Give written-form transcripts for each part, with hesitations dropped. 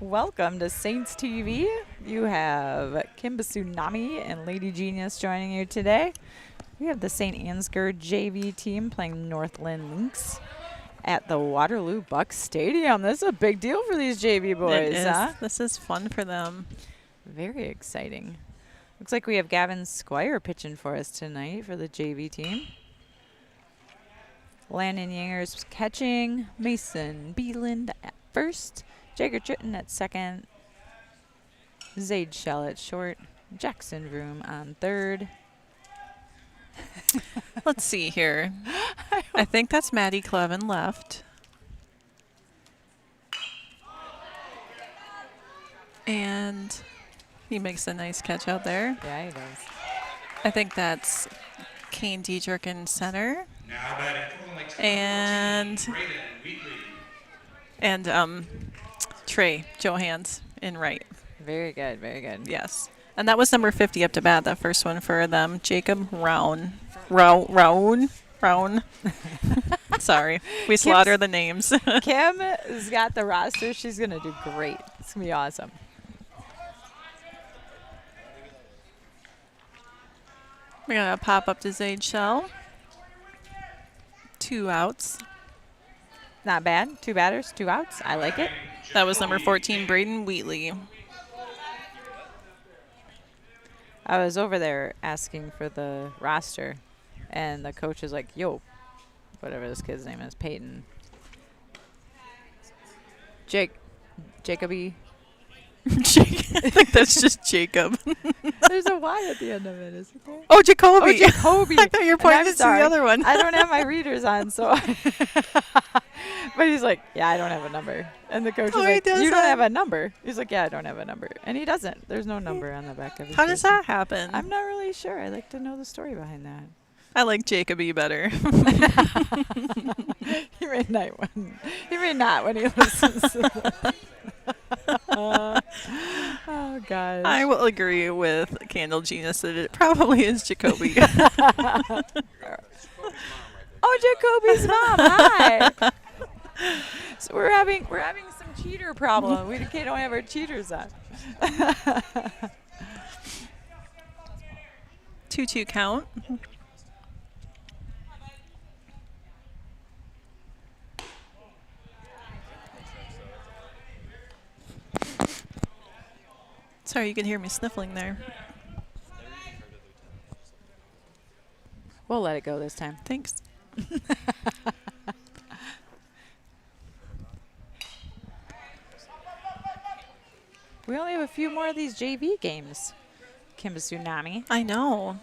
Welcome to Saints TV. You have Kimba Tsunami and Lady Genius joining you today. We have the St. Ansgar JV team playing North Linn Lynx at the Waterloo Bucks Stadium. This is a big deal for these JV boys, It is. huh? This is fun for them. Very exciting. Looks like we have Gavin Squire pitching for us tonight for the JV team. Landon Yangers catching. Mason Beeland at first. Jagger Chitton at second. Zaid Shell at short. Jackson Vroom on third. Let's see here. I think that's Maddie Clevin left. And he makes a nice catch out there. Yeah, he does. I think that's Kane Diedrich in center. And Trey Johans in right. Very good, very good. Yes. And that was number 50 up to bat, that first one for them. Jacob Rowan. Rowan. Sorry. We slaughter the names. Kim has got the roster. She's going to do great. It's going to be awesome. We're going to pop up to Zaid Shell. 2 outs. Not bad. 2 batters, 2 outs. I like it. That was number 14, Braden Wheatley. I was over there asking for the roster, and the coach is like, yo, whatever this kid's name is, Peyton. Jacoby. I think that's just Jacob. There's a Y at the end of it, isn't there? Oh, Jacoby. Oh, Jacoby. I thought you were pointing to the other one. I don't have my readers on, so. But he's like, yeah, I don't have a number. And the coach is like, you don't have a number. He's like, yeah, I don't have a number. And he doesn't. There's no number on the back of his How does that happen? I'm not really sure. I'd like to know the story behind that. I like Jacoby better. He may not when he listens to this. Oh, God. I will agree with Candle Genius that it probably is Jacoby. Oh, Jacoby's mom. Hi. So we're having some cheater problem. We don't have our cheaters on. 2-2 count. Sorry, you can hear me sniffling there. We'll let it go this time. Thanks. We only have a few more of these JV games, Kimba Tsunami. I know.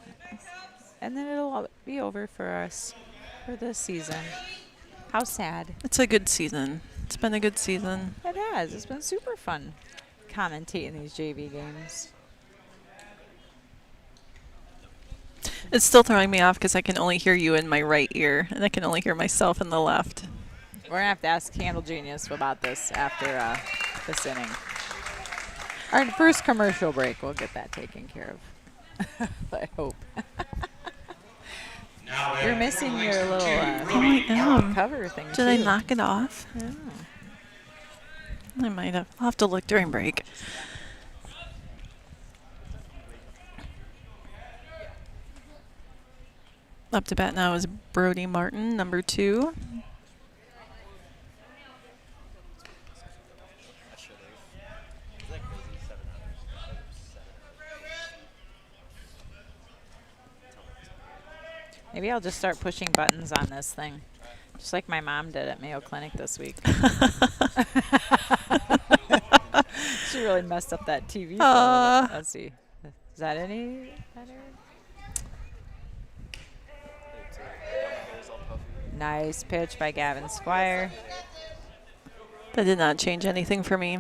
And then it'll all be over for us for this season. How sad. It's a good season. It's been a good season. It has. It's been super fun commentating these JV games. It's still throwing me off because I can only hear you in my right ear, and I can only hear myself in the left. We're going to have to ask Candle Genius about this after this inning. Our first commercial break, we'll get that taken care of. I hope. You're missing your little cover thing, Did I knock it off? Yeah. I might have. I'll have to look during break. Up to bat now is Brody Martin, number 2. Maybe I'll just start pushing buttons on this thing, just like my mom did at Mayo Clinic this week. She really messed up that TV. Let's see. Is that any better? Nice pitch by Gavin Squire. That did not change anything for me.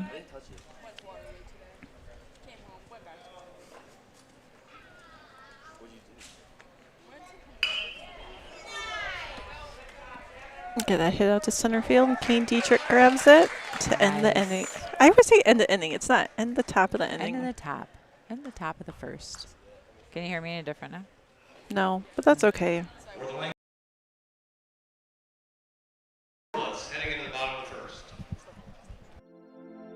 Get that hit out to center field. Kane Dietrich grabs it to end the inning. I would say end the inning. It's not. End the top of the inning. End the top. End the top of the first. Can you hear me any different now? No, but that's okay.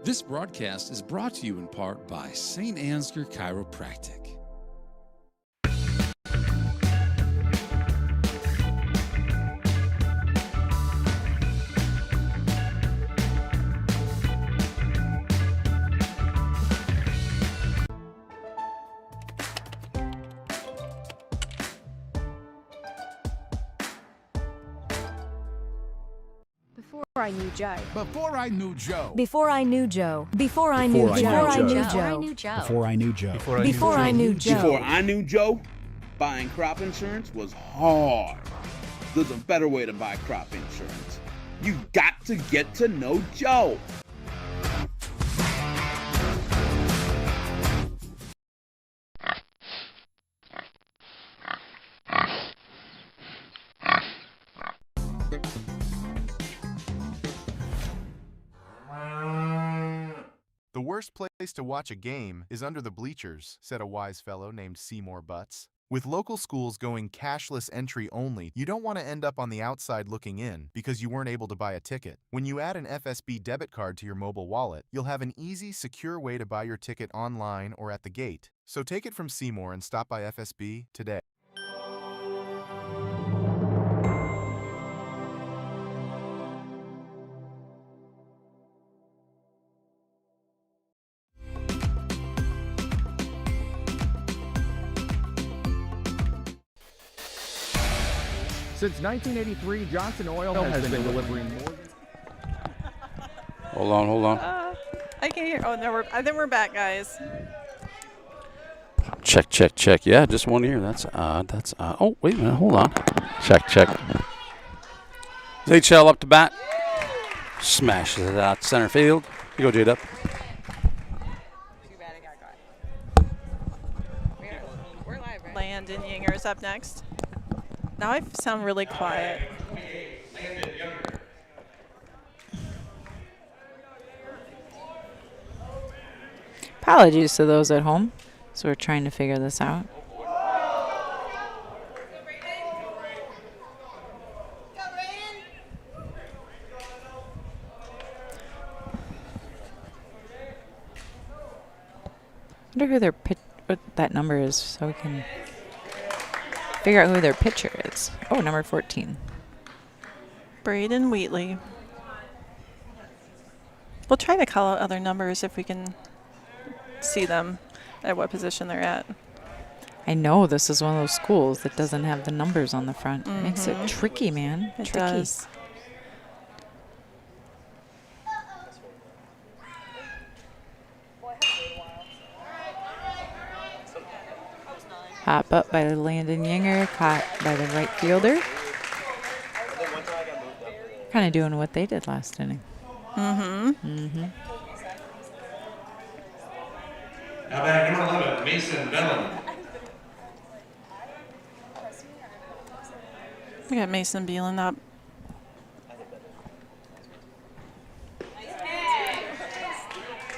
This broadcast is brought to you in part by St. Ansgar Chiropractic. Before I knew Joe. Before I knew Joe. Before I knew Joe. Before I knew Joe. Before I knew Joe. Before I knew Joe. Before I knew Joe. Before I knew Joe, buying crop insurance was hard. There's a better way to buy crop insurance. You got to get to know Joe. The worst place to watch a game is under the bleachers, said a wise fellow named Seymour Butts. With local schools going cashless entry only, you don't want to end up on the outside looking in because you weren't able to buy a ticket. When you add an FSB debit card to your mobile wallet, you'll have an easy, secure way to buy your ticket online or at the gate. So take it from Seymour and stop by FSB today. Since 1983, Johnson Oil has been delivering more than... Hold on. I can't hear. Oh, no, I think we're back, guys. Check. Yeah, just one ear. That's odd. Oh, wait a minute. Hold on. Check. HL up to bat. Smashes it out center field. You go, J-Dub. Too bad it got caught. We're live, right? Landon Yinger's up next. Now I sound really quiet. Apologies to those at home. So we're trying to figure this out. I wonder who their what that number is, so we can figure out who their pitcher is. Oh, number 14. Braden Wheatley. We'll try to call out other numbers if we can see them at what position they're at. I know this is one of those schools that doesn't have the numbers on the front. Makes it tricky, man. It tricky. does. Hop up by Landon Yinger, caught by the right fielder. Kind of doing what they did last inning. Now batting number 11, Mason Bellin. We got Mason Beelan up.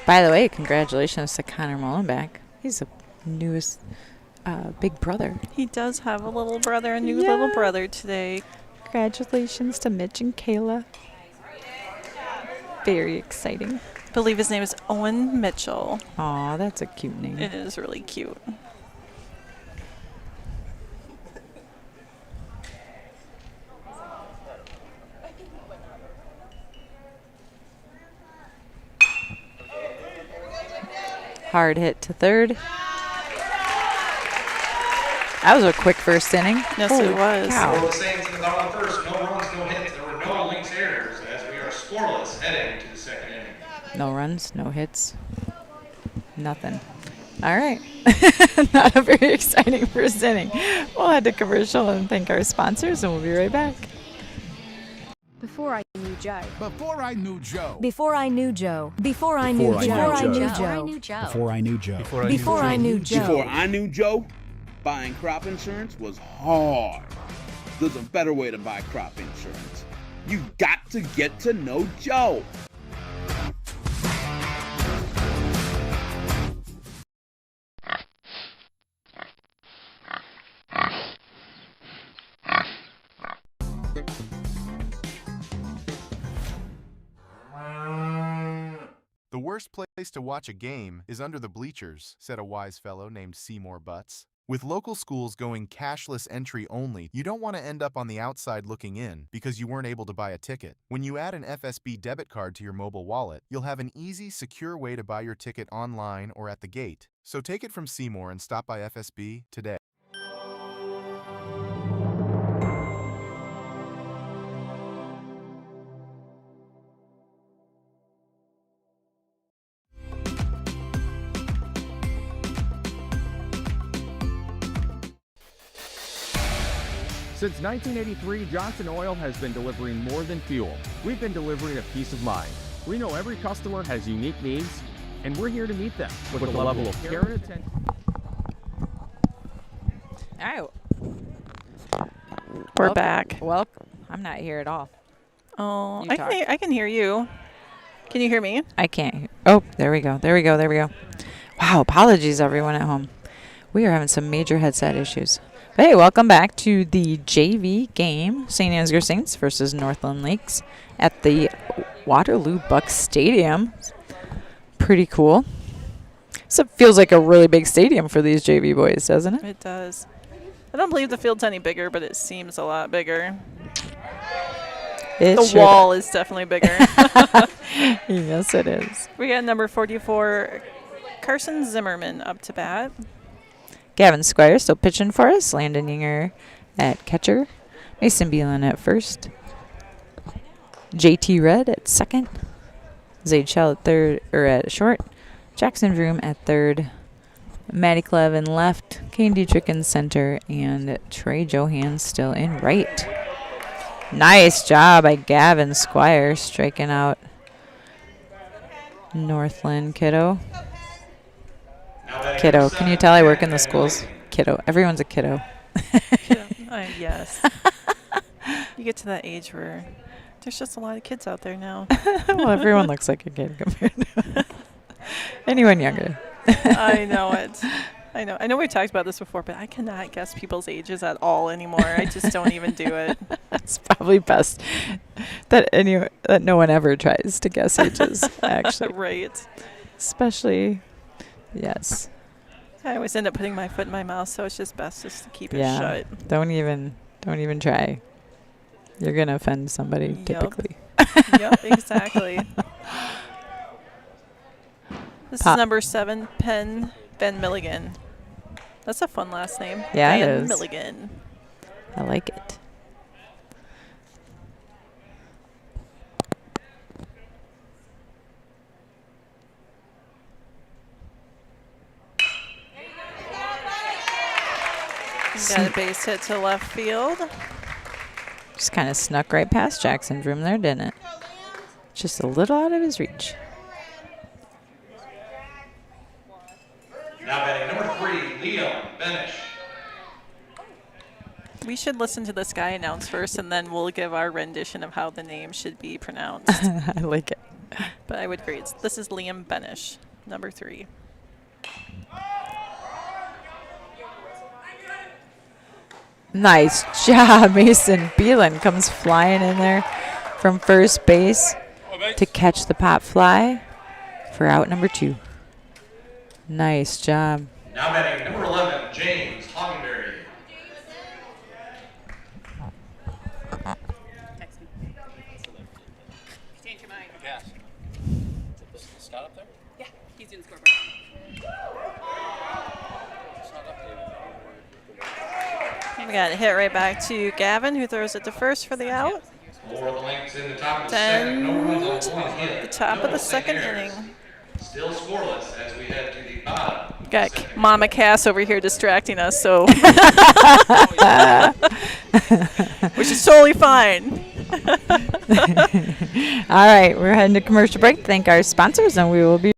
By the way, congratulations to Connor Mullenbeck. He's the newest big brother. He does have a little brother, a new Yeah. little brother today. Congratulations to Mitch and Kayla. Very exciting. I believe his name is Owen Mitchell. Aw, that's a cute name. It is really cute. Hard hit to third. That was a quick first inning. Yes, Holy it was. cow. For the Saints in the bottom of the first, no runs, no hits. There were no Lynx errors as we are scoreless heading to the second inning. No runs, no hits, nothing. All right. Not a very exciting first inning. We'll head to commercial and thank our sponsors, and we'll be right back. Before I knew Joe. Before I knew Joe. Before I knew Joe. Before I knew Joe. Before I knew Joe. Before I knew Joe. Before I knew Joe. Before I knew Joe, buying crop insurance was hard. There's a better way to buy crop insurance. You got to get to know Joe. The worst place to watch a game is under the bleachers, said a wise fellow named Seymour Butts. With local schools going cashless entry only, you don't want to end up on the outside looking in because you weren't able to buy a ticket. When you add an FSB debit card to your mobile wallet, you'll have an easy, secure way to buy your ticket online or at the gate. So take it from Seymour and stop by FSB today. Since 1983, Johnson Oil has been delivering more than fuel. We've been delivering a peace of mind. We know every customer has unique needs, and we're here to meet them with the level of care and attention. All right. We're back. Well, I'm not here at all. Oh, You I talk. can hear you. Can you hear me? I can't hear. Oh, there we go. There we go. There we go. Wow. Apologies, everyone at home. We are having some major headset issues. Hey, welcome back to the JV game, St. Ansgar Saints versus Northland Lakes at the Waterloo Bucks Stadium. Pretty cool. So it feels like a really big stadium for these JV boys, doesn't it? It does. I don't believe the field's any bigger, but it seems a lot bigger. It The sure wall is definitely bigger. Yes, it is. We got number 44, Carson Zimmerman, up to bat. Gavin Squire still pitching for us. Landon Yinger at catcher. Mason Beelan at first. JT Red at second. Zaid Shell at third, or at short. Jackson Vroom at third. Matty Clev in left. Kane Dietrich in center. And Trey Johan still in right. Nice job by Gavin Squire striking out Northland Kiddo. Kiddo. Can you tell I work in the schools? Kiddo. Everyone's a kiddo. Yes. You get to that age where there's just a lot of kids out there now. Well, everyone looks like a kid compared to anyone younger. I know it. I know we talked about this before, but I cannot guess people's ages at all anymore. I just don't even do it. It's probably best that no one ever tries to guess ages, actually. Right. Especially, yes. I always end up putting my foot in my mouth, so it's just best just to keep it shut. Don't even try. You're gonna offend somebody typically. Yep, exactly. This is number 7, Ben Milligan. That's a fun last name. Yeah, it Ben is. Milligan. I like it. Got a base hit to left field. Just kind of snuck right past Jackson Vroom there, didn't it? Just a little out of his reach. Now batting number 3, Leon Benish. We should listen to this guy announce first, and then we'll give our rendition of how the name should be pronounced. I like it. But I would agree. This is Liam Benish, number 3. Nice job. Mason Beelan comes flying in there from first base to catch the pop fly for out number 2. Nice job. Now batting number 11, James Hockenberry. Change your mind. Yes. Is Scott up there? Yeah, he's doing the scoreboard. We got a hit right back to Gavin, who throws it to first for the out. More links in the top of the second. No runs on one hit. The top of the second inning. Still scoreless as we head to the bottom. Got Mama Cass over here distracting us, so which is totally fine. All right, we're heading to commercial break. Thank our sponsors, and we will be.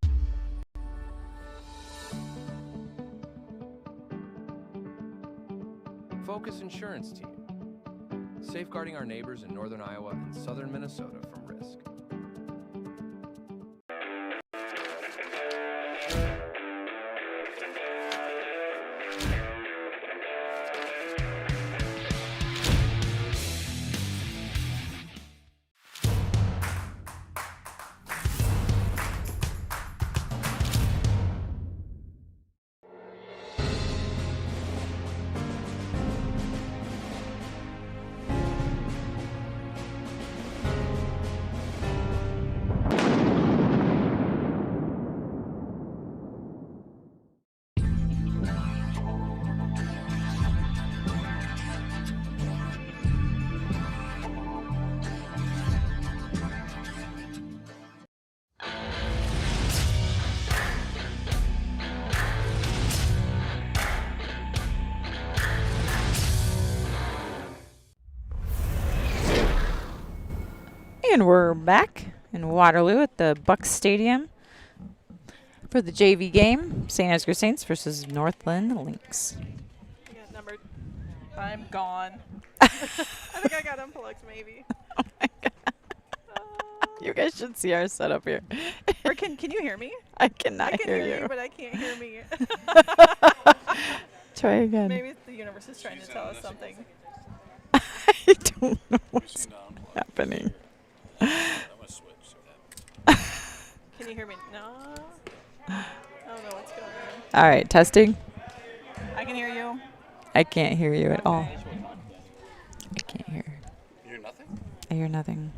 Focus Insurance Team, safeguarding our neighbors in northern Iowa and southern Minnesota from risk. And we're back in Waterloo at the Bucks Stadium for the JV game. St. Ansgar Saints versus Northland Lynx. I'm gone. I think I got unplugged, maybe. Oh my God. You guys should see our setup here. Or can you hear me? I cannot I can hear you, you. but I can't hear me. Try again. Maybe the universe is trying to tell us something. I don't know what's happening. Can you hear me? No. I don't know what's going on. All right, testing. I can hear you. I can't hear you at all. I can't hear. You hear nothing? I hear nothing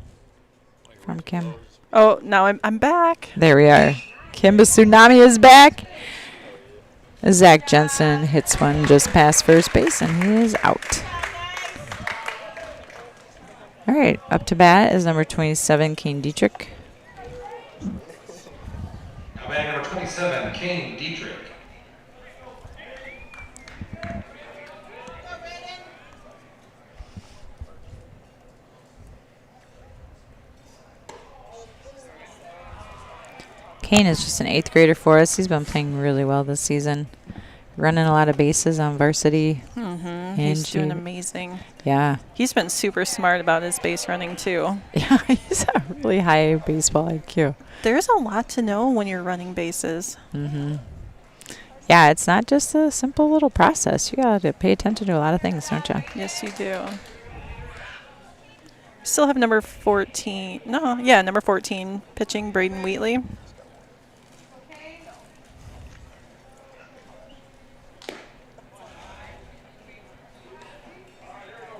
from Kim. Oh, now I'm back. There we are. Kimba Tsunami is back. Zach Jensen hits one just past first base, and he is out. All right, up to bat is number 27, Kane Dietrich. Now batting number 27, Kane Dietrich. Kane is just an 8th grader for us. He's been playing really well this season. Running a lot of bases on varsity. He's doing amazing. Yeah. He's been super smart about his base running, too. Yeah, he's a really high baseball IQ. There's a lot to know when you're running bases. Yeah, it's not just a simple little process. You got to pay attention to a lot of things, don't you? Yes, you do. Still have number 14. Number 14 pitching, Braden Wheatley.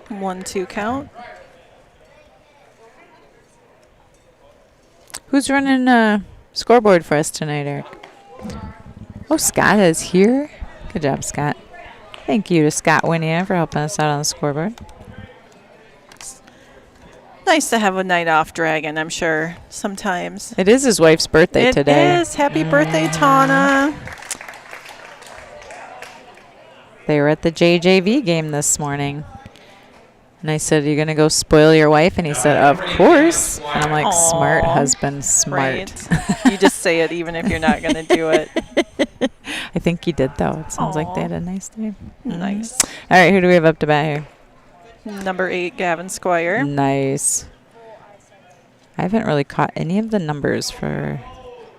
One, two count. Who's running scoreboard for us tonight, Eric? Oh, Scott is here. Good job, Scott. Thank you to Scott Winnia for helping us out on the scoreboard. Nice to have a night off, Dragon, I'm sure, sometimes. It is his wife's birthday today. It is. Happy birthday, Tana. They were at the JJV game this morning. And I said, "Are you going to go spoil your wife?" And he said, "Of course." And I'm like, Aww. Smart husband, smart. Right. You just say it even if you're not going to do it. I think he did, though. It sounds like they had a nice day. Nice. All right, who do we have up to bat here? Number 8, Gavin Squire. Nice. I haven't really caught any of the numbers for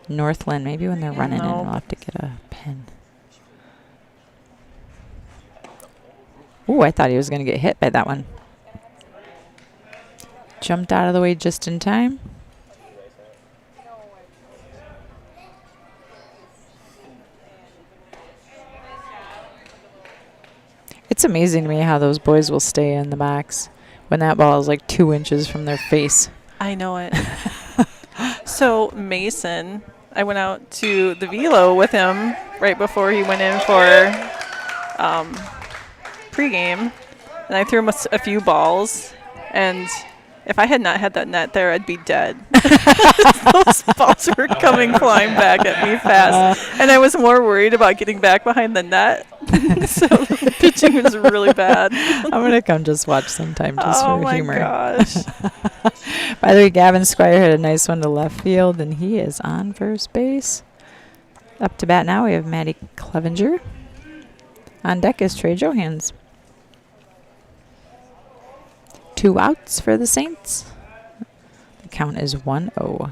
Northland. Maybe when they're running in, we'll have to get a pen. Ooh, I thought he was going to get hit by that one. Jumped out of the way just in time. It's amazing to me how those boys will stay in the box when that ball is like 2 inches from their face. I know it. So Mason, I went out to the velo with him right before he went in for pregame, and I threw him a few balls, and if I had not had that net there, I'd be dead. Those balls were coming flying back at me fast, and I was more worried about getting back behind the net. So the pitching was really bad. I'm going to come just watch sometime just for humor. Oh, my gosh. By the way, Gavin Squire had a nice one to left field, and he is on first base. Up to bat now, we have Maddie Clevenger. On deck is Trey Johans. 2 outs for the Saints. The count is 1-0.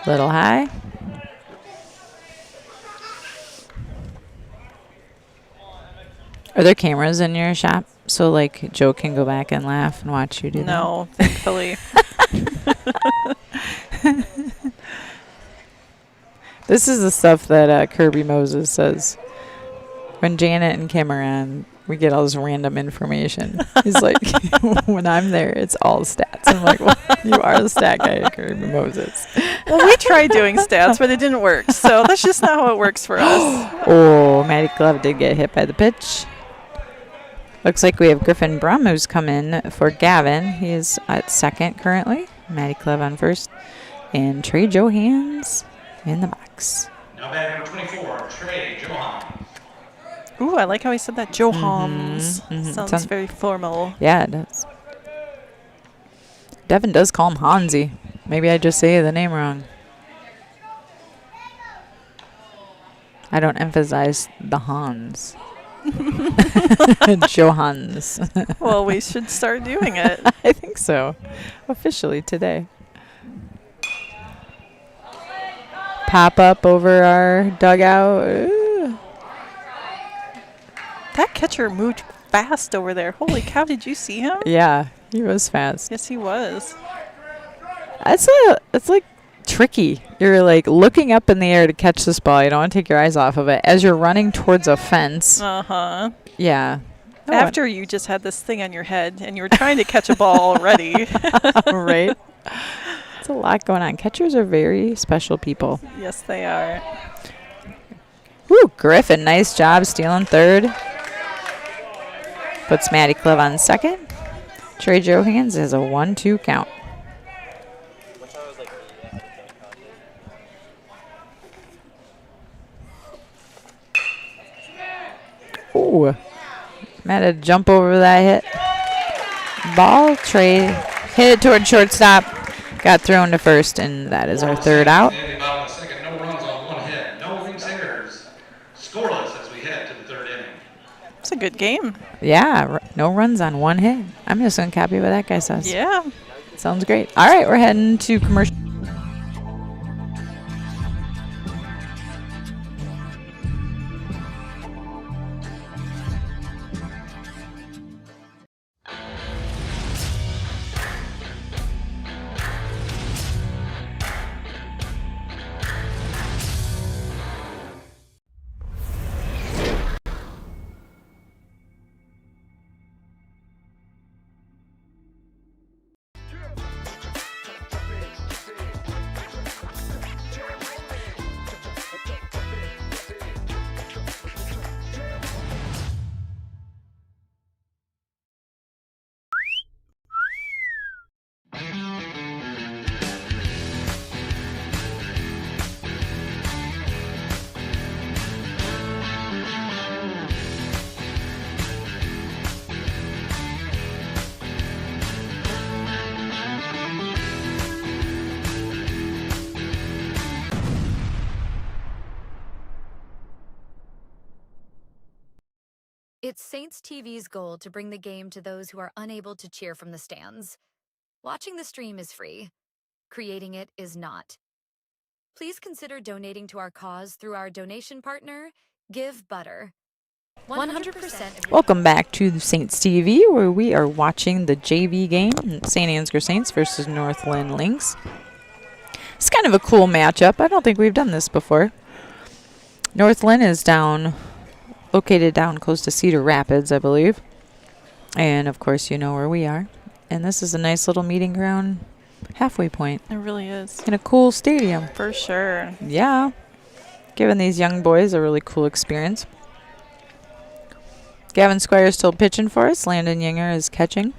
Little high. Are there cameras in your shop so like Joe can go back and laugh and watch you do that? No, thankfully. This is the stuff that Kirby Moses says. When Janet and Kim are on, we get all this random information. He's like, when I'm there, it's all stats. I'm like, well, you are the stat guy, Kirby Moses. Well, we tried doing stats, but it didn't work. So that's just not how it works for us. Oh, Maddie Glove did get hit by the pitch. Looks like we have Griffin Brum who's come in for Gavin. He's at second currently. Matty Clev on first. And Trey Johans in the box. Now batting number 24, Trey Johan. Ooh, I like how he said that. Johans. Sounds Sound- very formal. Yeah, it does. Devin does call him Hansi. Maybe I just say the name wrong. I don't emphasize the Hans. Johans. Well, we should start doing it. I think so. Officially today. Pop up over our dugout. Ooh. That catcher moved fast over there. Holy cow, did you see him? Yeah, he was fast. Yes, he was. It's like tricky. You're like looking up in the air to catch this ball. You don't want to take your eyes off of it as you're running towards a fence. Uh-huh. Yeah. After you just had this thing on your head and you were trying to catch a ball already. Right. It's a lot going on. Catchers are very special people. Yes, they are. Woo, Griffin, nice job stealing third. Puts Matty Clev on second. Trey Johans is a 1-2 count. Ooh. Matt had to jump over that hit. Ball, Trey hit it toward shortstop. Got thrown to first, and that is our third out. In the bottom of the second, no runs on one hit, no base errors. Scoreless as we head to the third inning. It's a good game. Yeah, no runs on one hit. I'm just going to copy what that guy says. Yeah. Sounds great. All right, we're heading to commercial. It's Saints TV's goal to bring the game to those who are unable to cheer from the stands. Watching the stream is free. Creating it is not. Please consider donating to our cause through our donation partner, Give Butter. 100%. Welcome back to the Saints TV, where we are watching the JV game, St. Ansgar Saints versus North Linn Lynx. It's kind of a cool matchup. I don't think we've done this before. North Linn is located down close to Cedar Rapids, I believe. And, of course, you know where we are. And this is a nice little meeting ground halfway point. It really is. In a cool stadium. For sure. Yeah. Giving these young boys a really cool experience. Gavin Squire is still pitching for us. Landon Yinger is catching.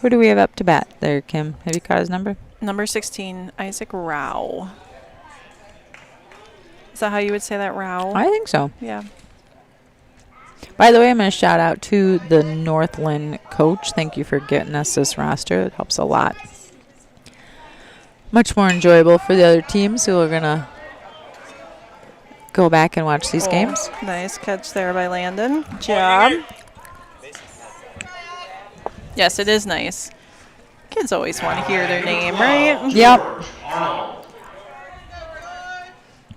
Who do we have up to bat there, Kim? Have you caught his number? Number 16, Isaac Rao. Is that how you would say that, Rao? I think so. Yeah. By the way, I'm going to shout out to the North Linn coach. Thank you for getting us this roster. It helps a lot. Much more enjoyable for the other teams who are going to go back and watch these games. Nice catch there by Landon. Job. Yes, it is nice. Kids always want to hear their name, right? Yep.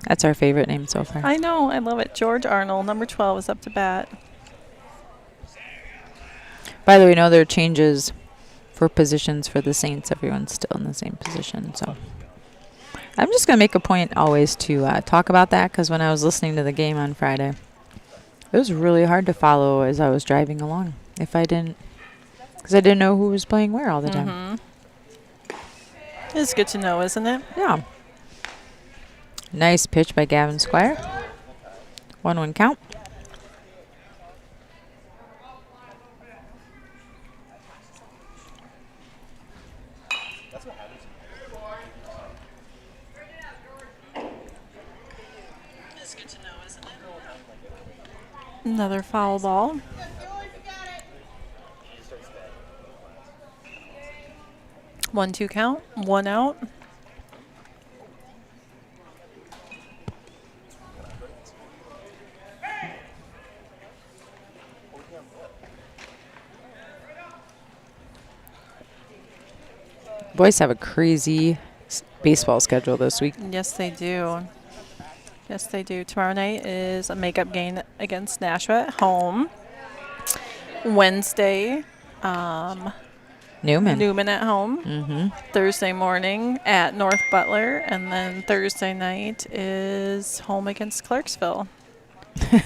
That's our favorite name so far. I know. I love it. George Arnold, number 12, is up to bat. By the way, no other changes for positions for the Saints. Everyone's still in the same position. So I'm just going to make a point always to talk about that, because when I was listening to the game on Friday, it was really hard to follow as I was driving along. Because I didn't know who was playing where all the time. It's good to know, isn't it? Yeah. Nice pitch by Gavin Squire. 1-1 count. Another foul ball. One, two count. One out. Boys have a crazy baseball schedule this week. Yes, they do. Yes, they do. Tomorrow night is a makeup game against Nashua at home. Wednesday, Newman at home. Thursday morning at North Butler. And then Thursday night is home against Clarksville.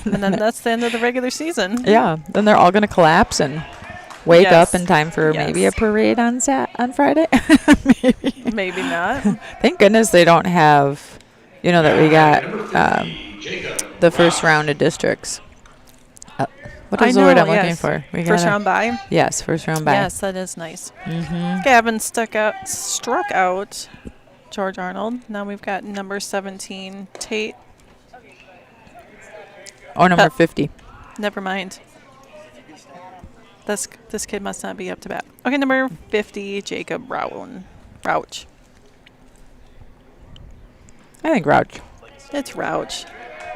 And then that's the end of the regular season. Yeah, then they're all going to collapse and wake Yes. up in time for maybe a parade on Friday. Maybe not. Thank goodness they don't have, that we got the first round of districts. What is the word I'm looking for? First round bye? Yes, first round bye. Yes, that is nice. Gavin struck out George Arnold. Now we've got number 17, Tate. Oh, number 50. Never mind. This kid must not be up to bat. Okay, number 50, Jacob Rouch. I think Rouch. It's Rouch.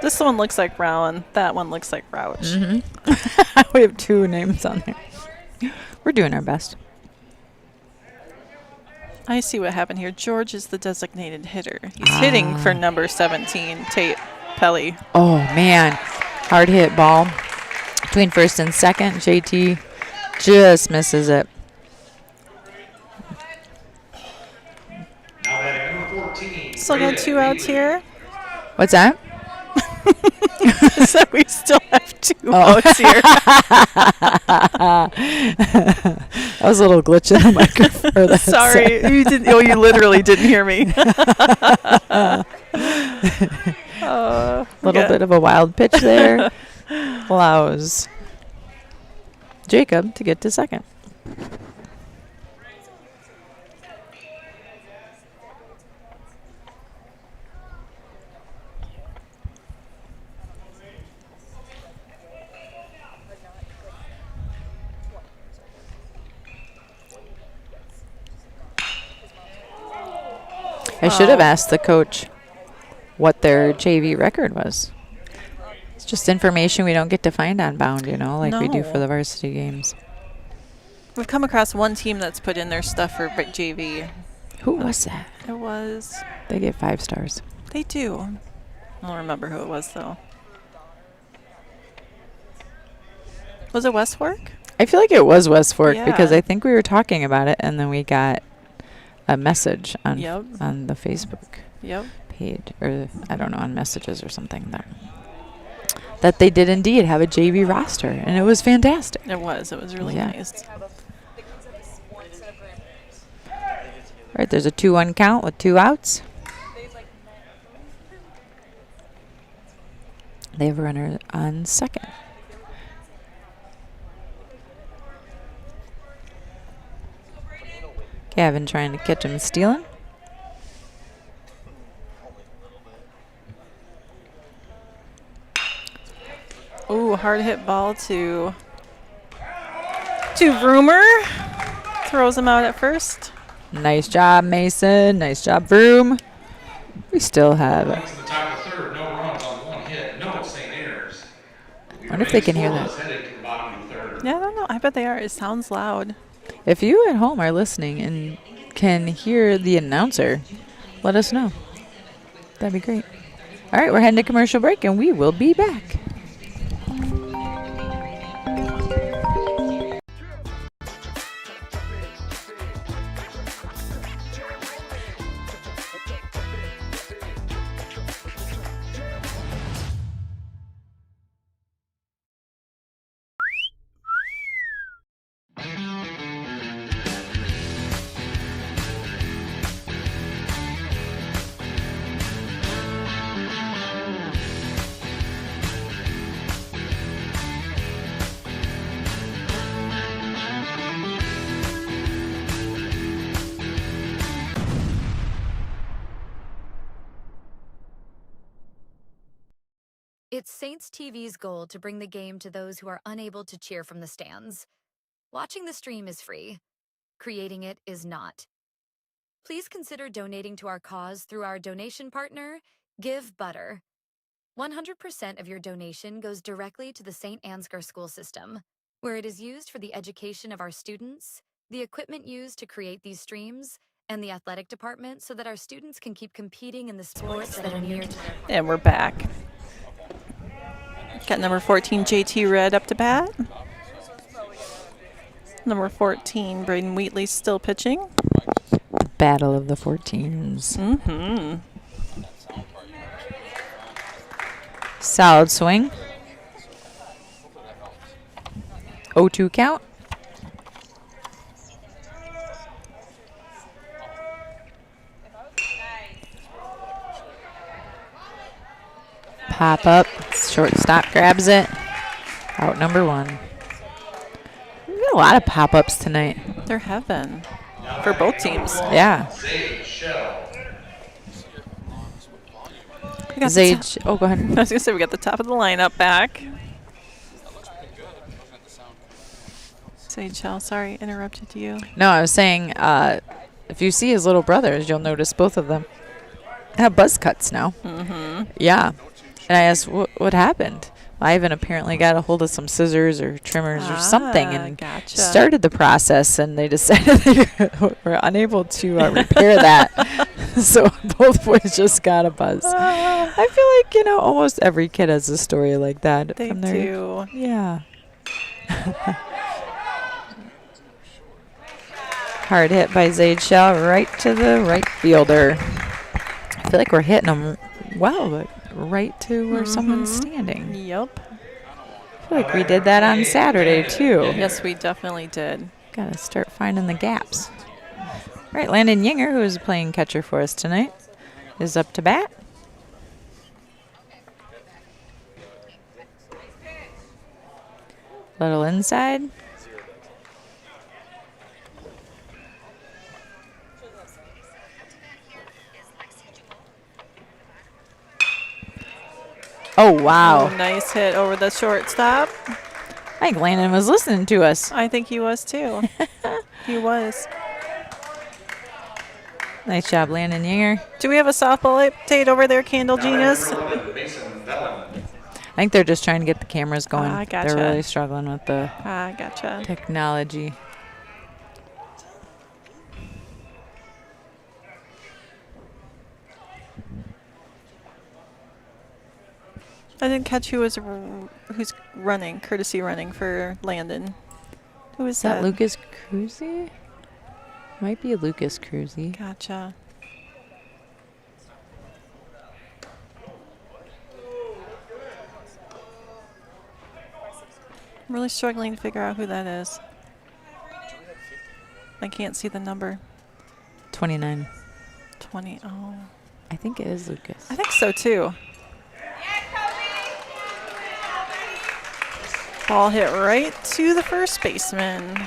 This one looks like Rowan. That one looks like Rouch. We have two names on there. We're doing our best. I see what happened here. George is the designated hitter. He's hitting for number 17, Tate Pelly. Oh, man. Hard hit ball between first and second. JT just misses it. Now batting number 14. Still got two outs here. What's that? So we still have two outs here. That was a little glitch in the microphone. Sorry, you didn't. Oh, you literally didn't hear me. A little bit of a wild pitch there allows Jacob to get to second. I should have asked the coach what their JV record was. It's just information we don't get to find on Bound, like we do for the varsity games. We've come across one team that's put in their stuff for JV. Who was that? It was... They get 5 stars. They do. I don't remember who it was, though. Was it West Fork? I feel like it was West Fork because Yeah. I think we were talking about it and then we got a message on the Facebook page, or I don't know, on messages or something that they did indeed have a JV roster, and it was fantastic. It was really nice. Right, there's a 2-1 count with 2 outs. They have a runner on second. Gavin trying to catch him stealing. Ooh, hard hit ball to Vroomer. Throws him out at first. Nice job, Mason. Nice job, Vroom. We still have it. To the top of the third, no runs on 1 hit, no St. Ayers. I wonder if they can hear that. Headed to the bottom of the third. Yeah, I don't know. I bet they are. It sounds loud. If you at home are listening and can hear the announcer, let us know. That'd be great. All right, we're heading to commercial break, and we will be back. It's Saints TV's goal to bring the game to those who are unable to cheer from the stands. Watching the stream is free. Creating it is not. Please consider donating to our cause through our donation partner, Give Butter. 100% of your donation goes directly to the St. Ansgar school system, where it is used for the education of our students, the equipment used to create these streams, and the athletic department so that our students can keep competing in the sports that are near to their hearts. And we're back. Got number 14, JT Red, up to bat. Number 14, Braden Wheatley, still pitching. Battle of the 14s. Mm-hmm. Solid swing. 0-2 count. Pop up. Shortstop grabs it. Out number 1. We got a lot of pop-ups tonight. There have been. For both teams. Yeah. Zage. Oh, go ahead. I was going to say, we got the top of the lineup back. Sage Shell, sorry, interrupted you. No, I was saying, if you see his little brothers, you'll notice both of them have buzz cuts now. Mm-hmm. Yeah. And I asked, what happened? Ivan apparently got a hold of some scissors or trimmers or something and started the process, and they decided they were unable to repair that. So both boys just got a buzz. I feel like, almost every kid has a story like that. They from their, do. Yeah. Hard hit by Zade Shell right to the right fielder. I feel like we're hitting them well, but right to where someone's standing. Yep. I feel like we did that on Saturday, too. Yes, we definitely did. Got to start finding the gaps. All right, Landon Yinger, who is playing catcher for us tonight, is up to bat. Little inside. Oh, wow. Oh, nice hit over the shortstop. I think Landon was listening to us. I think he was, too. He was. Nice job, Landon Yinger. Do we have a softball update over there, Candle Genius? I think they're just trying to get the cameras going. Gotcha. They're really struggling with the Gotcha. technology. I didn't catch who's running, courtesy running for Landon. Who is that? Lucas Cruzy? Might be Lucas Cruzy. Gotcha. I'm really struggling to figure out who that is. I can't see the number. 29. 20. Oh. I think it is Lucas. I think so, too. Ball hit right to the first baseman.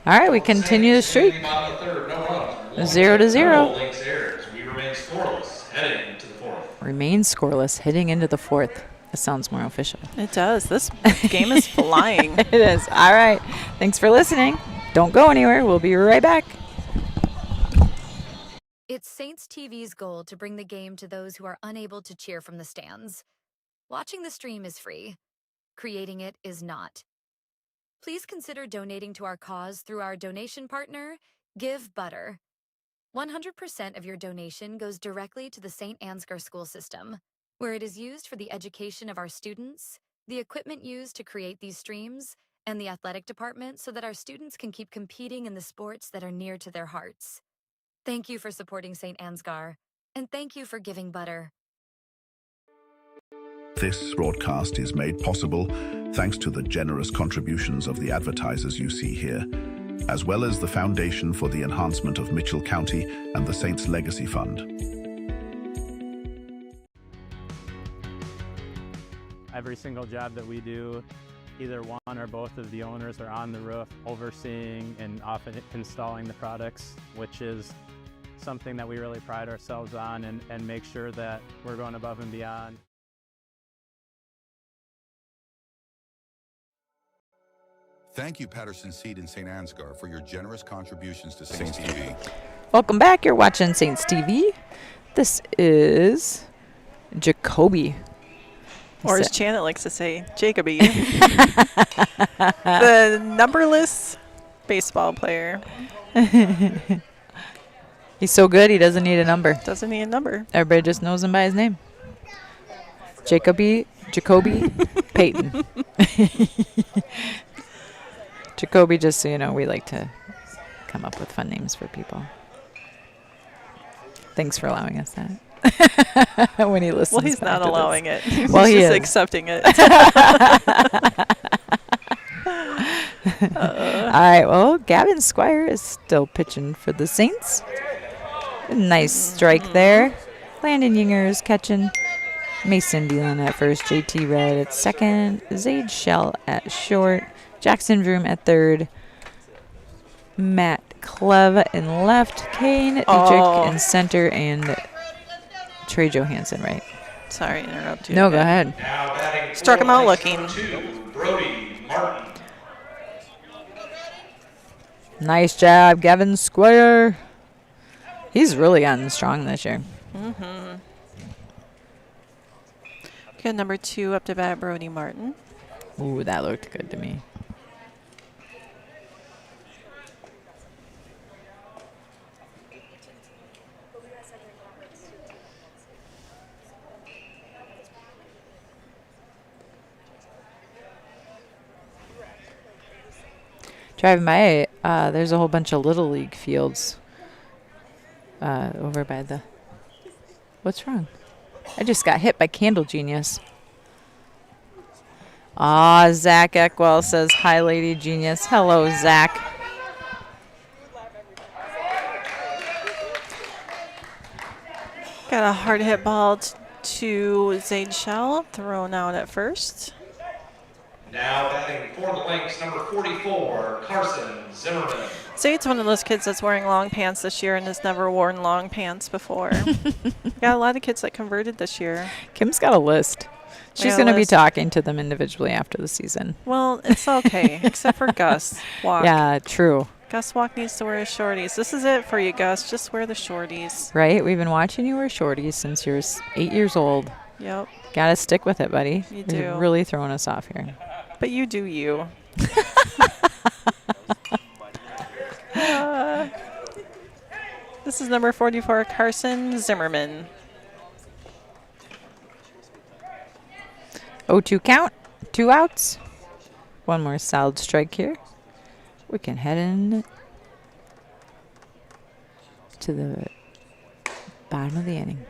All right, we continue the streak. 0-0. We remain scoreless heading into the fourth. Remain scoreless heading into the fourth. That sounds more official. It does. This game is flying. It is. All right. Thanks for listening. Don't go anywhere. We'll be right back. It's Saints TV's goal to bring the game to those who are unable to cheer from the stands. Watching the stream is free. Creating it is not. Please consider donating to our cause through our donation partner, Give Butter. 100% of your donation goes directly to the St. Ansgar school system, where it is used for the education of our students, the equipment used to create these streams, and the athletic department so that our students can keep competing in the sports that are near to their hearts. Thank you for supporting St. Ansgar, and thank you for giving Butter. This broadcast is made possible thanks to the generous contributions of the advertisers you see here, as well as the Foundation for the Enhancement of Mitchell County and the Saints Legacy Fund. Every single job that we do, either one or both of the owners are on the roof overseeing and often installing the products, which is something that we really pride ourselves on and make sure that we're going above and beyond. Thank you, Patterson Seed and St. Ansgar, for your generous contributions to Saints TV. Welcome back. You're watching Saints TV. This is Jacoby. Or as Janet likes to say, Jacoby. The numberless baseball player. He's so good, he doesn't need a number. Doesn't need a number. Everybody just knows him by his name. Jacoby Peyton. Jacoby, just so you know, we like to come up with fun names for people. Thanks for allowing us that. When he listens. Well, he's not allowing it. Well, he's he just is accepting it. All right, well, Gavin Squire is still pitching for the Saints. Nice strike there. Landon Yinger's catching. Mason Beelan at first. JT Red at second. Zaid Shell at short. Jackson Vroom at third. Matt Clev in left. Kane Dietrich in center. And Trey Johansson right. Sorry to interrupt you. No, go ahead. Struck him out looking. Brody Martin. Nice job, Gavin Squire. He's really gotten strong this year. Mm-hmm. Good, number 2 up to bat, Brody Martin. Ooh, that looked good to me. Driving by, there's a whole bunch of Little League fields over by the... What's wrong? I just got hit by Candle Genius. Ah, Zach Eckwell says, hi, Lady Genius. Hello, Zach. Got a hard hit ball to Zaid Shell, thrown out at first. Now batting for the Lynx, number 44, Carson Zimmerman. Zaid's one of those kids that's wearing long pants this year and has never worn long pants before. Got a lot of kids that converted this year. Kim's got a list. She's going to be talking to them individually after the season. Well, it's okay, except for Gus Walk. Yeah, true. Gus Walk needs to wear his shorties. This is it for you, Gus. Just wear the shorties. Right? We've been watching you wear shorties since you're 8 years old. Yep. Got to stick with it, buddy. You You're do. really throwing us off here. But you do you. This is number 44, Carson Zimmerman. 0-2 count, 2 outs. One more solid strike here. We can head in to the bottom of the inning.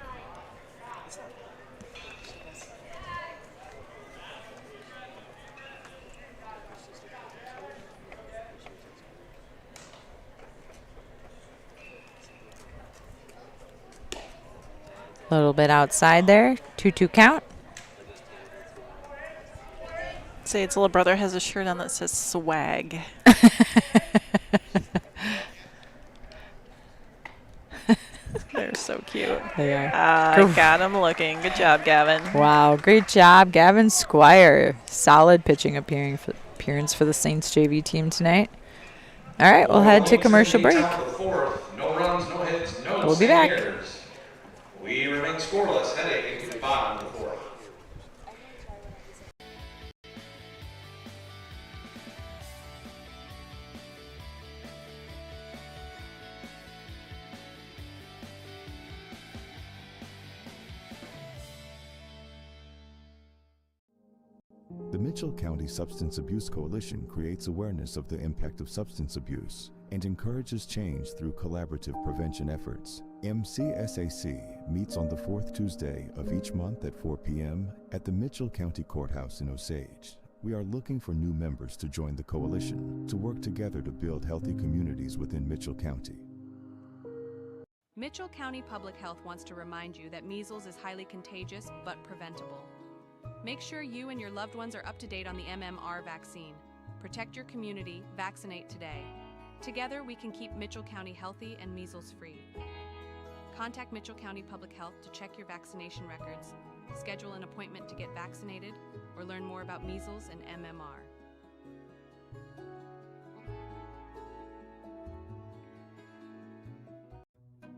A little bit outside there, 2-2 count. Zaid's little brother has a shirt on that says swag. They're so cute. They are. I got him looking. Good job, Gavin. Wow, great job, Gavin Squire. Solid pitching appearance for the Saints JV team tonight. All right, we'll head to commercial break. No runs, no hits, no We'll be back. singers. We remain scoreless heading into the bottom of the fourth. The Mitchell County Substance Abuse Coalition creates awareness of the impact of substance abuse and encourages change through collaborative prevention efforts. MCSAC meets on the fourth Tuesday of each month at 4 p.m. at the Mitchell County Courthouse in Osage. We are looking for new members to join the coalition to work together to build healthy communities within Mitchell County. Mitchell County Public Health wants to remind you that measles is highly contagious but preventable. Make sure you and your loved ones are up to date on the MMR vaccine. Protect your community, vaccinate today. Together we can keep Mitchell County healthy and measles free. Contact Mitchell County Public Health to check your vaccination records, schedule an appointment to get vaccinated, or learn more about measles and MMR.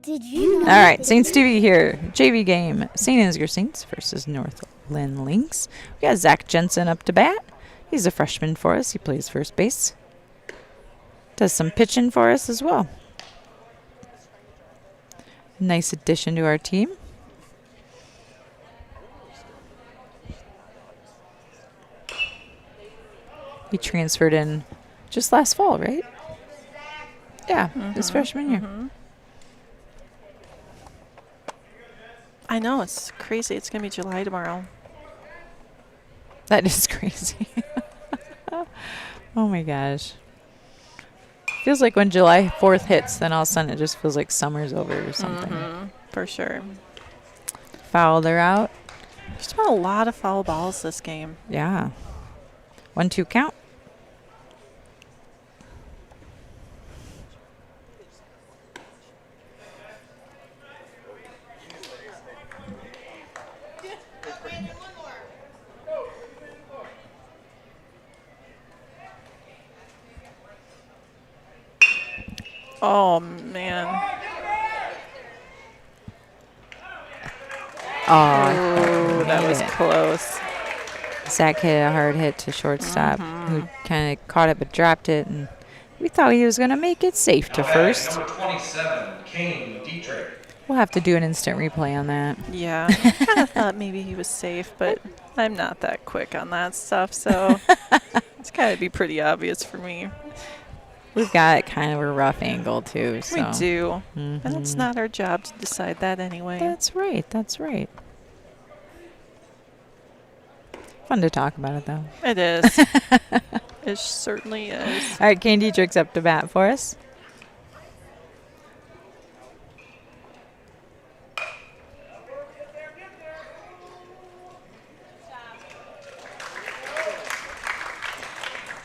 Did you know? All right, Saints TV here. JV game. St. Ansgar Saints versus North Linn Lynx. We got Zach Jensen up to bat. He's a freshman for us. He plays first base. Does some pitching for us as well. Nice addition to our team. He transferred in just last fall, right? Yeah, his freshman year. I know, it's crazy. It's going to be July tomorrow. That is crazy. Oh my gosh. Feels like when July 4th hits, then all of a sudden it just feels like summer's over or something. For sure. Foul, they're out. There's been a lot of foul balls this game. Yeah. 1-2 count. Oh, man. Oh, that was close. Zach hit a hard hit to shortstop, who kind of caught it but dropped it, and we thought he was going to make it safe to first. Number 27, Kane Dietrich. We'll have to do an instant replay on that. Yeah, I kind of thought maybe he was safe, but I'm not that quick on that stuff, so it's got to be pretty obvious for me. We've got kind of a rough angle, too. So. We do, but it's not our job to decide that anyway. That's right. That's right. Fun to talk about it, though. It is. It certainly is. All right, Kane Dietrich's up to bat for us.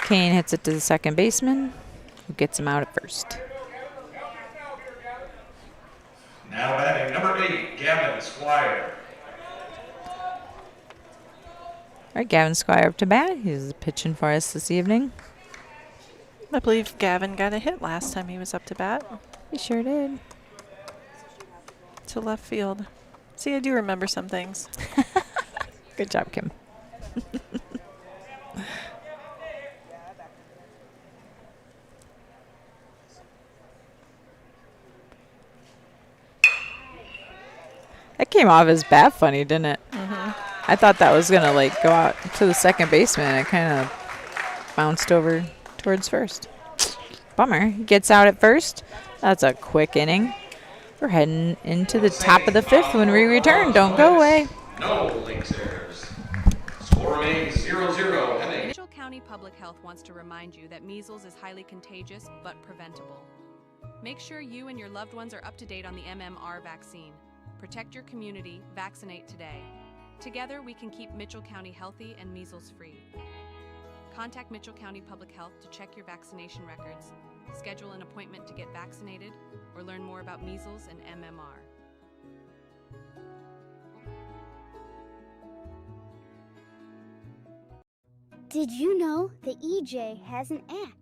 Kane hits it to the second baseman, who gets him out at first. Now batting number 8, Gavin Squire. All right, Gavin Squire up to bat. He's pitching for us this evening. I believe Gavin got a hit last time he was up to bat. He sure did. To left field. See, I do remember some things. Good job, Kim. That came off his bat funny, didn't it? I thought that was going to like go out to the second baseman, and it kind of bounced over towards first. Bummer. He gets out at first. That's a quick inning. We're heading into the top of the 5th when we return. Don't go away. No Lynx errors. Score remains 0-0. Heading. Mitchell County Public Health wants to remind you that measles is highly contagious but preventable. Make sure you and your loved ones are up to date on the MMR vaccine. Protect your community. Vaccinate today. Together, we can keep Mitchell County healthy and measles-free. Contact Mitchell County Public Health to check your vaccination records, schedule an appointment to get vaccinated, or learn more about measles and MMR. Did you know the EJ has an app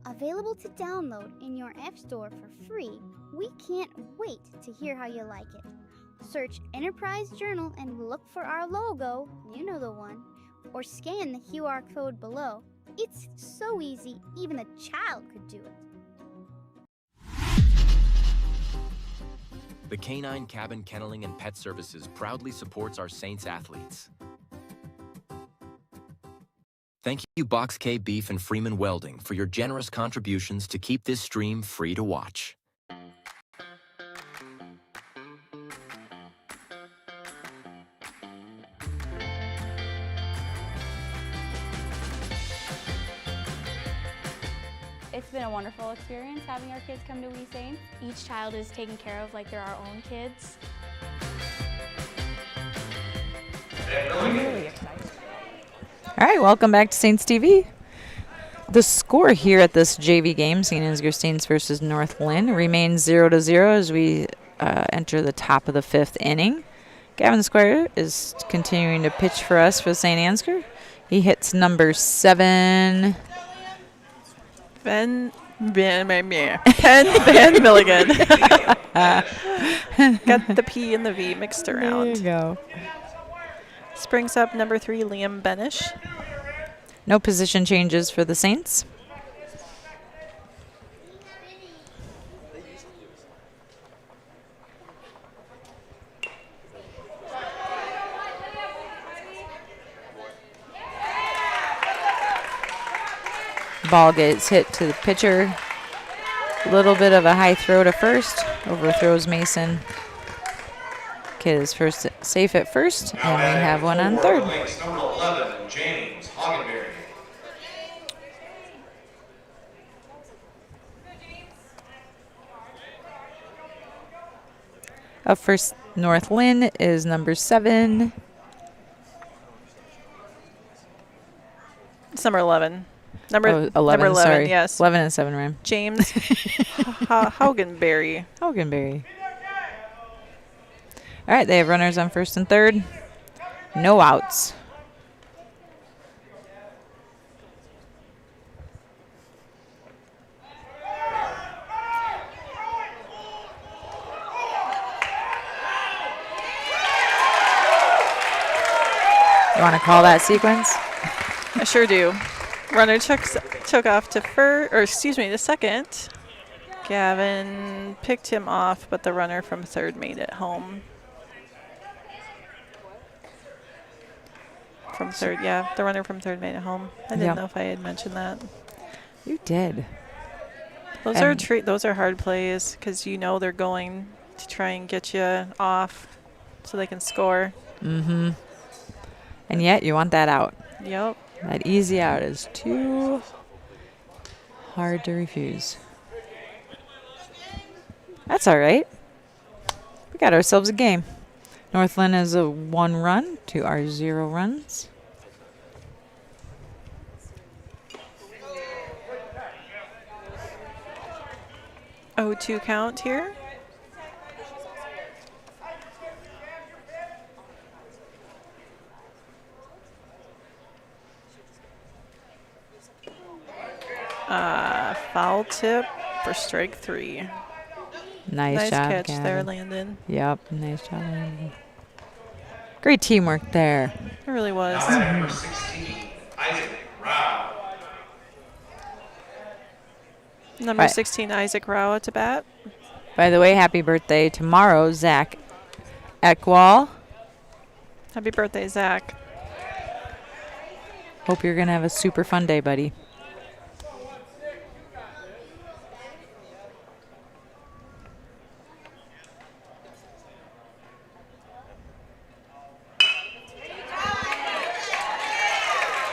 available to download in your App Store for free? We can't wait to hear how you like it. Search Enterprise Journal and look for our logo, you know the one, or scan the QR code below. It's so easy, even a child could do it. The Canine Cabin Kenneling and Pet Services proudly supports our Saints athletes. Thank you, Box K Beef and Freeman Welding, for your generous contributions to keep this stream free to watch. It's been a wonderful experience having our kids come to We Saints. Each child is taken care of like they're our own kids. I'm really excited. All right, welcome back to Saints TV. The score here at this JV game, St. Ansgar Saints versus North Linn, remains 0-0 as we enter the top of the 5th inning. Gavin Squire is continuing to pitch for us for St. Ansgar. He hits number 7. Penn Van Milligan. Got the P and the V mixed around. There you go. This brings up number 3, Liam Benish. No position changes for the Saints. Ball gets hit to the pitcher. A little bit of a high throw to first. Overthrows Mason. Kid is first safe at first, and we have one on third. Number 11, James Hoggenberry. Up first, North Lynn is number 7. It's number 11. Number 11, number 11, sorry. yes. 11 and 7, Ryan. James Haugenberry. Haugenberry. All right, they have runners on first and third. No outs. You want to call that sequence? I sure do. Runner took off to to second. Gavin picked him off, but the runner from third made it home. From third, yeah, the runner from third made it home. I didn't know if I had mentioned that. You did. Those are hard plays because you know they're going to try and get you off so they can score. Mm-hmm. And yet you want that out. Yep. That easy out is too hard to refuse. That's all right. We got ourselves a game. Northland is a 1 run to our 0 runs. Oh, 2 count here. Foul tip for strike 3. Nice job, catch Gavin. there, Landon. Yep, nice job, Landon. Great teamwork there. It really was. Now number 16, Isaac Rao. Number 16, Isaac Rao at bat. By the way, happy birthday tomorrow, Zach Ekwall. Happy birthday, Zach. Hope you're going to have a super fun day, buddy.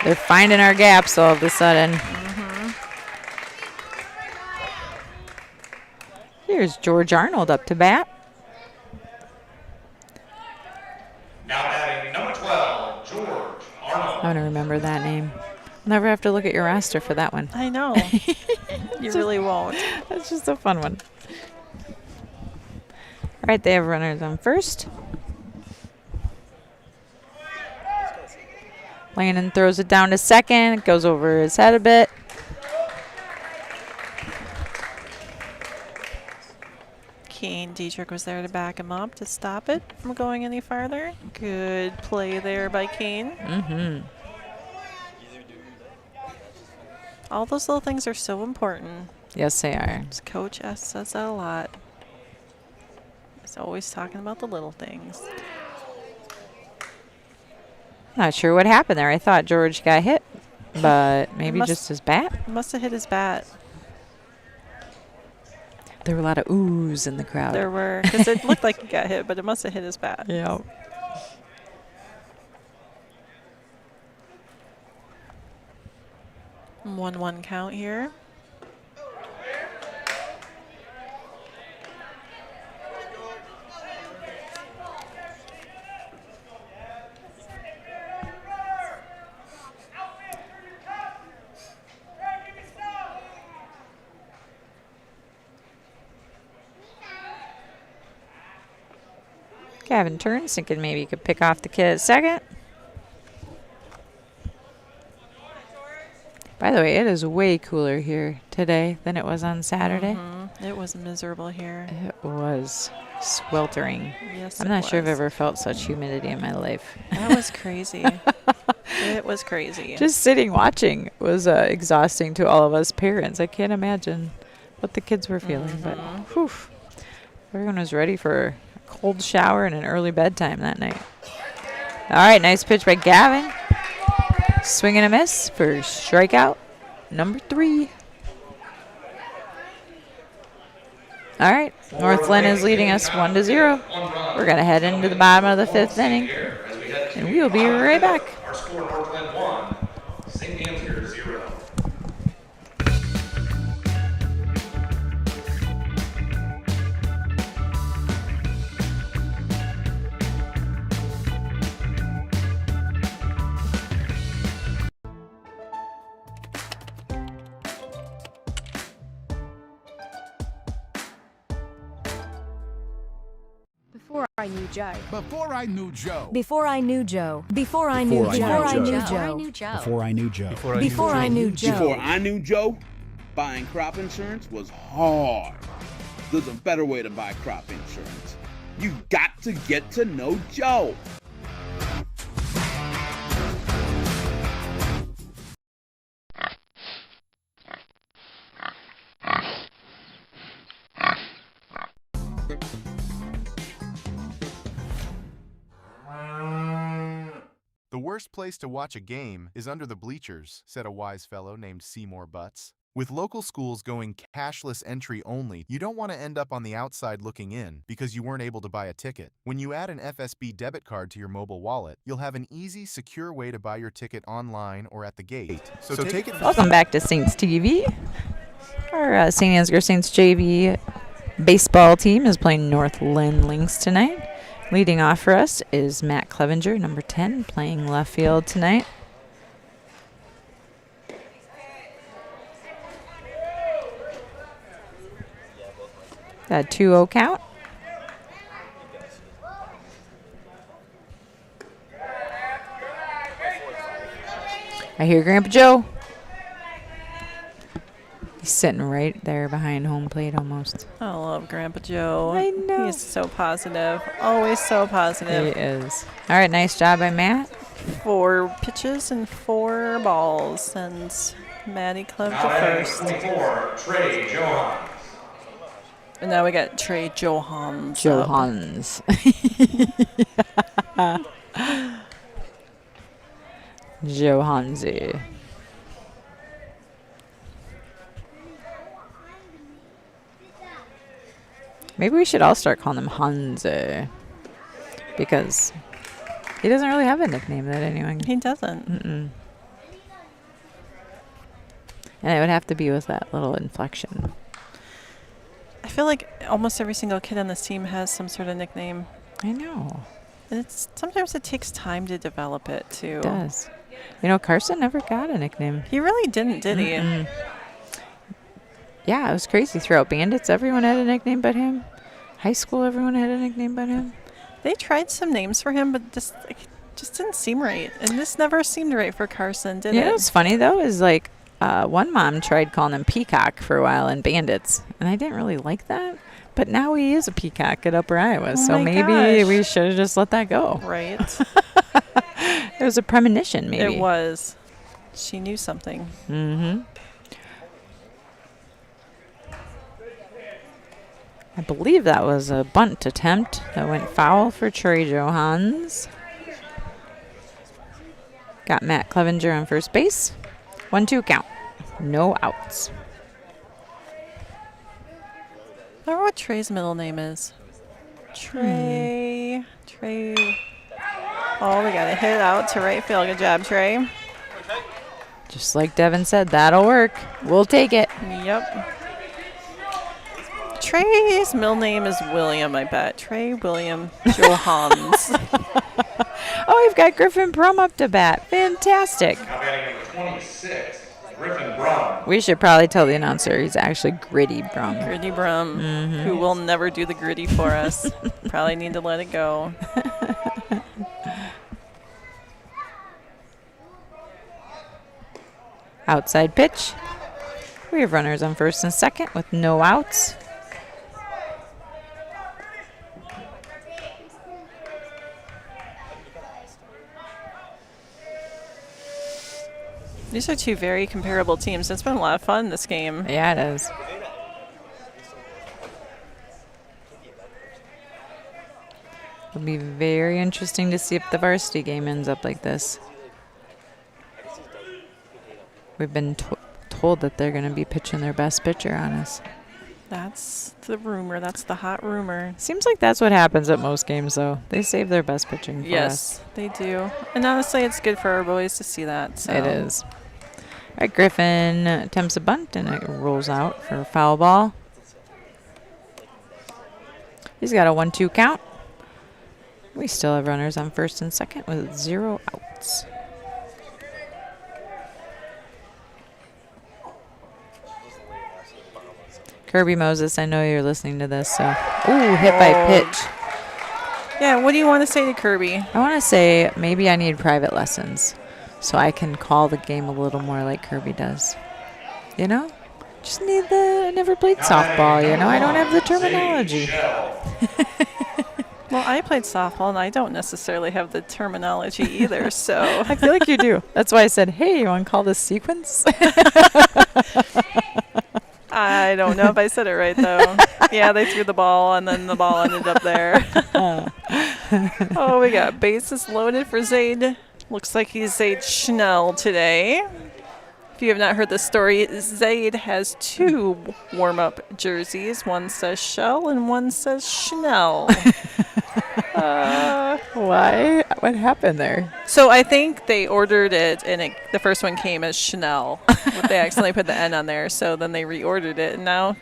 They're finding our gaps all of a sudden. Mm-hmm. Here's George Arnold up to bat. Now batting number 12, George Arnold. I'm going to remember that name. Never have to look at your roster for that one. I know. You really won't. That's just a fun one. All right, they have runners on first. Landon throws it down to second. It goes over his head a bit. Kane Dietrich was there to back him up to stop it from going any farther. Good play there by Kane. Mm-hmm. All those little things are so important. Yes, they are. Coach S says that a lot. He's always talking about the little things. Not sure what happened there. I thought George got hit, but maybe just his bat. Must have hit his bat. There were a lot of oohs in the crowd. There were, because it looked like he got hit, but it must have hit his bat. Yep. One count here. Gavin turns, thinking maybe he could pick off the kid at second. By the way, it is way cooler here today than it was on Saturday. It was miserable here. It was sweltering. Yes, I'm not sure I've ever felt such humidity in my life. That was crazy. It was crazy. Just sitting watching was exhausting to all of us parents. I can't imagine what the kids were feeling, but whew, everyone was ready for a cold shower and an early bedtime that night. All right, nice pitch by Gavin. Swing and a miss for strikeout number 3. All right, North Linn is leading us 1-0. We're going to head into the bottom of the 5th inning, and we will be right back. Our score, North Linn 1, St. Ansgar 0. Before I knew Joe. Before I knew Joe. Before I knew Joe. Before I knew Joe. Before I knew Joe. Before I knew Joe. Before I knew Joe. Before I knew Joe, buying crop insurance was hard. There's a better way to buy crop insurance. You got to get to know Joe. The worst place to watch a game is under the bleachers, said a wise fellow named Seymour Butts. With local schools going cashless entry only, you don't want to end up on the outside looking in because you weren't able to buy a ticket. When you add an FSB debit card to your mobile wallet, you'll have an easy, secure way to buy your ticket online or at the gate. So take it. Welcome back to Saints TV. Our St. Ansgar Saints JV baseball team is playing North Linn Lynx tonight. Leading off for us is Matt Clevenger, number 10, playing left field tonight. Got a 2-0 count. I hear Grandpa Joe. He's sitting right there behind home plate almost. I love Grandpa Joe. I know. He's so positive. Always so positive. He is. All right, nice job by Matt. 4 pitches and 4 balls. And Maddie Clem to first. 24, Trey Johans. And now we got Trey Johans. Johans. Johansi. Maybe we should all start calling him Hanze, because he doesn't really have a nickname that anyone. He doesn't. And it would have to be with that little inflection. I feel like almost every single kid on this team has some sort of nickname. I know. And sometimes it takes time to develop it, too. It does. You know, Carson never got a nickname. He really didn't, did he? Yeah, it was crazy. Throughout Bandits, everyone had a nickname but him. High school, everyone had a nickname but him. They tried some names for him, but it just didn't seem right. And this never seemed right for Carson, did it? You know what's funny, though, is like one mom tried calling him Peacock for a while in Bandits, and I didn't really like that. But now he is a Peacock at Upper Iowa, so maybe we should have just let that go. Right. It was a premonition, maybe. It was. She knew something. I believe that was a bunt attempt that went foul for Trey Johans. Got Matt Clevenger on first base. 1-2 count. No outs. I don't know what Trey's middle name is. Trey. Oh, we got a hit out to right field. Good job, Trey. Just like Devin said, that'll work. We'll take it. Yep. Trey's middle name is William, I bet. Trey William Johans. Oh, we've got Griffin Brum up to bat. Fantastic. Now batting number 26, Griffin Brum. We should probably tell the announcer he's actually Gritty Brum. Gritty Brum, who will never do the gritty for us. Probably need to let it go. Outside pitch. We have runners on first and second with no outs. These are two very comparable teams. It's been a lot of fun, this game. Yeah, it is. It'll be very interesting to see if the varsity game ends up like this. We've been told that they're going to be pitching their best pitcher on us. That's the rumor. That's the hot rumor. Seems like that's what happens at most games, though. They save their best pitching for us. Yes, they do. And honestly, it's good for our boys to see that. So. It is. All right, Griffin attempts a bunt, and it rolls out for a foul ball. He's got a 1-2 count. We still have runners on first and second with 0 outs. Kirby Moses, I know you're listening to this, so. Ooh, hit by pitch. Yeah, what do you want to say to Kirby? I want to say maybe I need private lessons so I can call the game a little more like Kirby does. You know? Just need I never played softball, you know? I don't have the terminology. Well, I played softball, and I don't necessarily have the terminology either, so. I feel like you do. That's why I said, hey, you want to call this sequence? I don't know if I said it right, though. Yeah, they threw the ball, and then the ball ended up there. Oh, we got bases loaded for Zaid. Looks like he's Zaid Schnell today. If you have not heard the story, Zaid has 2 warm-up jerseys. One says Shell and one says Schnell. Why? What happened there? So I think they ordered it, and the first one came as Schnell. But they accidentally put the N on there, so then they reordered it. And now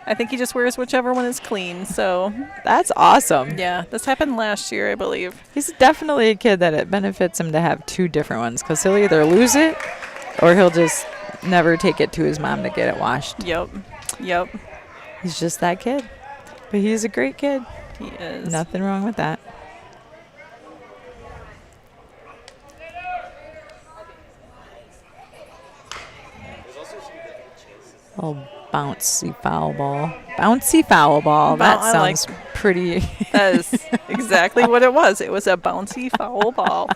I think he just wears whichever one is clean. So that's awesome. Yeah, this happened last year, I believe. He's definitely a kid that it benefits him to have 2 different ones because he'll either lose it or he'll just never take it to his mom to get it washed. Yep. He's just that kid. But he's a great kid. He is. Nothing wrong with that. Oh, bouncy foul ball. Bouncy foul ball. That sounds pretty. That is exactly what it was. It was a bouncy foul ball.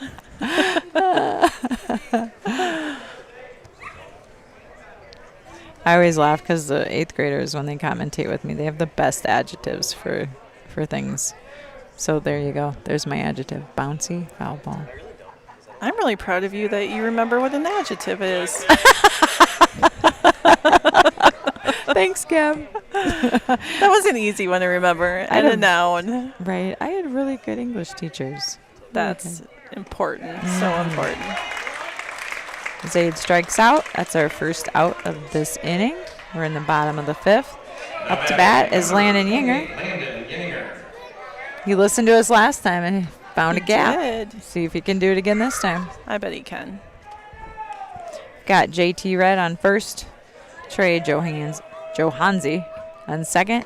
I always laugh because the 8th graders, when they commentate with me, they have the best adjectives for things. So there you go. There's my adjective. Bouncy foul ball. I'm really proud of you that you remember what an adjective is. Thanks, Kim. That was an easy one to remember. And a noun. Right. I had really good English teachers. That's important. So important. Zaid strikes out. That's our first out of this inning. We're in the bottom of the 5th. Up to bat is Landon Yinger. He listened to us last time and he found a gap. Did. See if he can do it again this time. I bet he can. Got JT Red on first. Trey Johansi on second.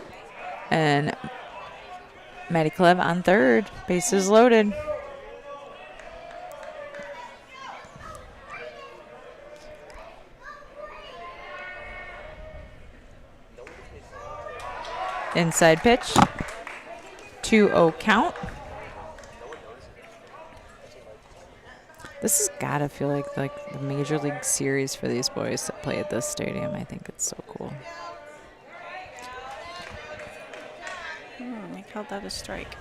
And Matty Clev on third. Bases loaded. Inside pitch. 2-0 count. This has got to feel like the Major League Series for these boys that play at this stadium. I think it's so cool. They called that a strike.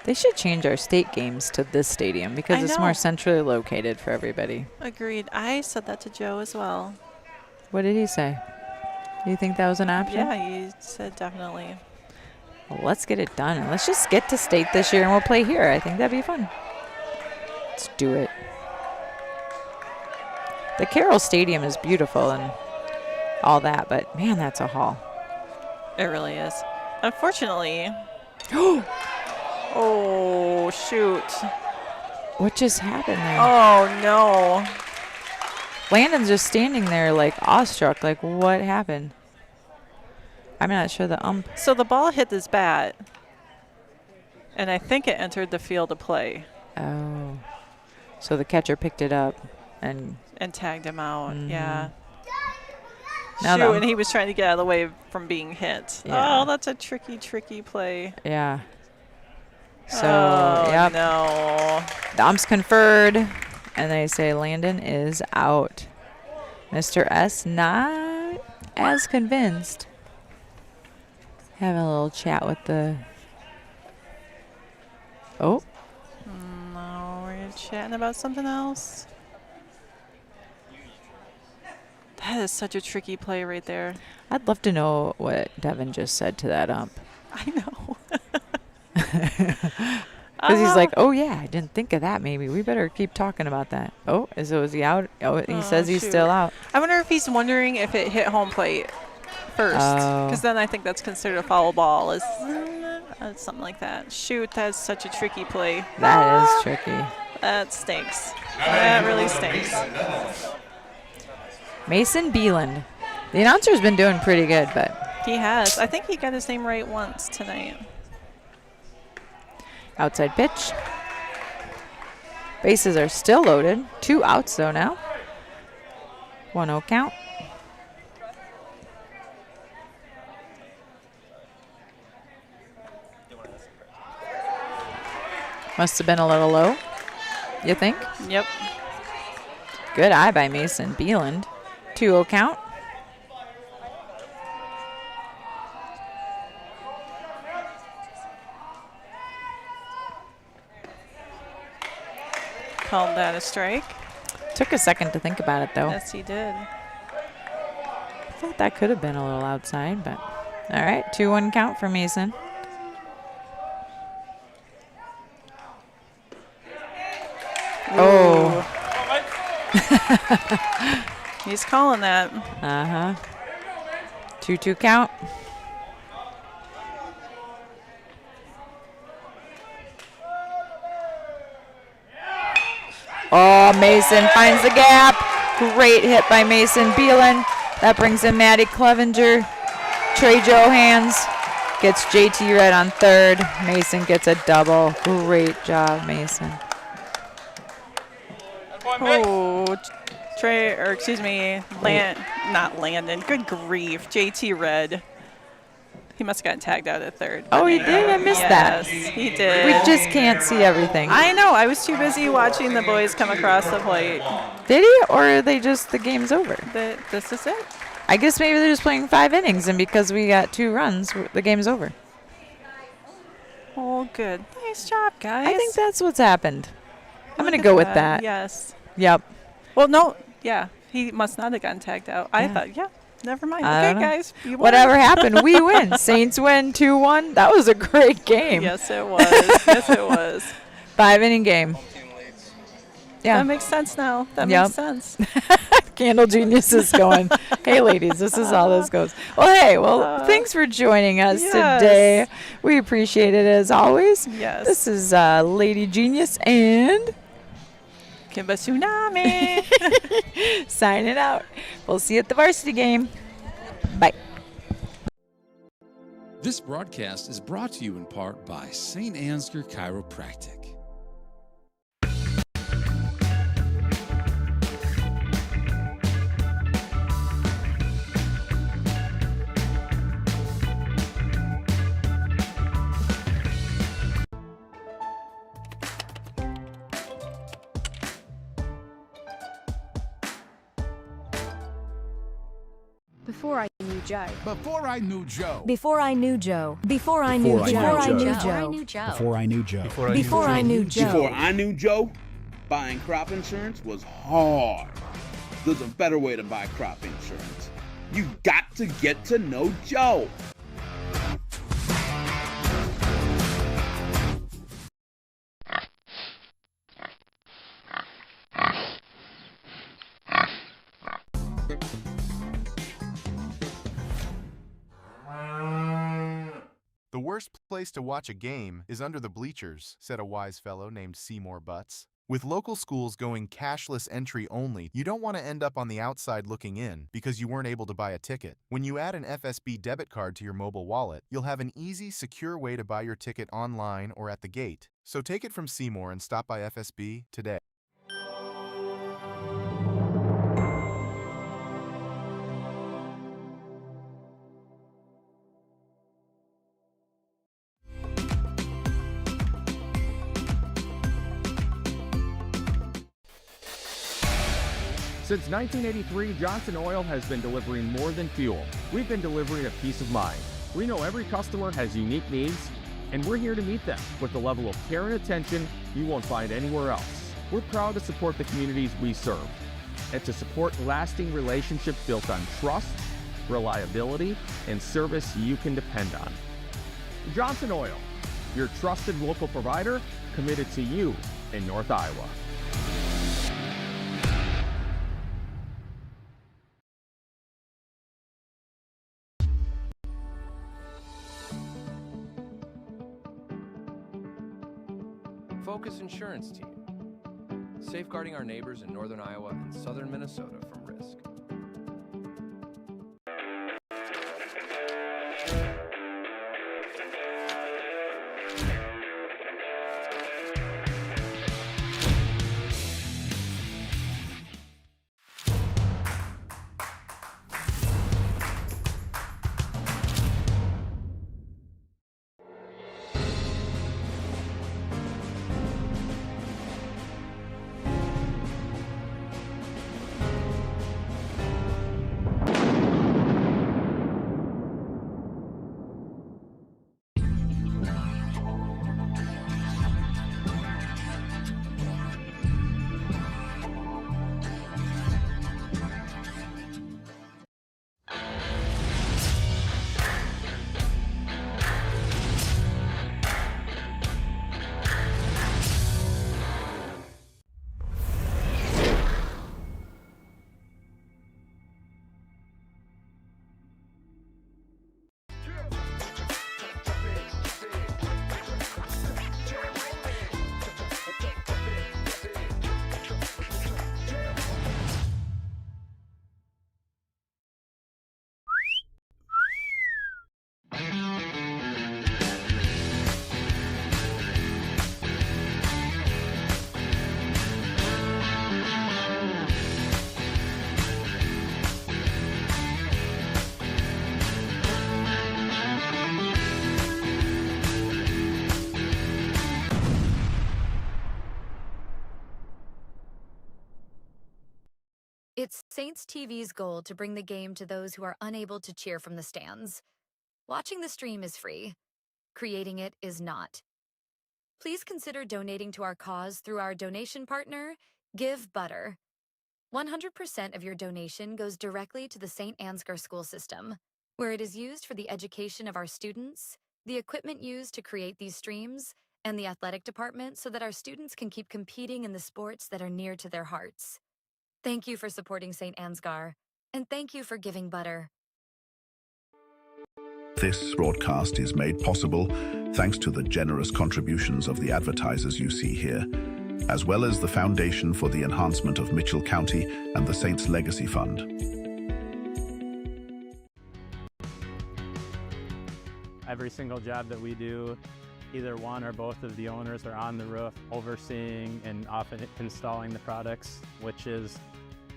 They should change our state games to this stadium because it's more centrally located for everybody. Agreed. I said that to Joe as well. What did he say? Do you think that was an option? Yeah, he said definitely. Well, let's get it done. And let's just get to state this year and we'll play here. I think that'd be fun. Let's do it. The Carroll Stadium is beautiful and all that, but man, that's a haul. It really is. Unfortunately. Oh, shoot. What just happened there? Oh, no. Landon's just standing there like awestruck, like what happened? I'm not sure the ump. So the ball hit his bat, and I think it entered the field of play. Oh. So the catcher picked it up and tagged him out, yeah. Now Shoot, and he was trying to get out of the way from being hit. Yeah. Oh, that's a tricky play. Yeah. So, oh, no. The ump's conferred, and they say Landon is out. Mr. S not as convinced. Having a little chat with the... Oh. No, we're chatting about something else. That is such a tricky play right there. I'd love to know what Devin just said to that ump. I know. Because he's like, oh, yeah, I didn't think of that maybe. We better keep talking about that. Oh, is he out? Oh, he says he's still out. I wonder if he's wondering if it hit home plate first. Because then I think that's considered a foul ball. Is something like that. Shoot, that's such a tricky play. That is tricky. That stinks. That really stinks. Mason Beeland. The announcer's been doing pretty good, but... He has. I think he got his name right once tonight. Outside pitch. Bases are still loaded. 2 outs, though, now. 1-0 count. Must have been a little low, you think? Yep. Good eye by Mason Beeland. 2-0 count. Called that a strike. Took a second to think about it, though. Yes, he did. I thought that could have been a little outside, but... All right, 2-1 count for Mason. Oh. He's calling that. Uh-huh. 2-2 count. Oh, Mason finds the gap. Great hit by Mason Beeland. That brings in Maddie Clevenger. Trey Johans gets JT Red on third. Mason gets a double. Great job, Mason. Oh, not Landon. Good grief. JT Red. He must have gotten tagged out at third. Oh, he did? I missed that. Yes, he did. We just can't see everything. I know. I was too busy watching the boys come across the plate. Did he? Or are they just the game's over? This is it. I guess maybe they're just playing 5 innings, and because we got 2 runs, the game's over. Oh, good. Nice job, guys. I think that's what's happened. I'm going to go with that. Yes. Yep. Well, no. Yeah. He must not have gotten tagged out. I thought, yeah. Never mind. Okay, guys. You won. Whatever happened, we win. Saints win 2-1. That was a great game. Yes, it was. Yes, it was. 5-inning game. Yeah. That makes sense now. That makes sense. Candle Genius is going, hey, ladies, this is how this goes. Well, thanks for joining us today. We appreciate it as always. Yes. This is Lady Genius and... Kimba Tsunami. Signing out. We'll see you at the varsity game. Bye. This broadcast is brought to you in part by St. Ansgar Chiropractic. Before I knew Joe. Before I knew Joe. Before I knew Joe. Before I knew Joe. Before I knew Joe. Before I knew Joe. Before I knew Joe. Before I knew Joe, buying crop insurance was hard. There's a better way to buy crop insurance. You got to get to know Joe. The worst place to watch a game is under the bleachers, said a wise fellow named Seymour Butts. With local schools going cashless entry only, you don't want to end up on the outside looking in because you weren't able to buy a ticket. When you add an FSB debit card to your mobile wallet, you'll have an easy, secure way to buy your ticket online or at the gate. So take it from Seymour and stop by FSB today. Since 1983, Johnson Oil has been delivering more than fuel. We've been delivering a peace of mind. We know every customer has unique needs, and we're here to meet them with the level of care and attention you won't find anywhere else. We're proud to support the communities we serve and to support lasting relationships built on trust, reliability, and service you can depend on. Johnson Oil, your trusted local provider committed to you in North Iowa. Focus Insurance Team, safeguarding our neighbors in northern Iowa and southern Minnesota from risk. It's Saints TV's goal to bring the game to those who are unable to cheer from the stands. Watching the stream is free. Creating it is not. Please consider donating to our cause through our donation partner, Give Butter. 100% of your donation goes directly to the St. Ansgar school system, where it is used for the education of our students, the equipment used to create these streams, and the athletic department so that our students can keep competing in the sports that are near to their hearts. Thank you for supporting St. Ansgar, and thank you for giving butter. This broadcast is made possible thanks to the generous contributions of the advertisers you see here, as well as the Foundation for the Enhancement of Mitchell County and the Saints Legacy Fund. Every single job that we do, either one or both of the owners are on the roof overseeing and often installing the products, which is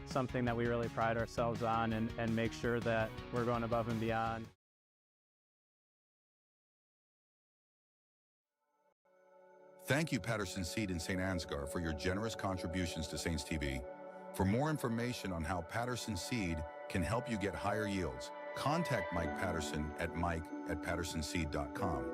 something that we really pride ourselves on and make sure that we're going above and beyond. Thank you, Patterson Seed and St. Ansgar, for your generous contributions to Saints TV. For more information on how Patterson Seed can help you get higher yields, contact Mike Patterson at mike@pattersonseed.com.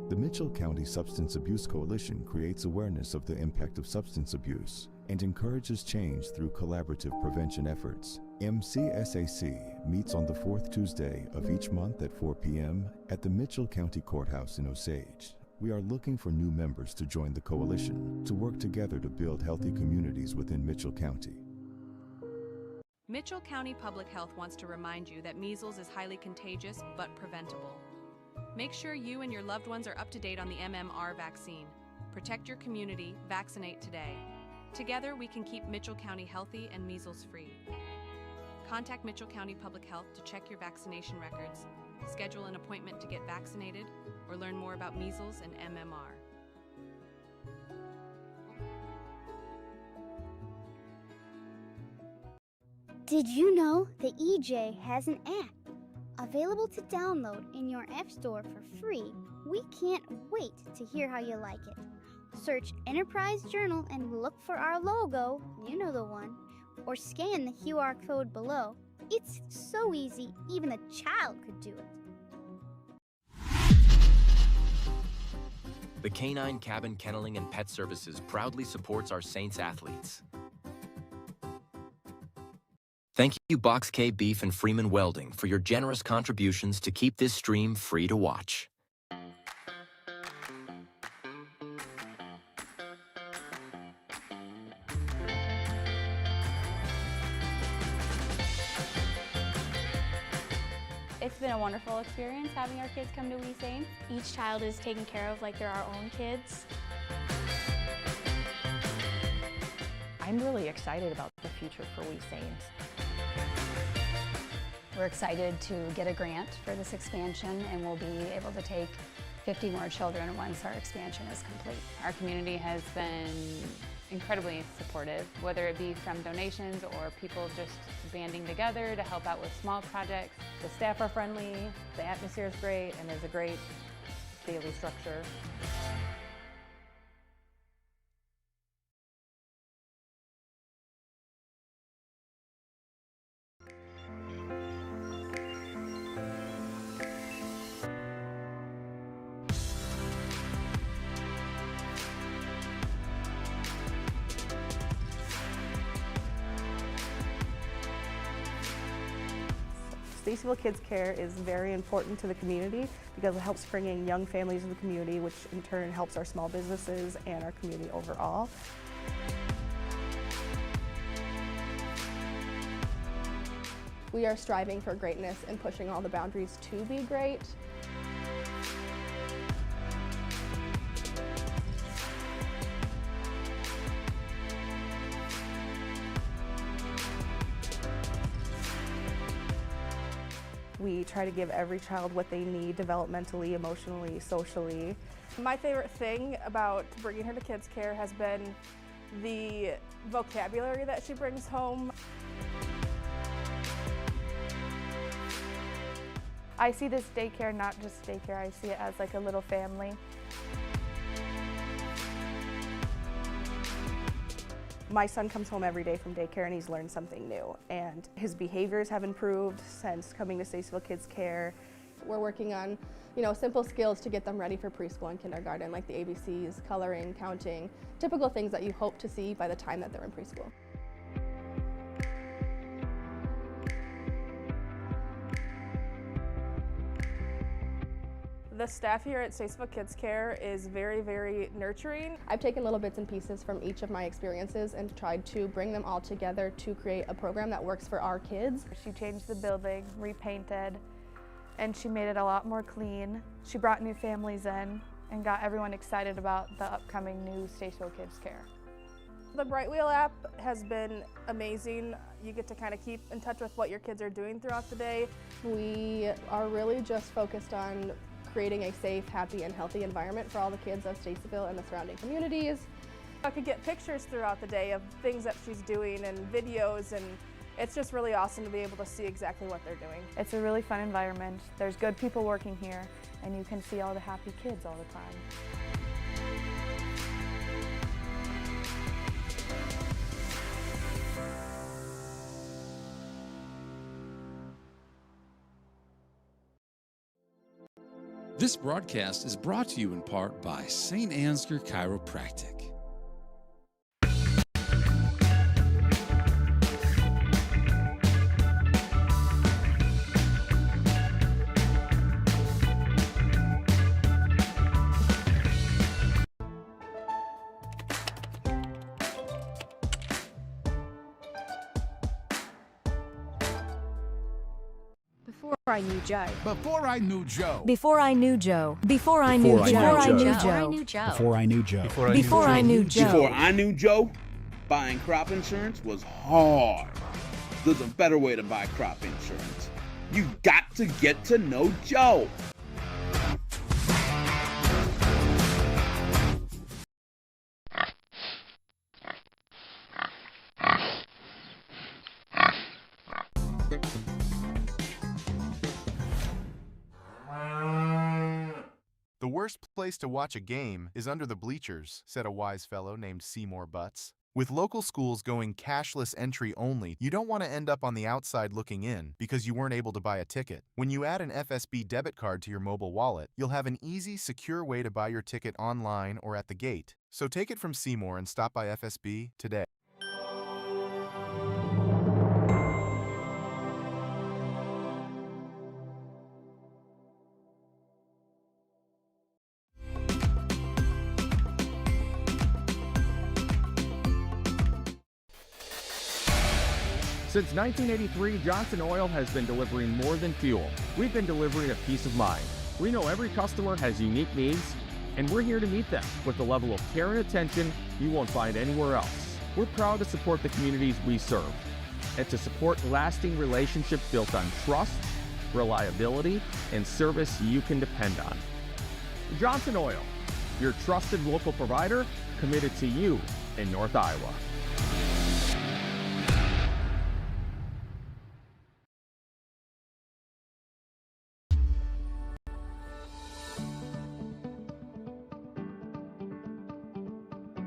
The Mitchell County Substance Abuse Coalition creates awareness of the impact of substance abuse and encourages change through collaborative prevention efforts. MCSAC meets on the fourth Tuesday of each month at 4 p.m. at the Mitchell County Courthouse in Osage. We are looking for new members to join the coalition to work together to build healthy communities within Mitchell County. Mitchell County Public Health wants to remind you that measles is highly contagious but preventable. Make sure you and your loved ones are up to date on the MMR vaccine. Protect your community, vaccinate today. Together, we can keep Mitchell County healthy and measles-free. Contact Mitchell County Public Health to check your vaccination records, schedule an appointment to get vaccinated, or learn more about measles and MMR. Did you know the EJ has an app available to download in your App Store for free? We can't wait to hear how you like it. Search Enterprise Journal and look for our logo, you know the one, or scan the QR code below. It's so easy, even a child could do it. The Canine Cabin Kenneling and Pet Services proudly supports our Saints athletes. Thank you, Box K Beef and Freeman Welding, for your generous contributions to keep this stream free to watch. It's been a wonderful experience having our kids come to We Saints. Each child is taken care of like they're our own kids. I'm really excited about the future for We Saints. We're excited to get a grant for this expansion, and we'll be able to take 50 more children once our expansion is complete. Our community has been incredibly supportive, whether it be from donations or people just banding together to help out with small projects. The staff are friendly, the atmosphere is great, and there's a great daily structure. Stacyville Kids Care is very important to the community because it helps bring in young families in the community, which in turn helps our small businesses and our community overall. We are striving for greatness and pushing all the boundaries to be great. We try to give every child what they need developmentally, emotionally, socially. My favorite thing about bringing her to Kids Care has been the vocabulary that she brings home. I see this daycare not just daycare, I see it as like a little family. My son comes home every day from daycare and he's learned something new, and his behaviors have improved since coming to Stacyville Kids Care. We're working on, simple skills to get them ready for preschool and kindergarten, like the ABCs, coloring, counting, typical things that you hope to see by the time that they're in preschool. The staff here at Stacyville Kids Care is very, very nurturing. I've taken little bits and pieces from each of my experiences and tried to bring them all together to create a program that works for our kids. She changed the building, repainted, and she made it a lot more clean. She brought new families in and got everyone excited about the upcoming new Stacyville Kids Care. The Bright Wheel app has been amazing. You get to kind of keep in touch with what your kids are doing throughout the day. We are really just focused on creating a safe, happy, and healthy environment for all the kids of Stacyville and the surrounding communities. I could get pictures throughout the day of things that she's doing and videos, and it's just really awesome to be able to see exactly what they're doing. It's a really fun environment. There's good people working here, and you can see all the happy kids all the time. This broadcast is brought to you in part by St. Ansgar Chiropractic. Before I knew Joe. Before I knew Joe. Before I knew Joe. Before I knew Joe. Before I knew Joe. Before I knew Joe. Before I knew Joe. Before I knew Joe, buying crop insurance was hard. There's a better way to buy crop insurance. You got to get to know Joe. The worst place to watch a game is under the bleachers, said a wise fellow named Seymour Butts. With local schools going cashless entry only, you don't want to end up on the outside looking in because you weren't able to buy a ticket. When you add an FSB debit card to your mobile wallet, you'll have an easy, secure way to buy your ticket online or at the gate. So take it from Seymour and stop by FSB today. Since 1983, Johnson Oil has been delivering more than fuel. We've been delivering a peace of mind. We know every customer has unique needs, and we're here to meet them with the level of care and attention you won't find anywhere else. We're proud to support the communities we serve and to support lasting relationships built on trust, reliability, and service you can depend on. Johnson Oil, your trusted local provider committed to you in North Iowa.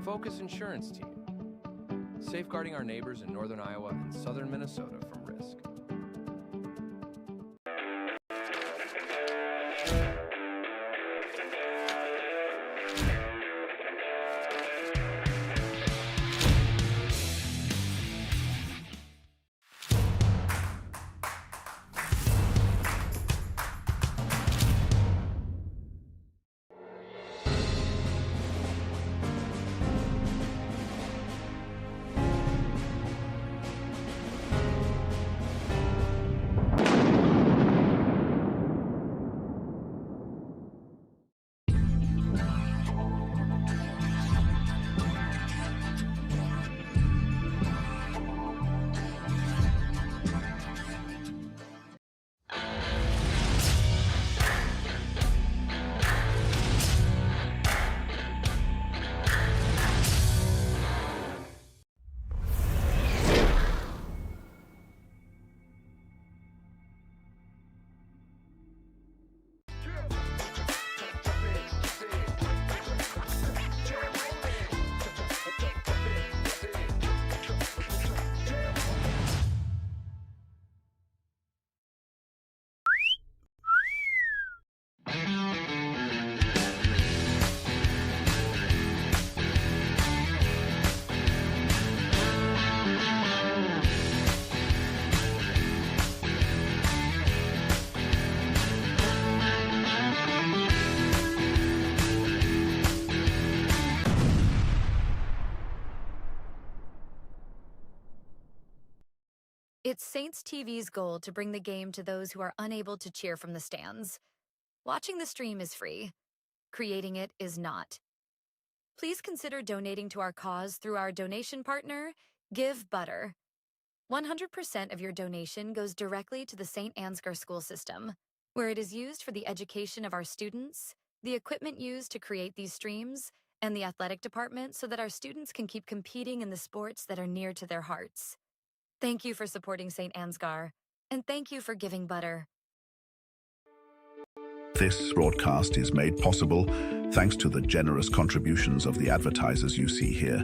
Focus Insurance Team, safeguarding our neighbors in northern Iowa and southern Minnesota from risk. It's Saints TV's goal to bring the game to those who are unable to cheer from the stands. Watching the stream is free. Creating it is not. Please consider donating to our cause through our donation partner, Give Butter. 100% of your donation goes directly to the St. Ansgar school system, where it is used for the education of our students, the equipment used to create these streams, and the athletic department so that our students can keep competing in the sports that are near to their hearts. Thank you for supporting St. Ansgar, and thank you for giving butter. This broadcast is made possible thanks to the generous contributions of the advertisers you see here,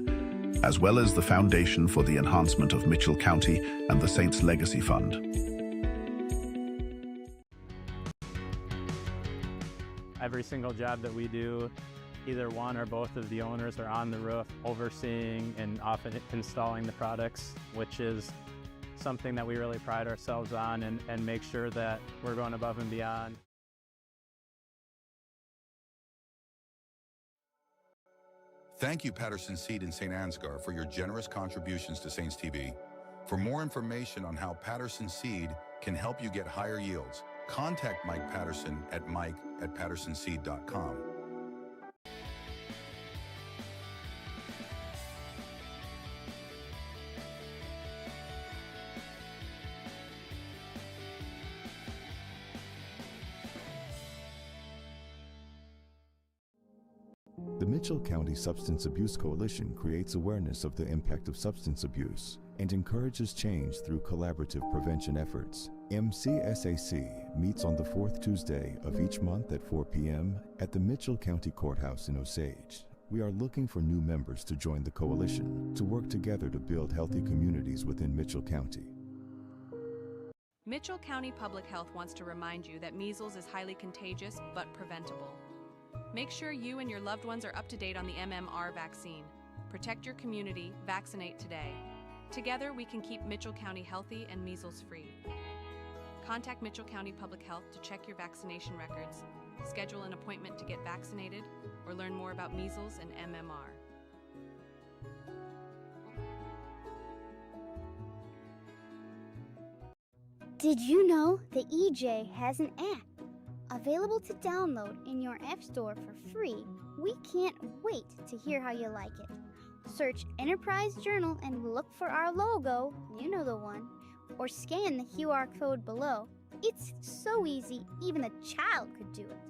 as well as the Foundation for the Enhancement of Mitchell County and the Saints Legacy Fund. Every single job that we do, either one or both of the owners are on the roof overseeing and often installing the products, which is something that we really pride ourselves on and make sure that we're going above and beyond. Thank you, Patterson Seed in St. Ansgar, for your generous contributions to Saints TV. For more information on how Patterson Seed can help you get higher yields. Contact Mike Patterson at mike@pattersonseed.com. The Mitchell County Substance Abuse Coalition creates awareness of the impact of substance abuse and encourages change through collaborative prevention efforts. MCSAC meets on the fourth Tuesday of each month at 4 p.m. at the Mitchell County Courthouse in Osage. We are looking for new members to join the coalition to work together to build healthy communities within Mitchell County. Mitchell County Public Health wants to remind you that measles is highly contagious but preventable. Make sure you and your loved ones are up to date on the MMR vaccine. Protect your community, vaccinate today. Together we can keep Mitchell County healthy and measles-free. Contact Mitchell County Public Health to check your vaccination records, schedule an appointment to get vaccinated, or learn more about measles and MMR. Did you know the EJ has an app available to download in your App Store for free? We can't wait to hear how you like it. Search Enterprise Journal and look for our logo, you know the one, or scan the QR code below. It's so easy, even a child could do it.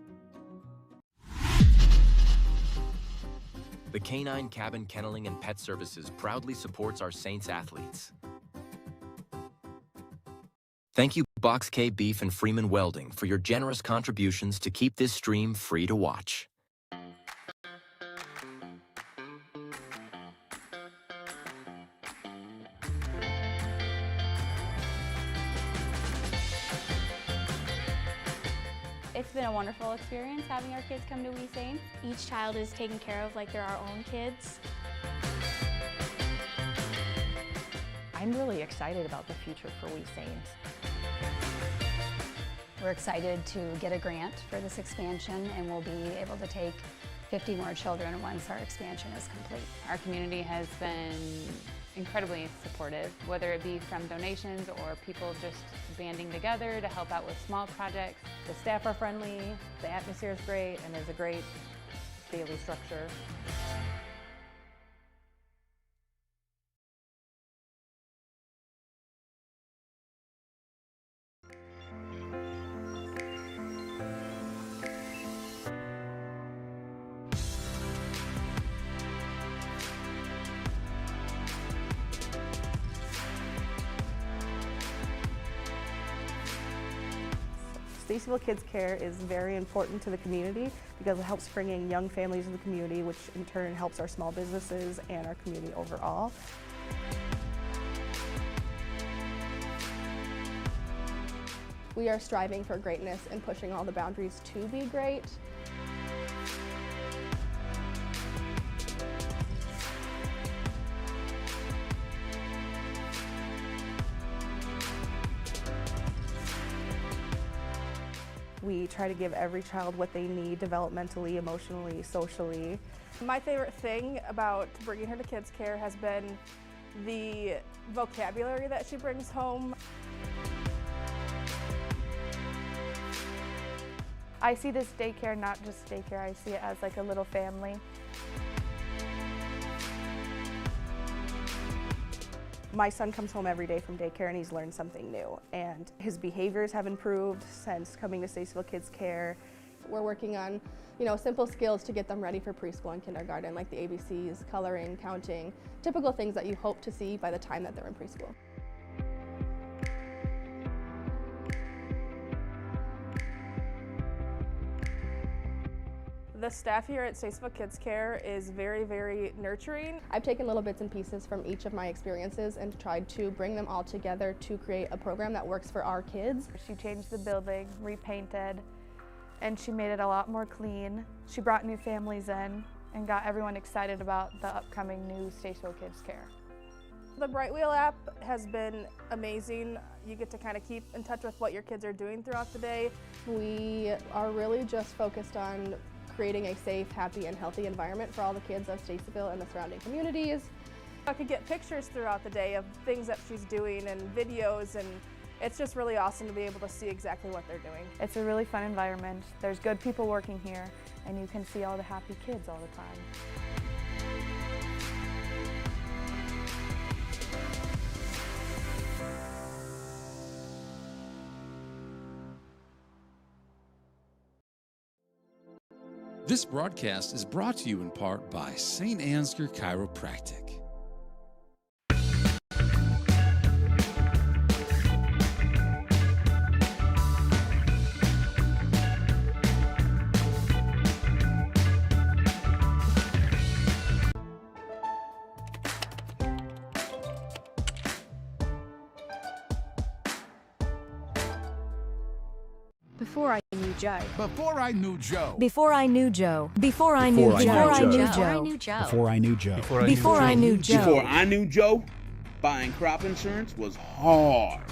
The Canine Cabin Kenneling and Pet Services proudly supports our Saints athletes. Thank you, Box K Beef and Freeman Welding, for your generous contributions to keep this stream free to watch. It's been a wonderful experience having our kids come to We Saints. Each child is taken care of like they're our own kids. I'm really excited about the future for We Saints. We're excited to get a grant for this expansion, and we'll be able to take 50 more children once our expansion is complete. Our community has been incredibly supportive, whether it be from donations or people just banding together to help out with small projects. The staff are friendly, the atmosphere is great, and there's a great daily structure. Stacyville Kids Care is very important to the community because it helps bring in young families in the community, which in turn helps our small businesses and our community overall. We are striving for greatness and pushing all the boundaries to be great. We try to give every child what they need developmentally, emotionally, socially. My favorite thing about bringing her to Kids Care has been the vocabulary that she brings home. I see this daycare not just daycare, I see it as like a little family. My son comes home every day from daycare and he's learned something new, and his behaviors have improved since coming to Stacyville Kids Care. We're working on, simple skills to get them ready for preschool and kindergarten, like the ABCs, coloring, counting, typical things that you hope to see by the time that they're in preschool. The staff here at Stacyville Kids Care is very, very nurturing. I've taken little bits and pieces from each of my experiences and tried to bring them all together to create a program that works for our kids. She changed the building, repainted, and she made it a lot more clean. She brought new families in and got everyone excited about the upcoming new Stacyville Kids Care. The Bright Wheel app has been amazing. You get to kind of keep in touch with what your kids are doing throughout the day. We are really just focused on creating a safe, happy, and healthy environment for all the kids of Stacyville and the surrounding communities. I could get pictures throughout the day of things that she's doing and videos, and it's just really awesome to be able to see exactly what they're doing. It's a really fun environment. There's good people working here, and you can see all the happy kids all the time. This broadcast is brought to you in part by St. Ansgar Chiropractic. Before I knew Joe. Before I knew Joe. Before I knew Joe. Before I knew Joe. Before I knew Joe. Before I knew Joe. Before I knew Joe. Before I knew Joe, buying crop insurance was hard.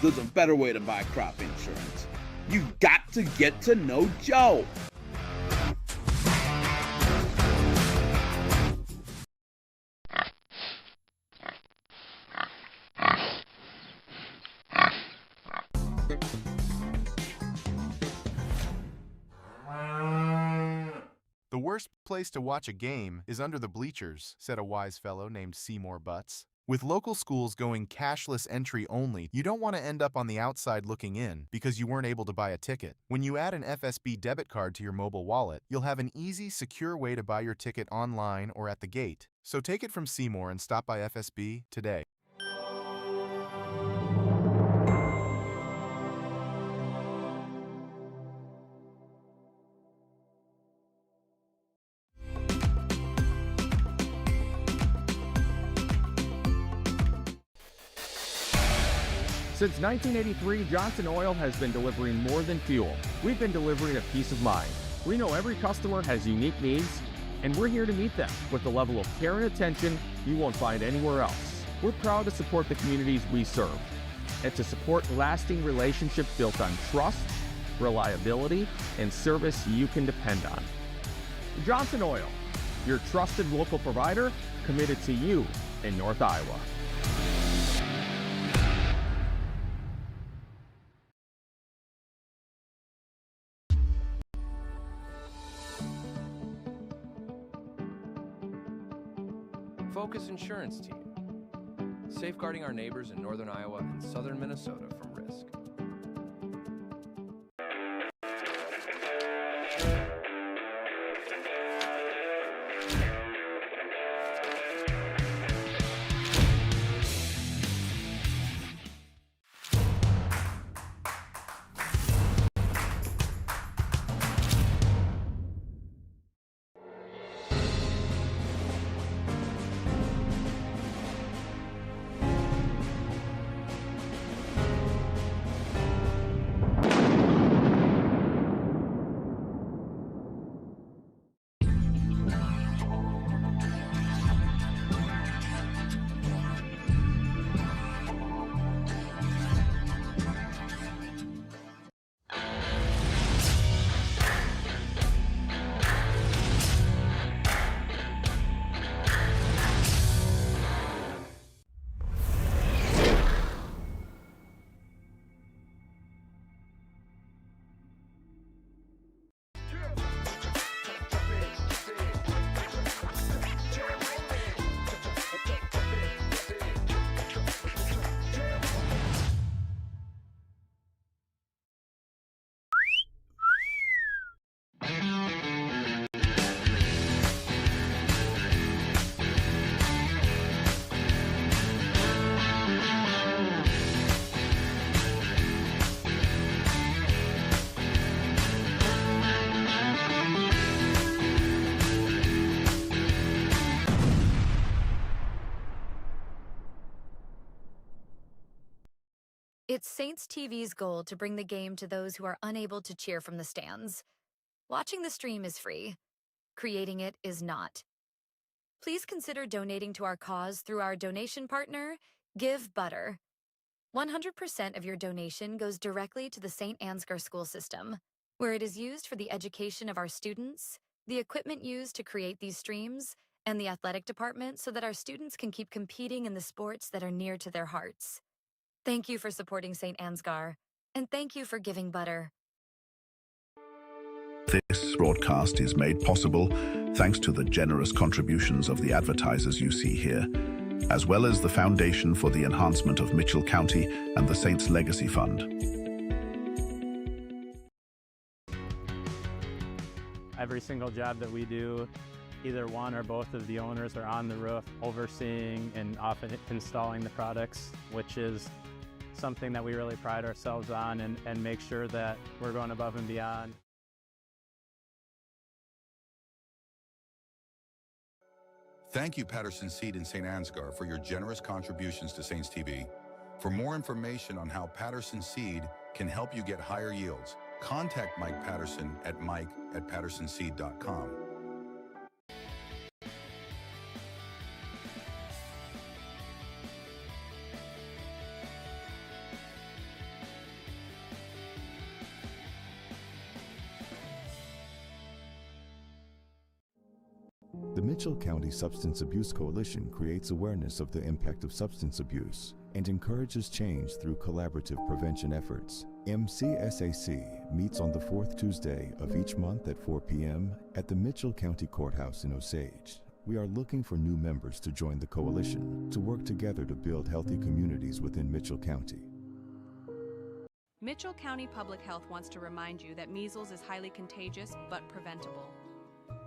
There's a better way to buy crop insurance. You got to get to know Joe. The worst place to watch a game is under the bleachers, said a wise fellow named Seymour Butts. With local schools going cashless entry only, you don't want to end up on the outside looking in because you weren't able to buy a ticket. When you add an FSB debit card to your mobile wallet, you'll have an easy, secure way to buy your ticket online or at the gate. So take it from Seymour and stop by FSB today. Since 1983, Johnson Oil has been delivering more than fuel. We've been delivering a peace of mind. We know every customer has unique needs, and we're here to meet them with the level of care and attention you won't find anywhere else. We're proud to support the communities we serve and to support lasting relationships built on trust, reliability, and service you can depend on. Johnson Oil, your trusted local provider committed to you in North Iowa. Focus Insurance Team, safeguarding our neighbors in northern Iowa and southern Minnesota from risk. It's Saints TV's goal to bring the game to those who are unable to cheer from the stands. Watching the stream is free. Creating it is not. Please consider donating to our cause through our donation partner, Give Butter. 100% of your donation goes directly to the St. Ansgar school system, where it is used for the education of our students, the equipment used to create these streams, and the athletic department so that our students can keep competing in the sports that are near to their hearts. Thank you for supporting St. Ansgar, and thank you for giving butter. This broadcast is made possible thanks to the generous contributions of the advertisers you see here, as well as the Foundation for the Enhancement of Mitchell County and the Saints Legacy Fund. Every single job that we do, either one or both of the owners are on the roof overseeing and often installing the products, which is something that we really pride ourselves on and make sure that we're going above and beyond. Thank you, Patterson Seed and St. Ansgar, for your generous contributions to Saints TV. For more information on how Patterson Seed can help you get higher yields, contact Mike Patterson at mike@pattersonseed.com. The Mitchell County Substance Abuse Coalition creates awareness of the impact of substance abuse and encourages change through collaborative prevention efforts. MCSAC meets on the fourth Tuesday of each month at 4 p.m. at the Mitchell County Courthouse in Osage. We are looking for new members to join the coalition to work together to build healthy communities within Mitchell County. Mitchell County Public Health wants to remind you that measles is highly contagious but preventable.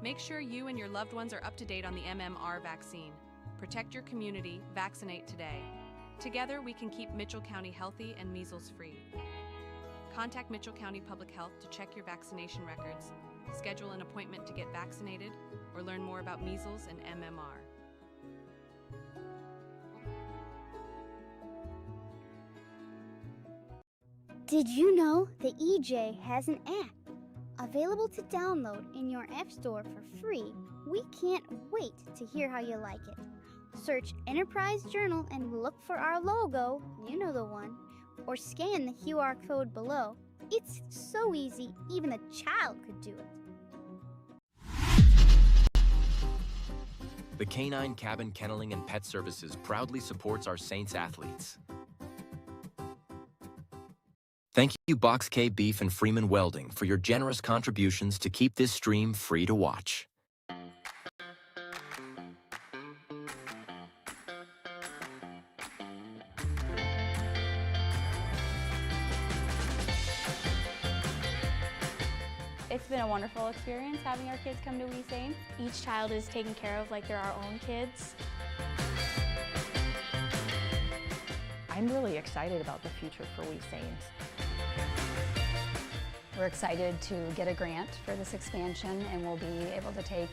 Make sure you and your loved ones are up to date on the MMR vaccine. Protect your community, vaccinate today. Together, we can keep Mitchell County healthy and measles-free. Contact Mitchell County Public Health to check your vaccination records, schedule an appointment to get vaccinated, or learn more about measles and MMR. Did you know the EJ has an app? Available to download in your App Store for free. We can't wait to hear how you like it. Search Enterprise Journal and look for our logo, you know the one, or scan the QR code below. It's so easy, even a child could do it. The Canine Cabin Kenneling and Pet Services proudly supports our Saints athletes. Thank you, Box K Beef and Freeman Welding, for your generous contributions to keep this stream free to watch. It's been a wonderful experience having our kids come to We Saints. Each child is taken care of like they're our own kids. I'm really excited about the future for We Saints. We're excited to get a grant for this expansion, and we'll be able to take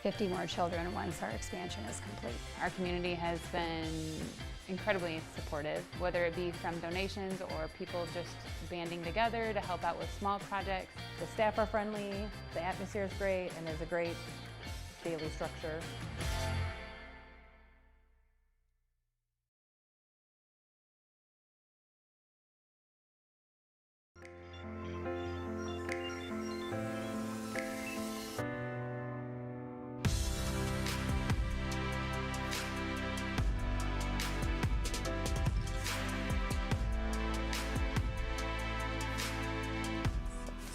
50 more children once our expansion is complete. Our community has been incredibly supportive, whether it be from donations or people just banding together to help out with small projects. The staff are friendly, the atmosphere is great, and there's a great daily structure.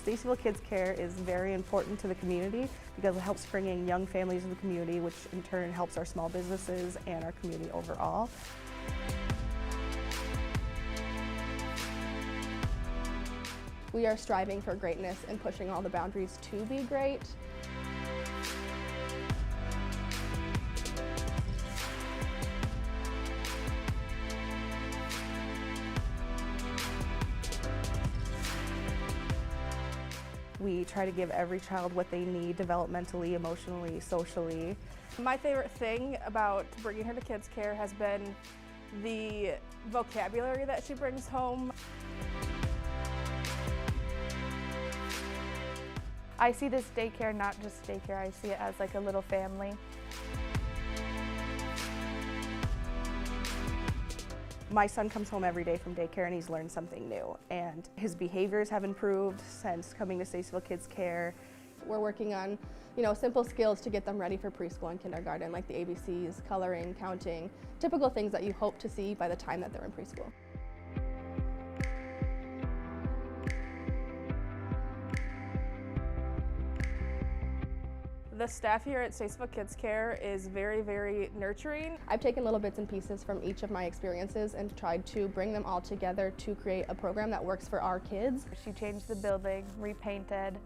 Stacyville Kids Care is very important to the community because it helps bring in young families in the community, which in turn helps our small businesses and our community overall. We are striving for greatness and pushing all the boundaries to be great. We try to give every child what they need developmentally, emotionally, socially. My favorite thing about bringing her to Kids Care has been the vocabulary that she brings home. I see this daycare not just daycare, I see it as like a little family. My son comes home every day from daycare and he's learned something new, and his behaviors have improved since coming to Stacyville Kids Care. We're working on, simple skills to get them ready for preschool and kindergarten, like the ABCs, coloring, counting, typical things that you hope to see by the time that they're in preschool. The staff here at Statesville Kids Care is very, very nurturing. I've taken little bits and pieces from each of my experiences and tried to bring them all together to create a program that works for our kids. She changed the building, repainted,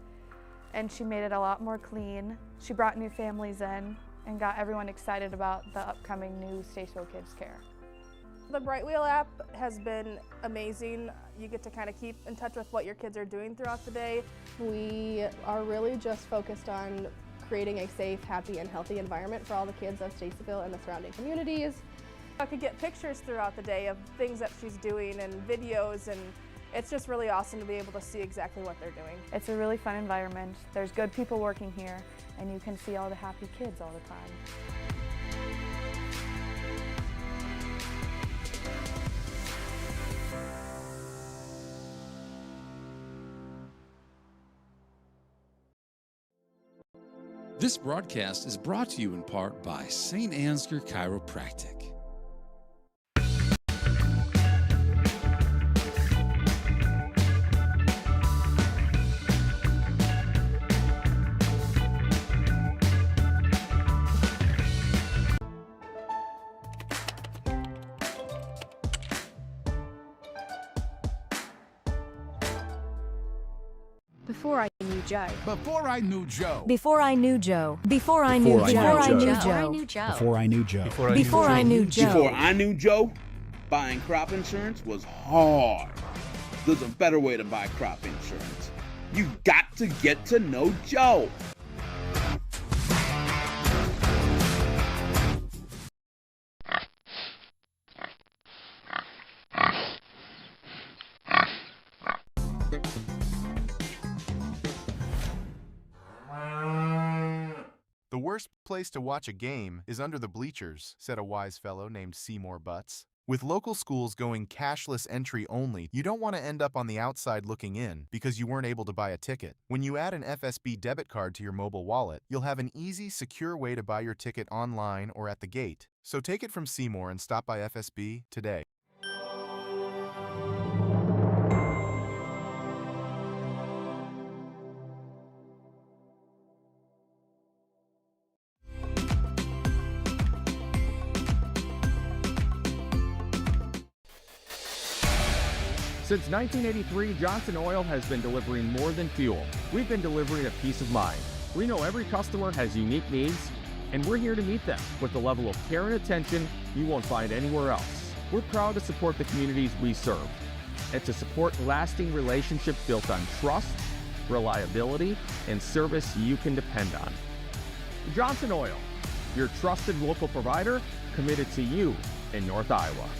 and she made it a lot more clean. She brought new families in and got everyone excited about the upcoming new Statesville Kids Care. The Bright Wheel app has been amazing. You get to kind of keep in touch with what your kids are doing throughout the day. We are really just focused on creating a safe, happy, and healthy environment for all the kids of Statesville and the surrounding communities. I could get pictures throughout the day of things that she's doing and videos, and it's just really awesome to be able to see exactly what they're doing. It's a really fun environment. There's good people working here, and you can see all the happy kids all the time. This broadcast is brought to you in part by St. Ansgar Chiropractic. Before I knew Joe. Before I knew Joe. Before I knew Joe. Before I knew Joe. Before I knew Joe. Before I knew Joe. Before I knew Joe. Before I knew Joe, buying crop insurance was hard. There's a better way to buy crop insurance. You got to get to know Joe. The worst place to watch a game is under the bleachers, said a wise fellow named Seymour Butts. With local schools going cashless entry only, you don't want to end up on the outside looking in because you weren't able to buy a ticket. When you add an FSB debit card to your mobile wallet, you'll have an easy, secure way to buy your ticket online or at the gate. So take it from Seymour and stop by FSB today. Since 1983, Johnson Oil has been delivering more than fuel. We've been delivering a peace of mind. We know every customer has unique needs, and we're here to meet them with the level of care and attention you won't find anywhere else. We're proud to support the communities we serve and to support lasting relationships built on trust, reliability, and service you can depend on. Johnson Oil, your trusted local provider committed to you in North Iowa.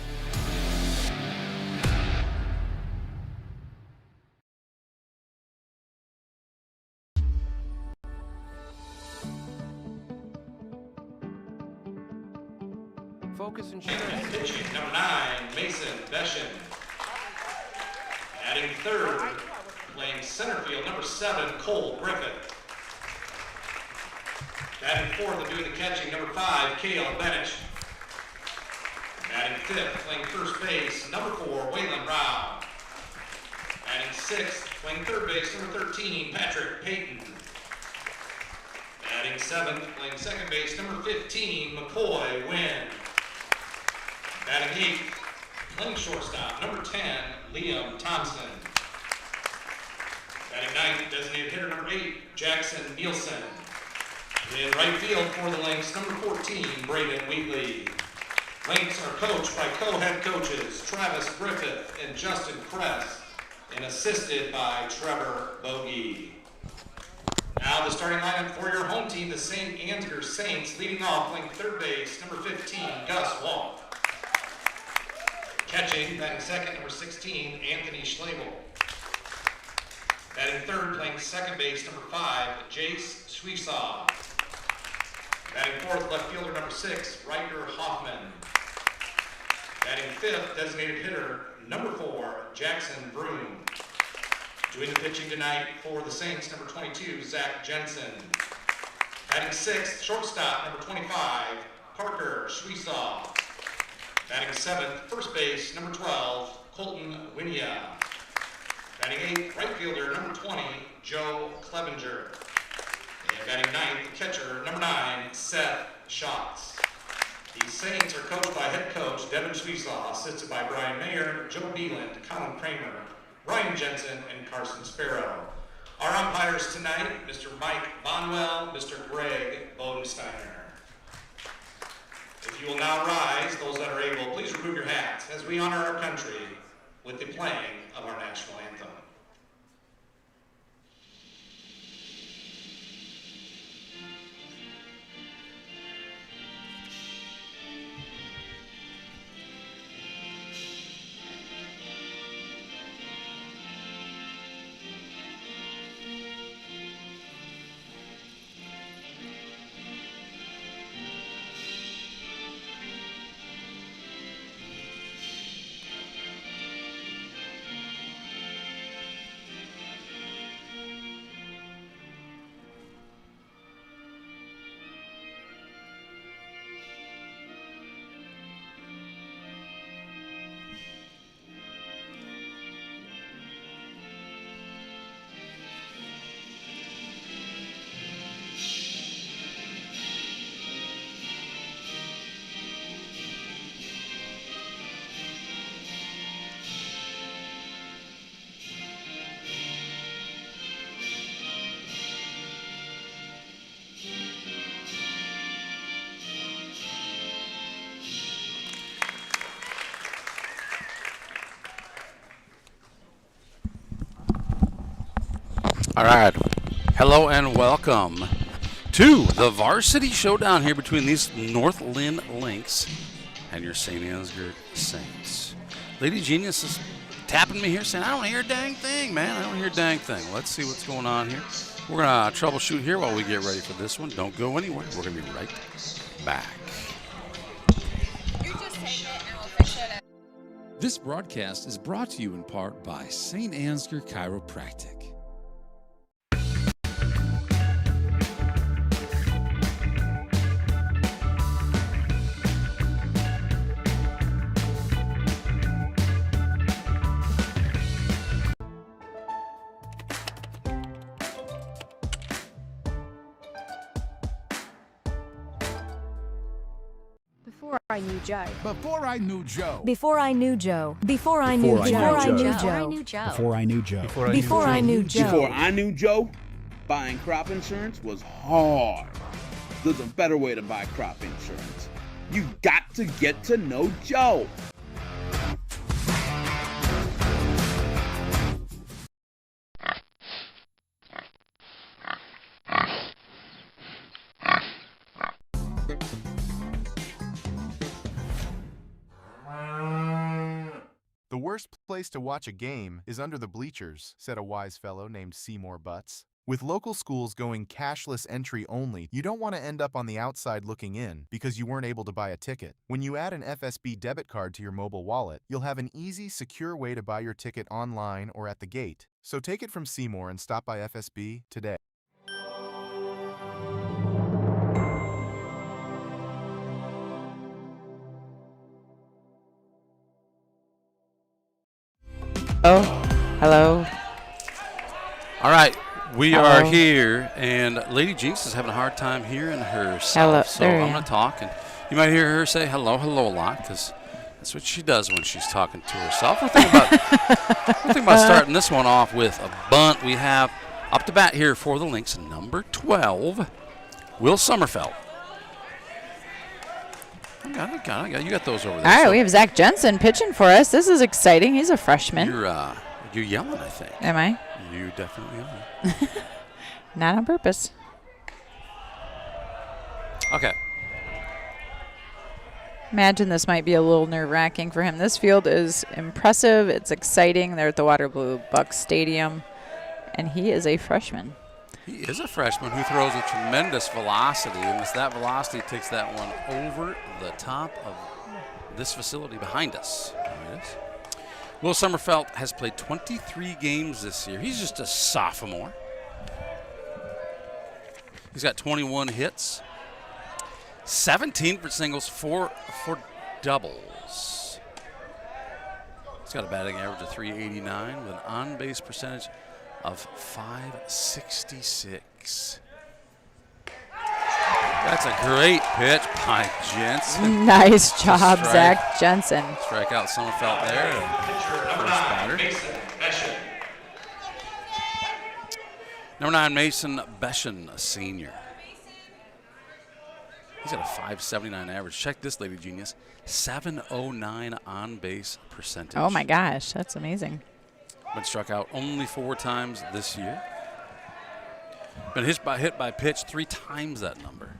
Focus Insurance. Pitching, number 9, Mason Beshin. Adding third, playing center field, number 7, Cole Griffith. Batting fourth and doing the catching, number 5, Cale Benich. Batting fifth, playing first base, number 4, Waylon Brown. Batting sixth, playing third base, number 13, Patrick Payton. Batting seventh, playing second base, number 15, McCoy Wynn. Batting eighth, playing shortstop, number 10, Liam Thompson. Batting ninth, designated hitter, number 8, Jackson Nielsen. In right field for the Lynx, number 14, Braden Wheatley. Lynx are coached by co-head coaches Travis Griffith and Justin Kress, and assisted by Trevor Bogey. Now the starting lineup for your home team, the St. Ansgar Saints, leading off, playing third base, number 15, Gus Walt. Catching, batting second, number 16, Anthony Schlabel. Batting third, playing second base, number 5, Jace Sweesaw. Batting fourth, left fielder, number 6, Ryder Hoffman. Batting fifth, designated hitter, number 4, Jackson Broom. Doing the pitching tonight for the Saints, number 22, Zach Jensen. Batting sixth, shortstop, number 25, Parker Sweesaw. Batting seventh, first base, number 12, Colton Winia. Batting eighth, right fielder, number 20, Joe Clevenger. And batting ninth, the catcher, number 9, Seth Schatz. The Saints are coached by head coach Devin Sweesaw, assisted by Brian Mayer, Joe Beeland, Colin Kramer, Ryan Jensen, and Carson Sparrow. Our umpires tonight, Mr. Mike Bonwell, Mr. Greg Bodensteiner. If you will now rise, those that are able, please remove your hats as we honor our country with the playing of our national anthem. All right. Hello and welcome to the Varsity Showdown here between these North Linn Lynx and your St. Ansgar Saints. Lady Genius is tapping me here saying, I don't hear a dang thing, man. I don't hear a dang thing. Let's see what's going on here. We're going to troubleshoot here while we get ready for this one. Don't go anywhere. We're going to be right back. This broadcast is brought to you in part by St. Ansgar Chiropractic. Before I knew Joe. Before I knew Joe. Before I knew Joe. Before I knew Joe. Before I knew Joe. Before I knew Joe. Before I knew Joe. Before I knew Joe, buying crop insurance was hard. There's a better way to buy crop insurance. You got to get to know Joe. The worst place to watch a game is under the bleachers, said a wise fellow named Seymour Butts. With local schools going cashless entry only, you don't want to end up on the outside looking in because you weren't able to buy a ticket. When you add an FSB debit card to your mobile wallet, you'll have an easy, secure way to buy your ticket online or at the gate. So take it from Seymour and stop by FSB today. Oh, hello. All right, we are here, and Lady Jinx is having a hard time hearing herself. Hello. So I'm going to talk, and you might hear her say hello, hello a lot, because that's what she does when she's talking to herself. We're thinking about starting this one off with a bunt. We have up to bat here for the Lynx, number 12, Will Sommerfeld. I got you got those over there. All right, we have Zach Jensen pitching for us. This is exciting. He's a freshman. You're yelling, I think. Am I? You definitely are. Not on purpose. Okay. Imagine this might be a little nerve-wracking for him. This field is impressive. It's exciting. They're at the Waterloo Bucks Stadium, and he is a freshman. He is a freshman who throws a tremendous velocity, and it's that velocity takes that one over the top of this facility behind us. There it is. Will Sommerfeld has played 23 games this year. He's just a sophomore. He's got 21 hits, 17 for singles, 4 for doubles. He's got a batting average of .389 with an on-base percentage of .566. That's a great pitch by Jensen. Nice job, Zach Jensen. Strikeout Sommerfeld there. First batter. Number 9, Mason Beshen, a senior. He's got a 579 average. Check this, Lady Genius. 709 on-base percentage. Oh, my gosh. That's amazing. Been struck out only 4 times this year. Been hit by pitch 3 times that number.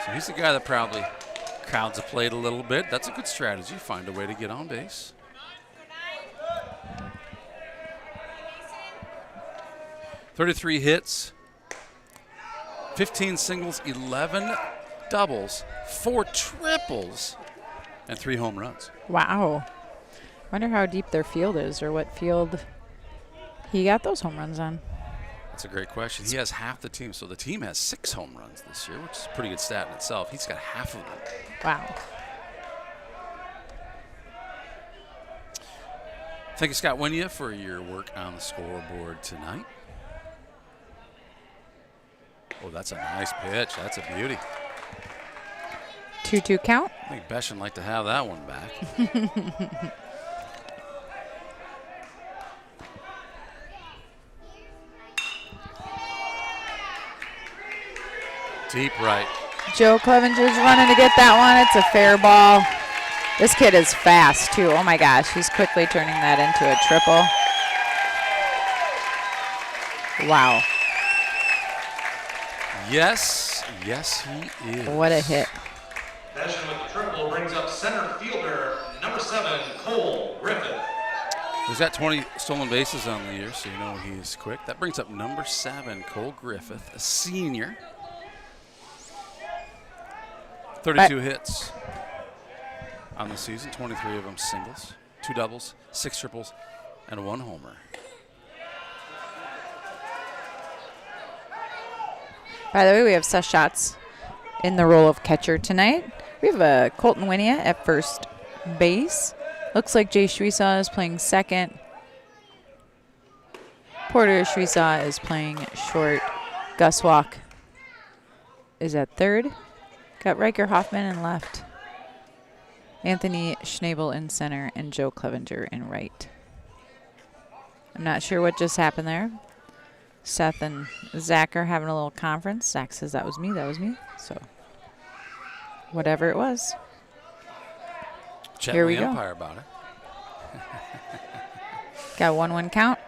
So he's the guy that probably crowds the plate a little bit. That's a good strategy. Find a way to get on base. "33 hits, 15 singles, 11 doubles, 4 triples, and 3 home runs. Wow. Wonder how deep their field is or what field he got those home runs on. That's a great question. He has half the team. So the team has 6 home runs this year, which is a pretty good stat in itself. He's got half of them. Wow. Thank you, Scott Winya, for your work on the scoreboard tonight. Oh, that's a nice pitch. That's a beauty. 2-2 count. I think Beshen like to have that one back. Deep right. Joe Clevenger's running to get that one. It's a fair ball. This kid is fast, too. Oh, my gosh. He's quickly turning that into a triple. Wow. Yes, yes, he is. What a hit. Beshen with the triple brings up center fielder, number 7, Cole Griffith. He's got 20 stolen bases on the year, so you know he's quick. That brings up number 7, Cole Griffith, a senior. 32 hits on the season, 23 of them singles, 2 doubles, 6 triples, and 1 homer. By the way, we have Seth Schatz in the role of catcher tonight. We have Colton Winia at first base. Looks like Jay Shwesaw is playing second. Porter Shwesaw is playing short. Gus Walk is at third. Got Riker Hoffman in left. Anthony Schnabel in center and Joe Clevenger in right. I'm not sure what just happened there. Seth and Zach are having a little conference. Zach says that was me, So whatever it was. Here we go. Empire about it. Got 1-1 count.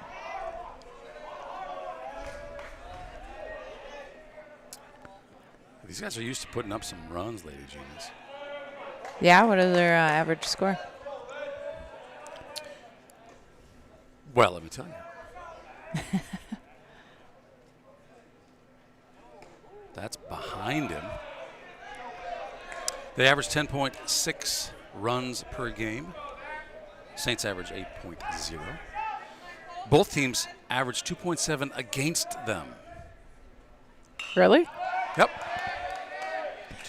These guys are used to putting up some runs, Lady Genius. Yeah, what is their average score? Well, let me tell you. That's behind him. They average 10.6 runs per game. Saints average 8.0. Both teams average 2.7 against them. Really? Yep.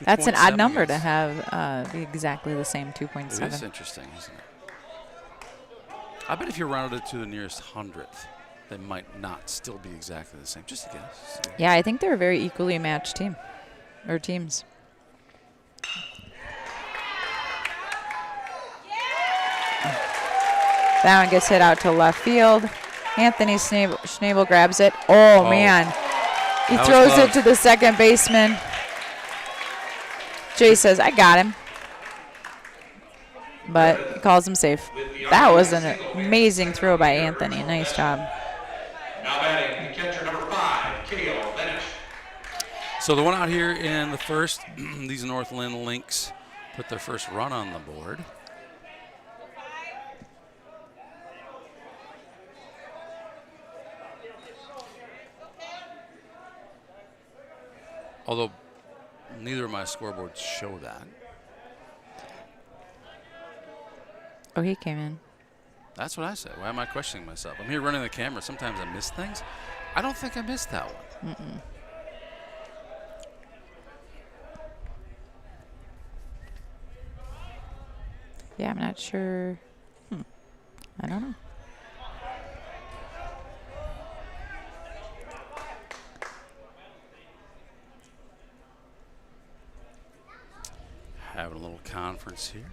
That's an odd number to have be exactly the same 2.7. It is interesting, isn't it? I bet if you rounded it to the nearest 100th, they might not still be exactly the same. Just a guess. Yeah, I think they're a very equally matched team, or teams. That one gets hit out to left field. Anthony Schnabel grabs it. Oh, man. He throws it to the second baseman. Jay says, I got him. But he calls him safe. That was an amazing throw by Anthony. Nice job. Now batting, catcher number 5, Kale Benish. So the one out here in the first, these North Linn Lynx put their first run on the board. Although neither of my scoreboards show that. Oh, he came in. That's what I say. Why am I questioning myself? I'm here running the camera. Sometimes I miss things. I don't think I missed that one. Mm-mm. Yeah, I'm not sure. I don't know. having a little conference here.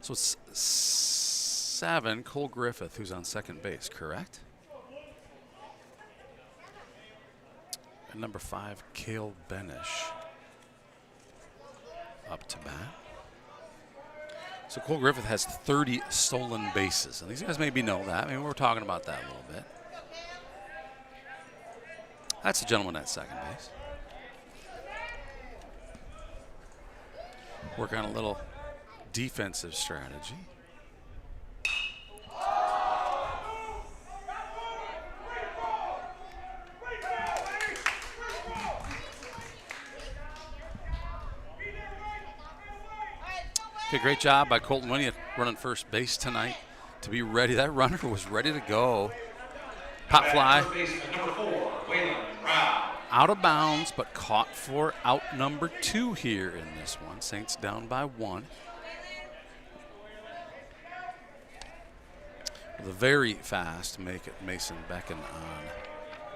So it's 7, Cole Griffith, who's on second base, correct? And number 5, Cale Benish, up to bat. So Cole Griffith has 30 stolen bases. And these guys maybe know that. Maybe we're talking about that a little bit. That's the gentleman at second base. Work on a little defensive strategy. Okay, great job by Colton Winnie running first base tonight to be ready. That runner was ready to go. Pop fly. Number 4, Waylon Brown. Out of bounds, but caught for out number 2 here in this one. Saints down by 1. With a very fast Mason Becken on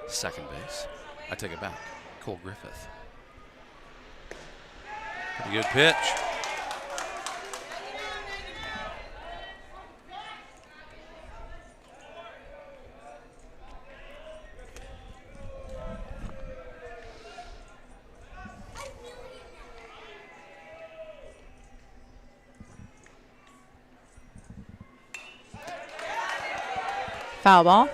second base. I take it back. Cole Griffith. Pretty good pitch. Foul ball.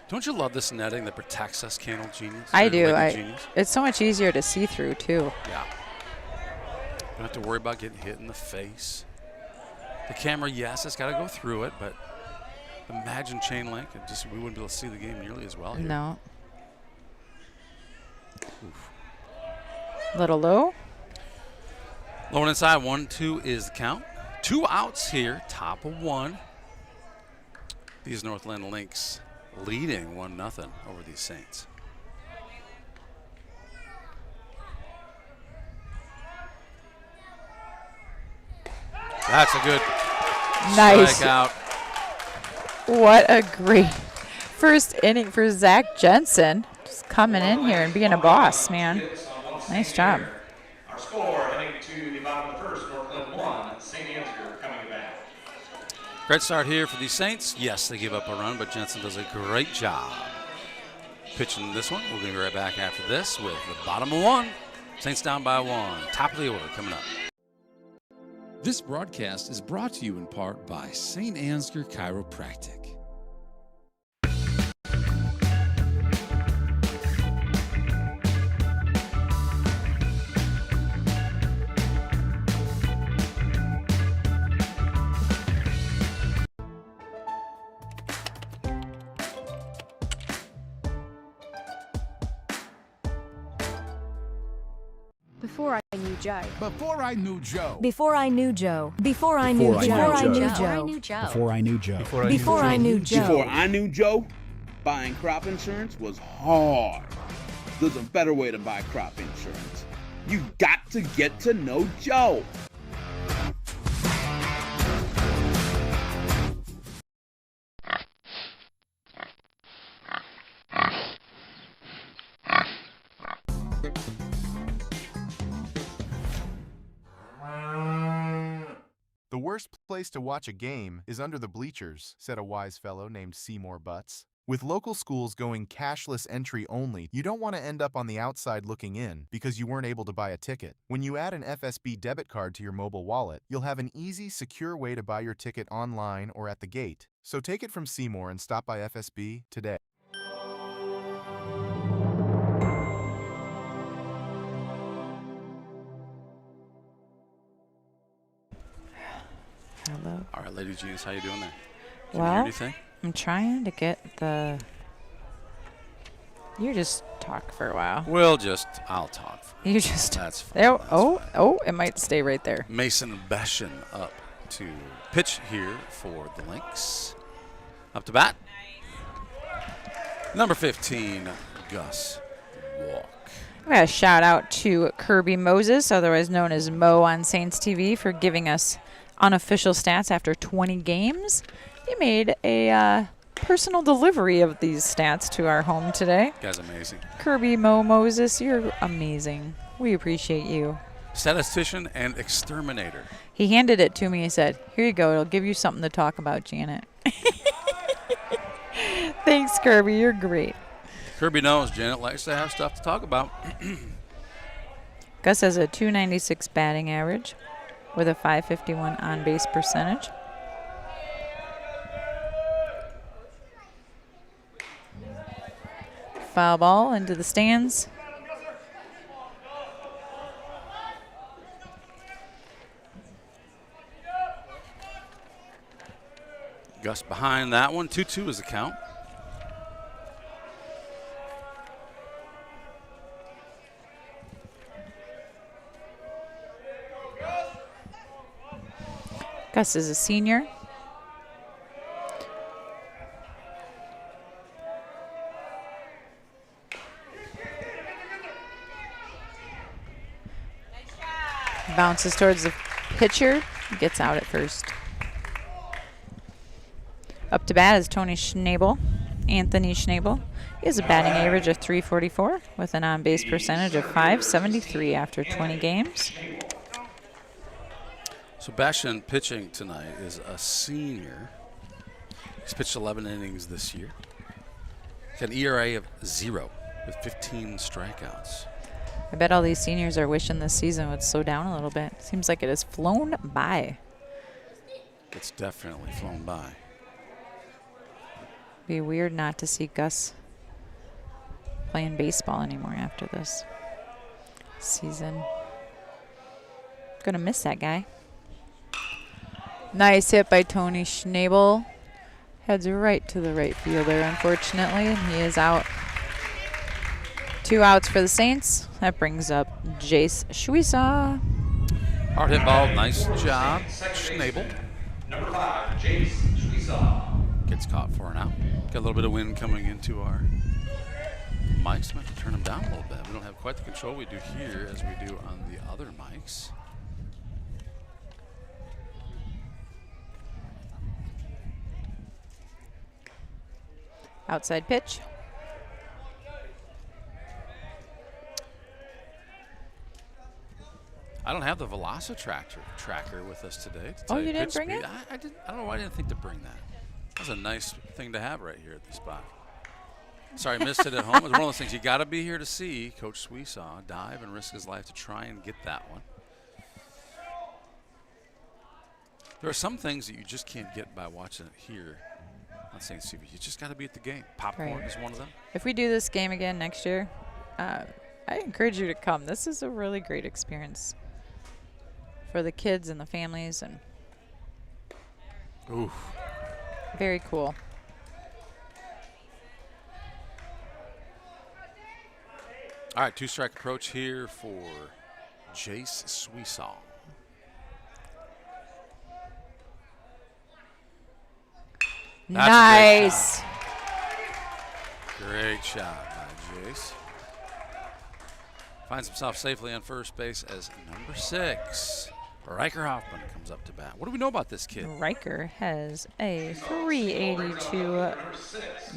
Don't you love this netting that protects us, Candle Genius? I do. It's so much easier to see through, too. Yeah. Don't have to worry about getting hit in the face. The camera, yes, it's got to go through it, but imagine chain link. We wouldn't be able to see the game nearly as well here. No. Oof. Little low. Low and inside, 1-2 is the count. 2 outs here, top of 1. These Northland Lynx leading 1-0 over these Saints. That's a good nice strikeout. What a great first inning for Zach Jensen. Just coming in here and being a boss, man. Nice job. Our score heading to the bottom of the first, Northland 1, St. Ansgar coming back. Great start here for the Saints. Yes, they give up a run, but Jensen does a great job pitching this one. We'll be right back after this with the bottom of 1. Saints down by 1. Top of the order coming up. This broadcast is brought to you in part by St. Ansgar Chiropractic. Before I knew Joe. Before I knew Joe. Before I knew Joe. Before I knew Joe. Before I knew Joe. Before I knew Joe. Before I knew Joe. Before I knew Joe, buying crop insurance was hard. There's a better way to buy crop insurance. You got to get to know Joe. The worst place to watch a game is under the bleachers, said a wise fellow named Seymour Butts. With local schools going cashless entry only, you don't want to end up on the outside looking in because you weren't able to buy a ticket. When you add an FSB debit card to your mobile wallet, you'll have an easy, secure way to buy your ticket online or at the gate. So take it from Seymour and stop by FSB today. Hello. All right, Lady Genius, how you doing there? Can you hear Well, anything? I'm trying to get the. You just talk for a while. I'll talk. You just. That's fine. There, That's oh, fine. oh, it might stay right there. Mason Beschen up to pitch here for the Lynx. Up to bat. Number 15, Gus Walk. I got a shout out to Kirby Moses, otherwise known as Mo on Saints TV, for giving us unofficial stats after 20 games. He made a personal delivery of these stats to our home today. Guy's amazing. Kirby Moses, you're amazing. We appreciate you. Statistician and exterminator. He handed it to me. He said, here you go. It'll give you something to talk about, Janet. Thanks, Kirby. You're great. Kirby knows Janet likes to have stuff to talk about. Gus has a .296 batting average with a .551 on-base percentage. Foul ball into the stands. Gus behind that one. 2-2 is the count. Gus is a senior. Bounces towards the pitcher. Gets out at first. Up to bat is Tony Schnabel, Anthony Schnabel. He has a batting average of .344 with an on-base percentage of .573 after 20 games. Sebastian pitching tonight is a senior. He's pitched 11 innings this year. Got an ERA of 0 with 15 strikeouts. I bet all these seniors are wishing this season would slow down a little bit. Seems like it has flown by. It's definitely flown by. Be weird not to see Gus playing baseball anymore after this season. Gonna miss that guy. Nice hit by Tony Schnabel. Heads right to the right fielder, unfortunately, and he is out. 2 outs for the Saints. That brings up Jace Schwisa. Hard hit ball, nice job, Schnabel. Number 5, Jace Schwisa. Gets caught for an out. Got a little bit of wind coming into our mics. I'm going to turn them down a little bit. We don't have quite the control we do here as we do on the other mics. Outside pitch. I don't have the Velocitracker tracker with us today. Oh, you didn't bring it? I don't know why I didn't think to bring that. That's a nice thing to have right here at the spot. Sorry, I missed it at home. It's one of those things you got to be here to see. Coach Sweesaw dive and risk his life to try and get that one. There are some things that you just can't get by watching it here on St. Stephen. You just got to be at the game. Popcorn is one of them. If we do this game again next year, I encourage you to come. This is a really great experience for the kids and the families, and oof. Very cool. All right, 2-strike approach here for Jace Sweesaw. Nice. Great shot by Jace. Finds himself safely on first base as number 6. Riker Hoffman comes up to bat. What do we know about this kid? Riker has a .382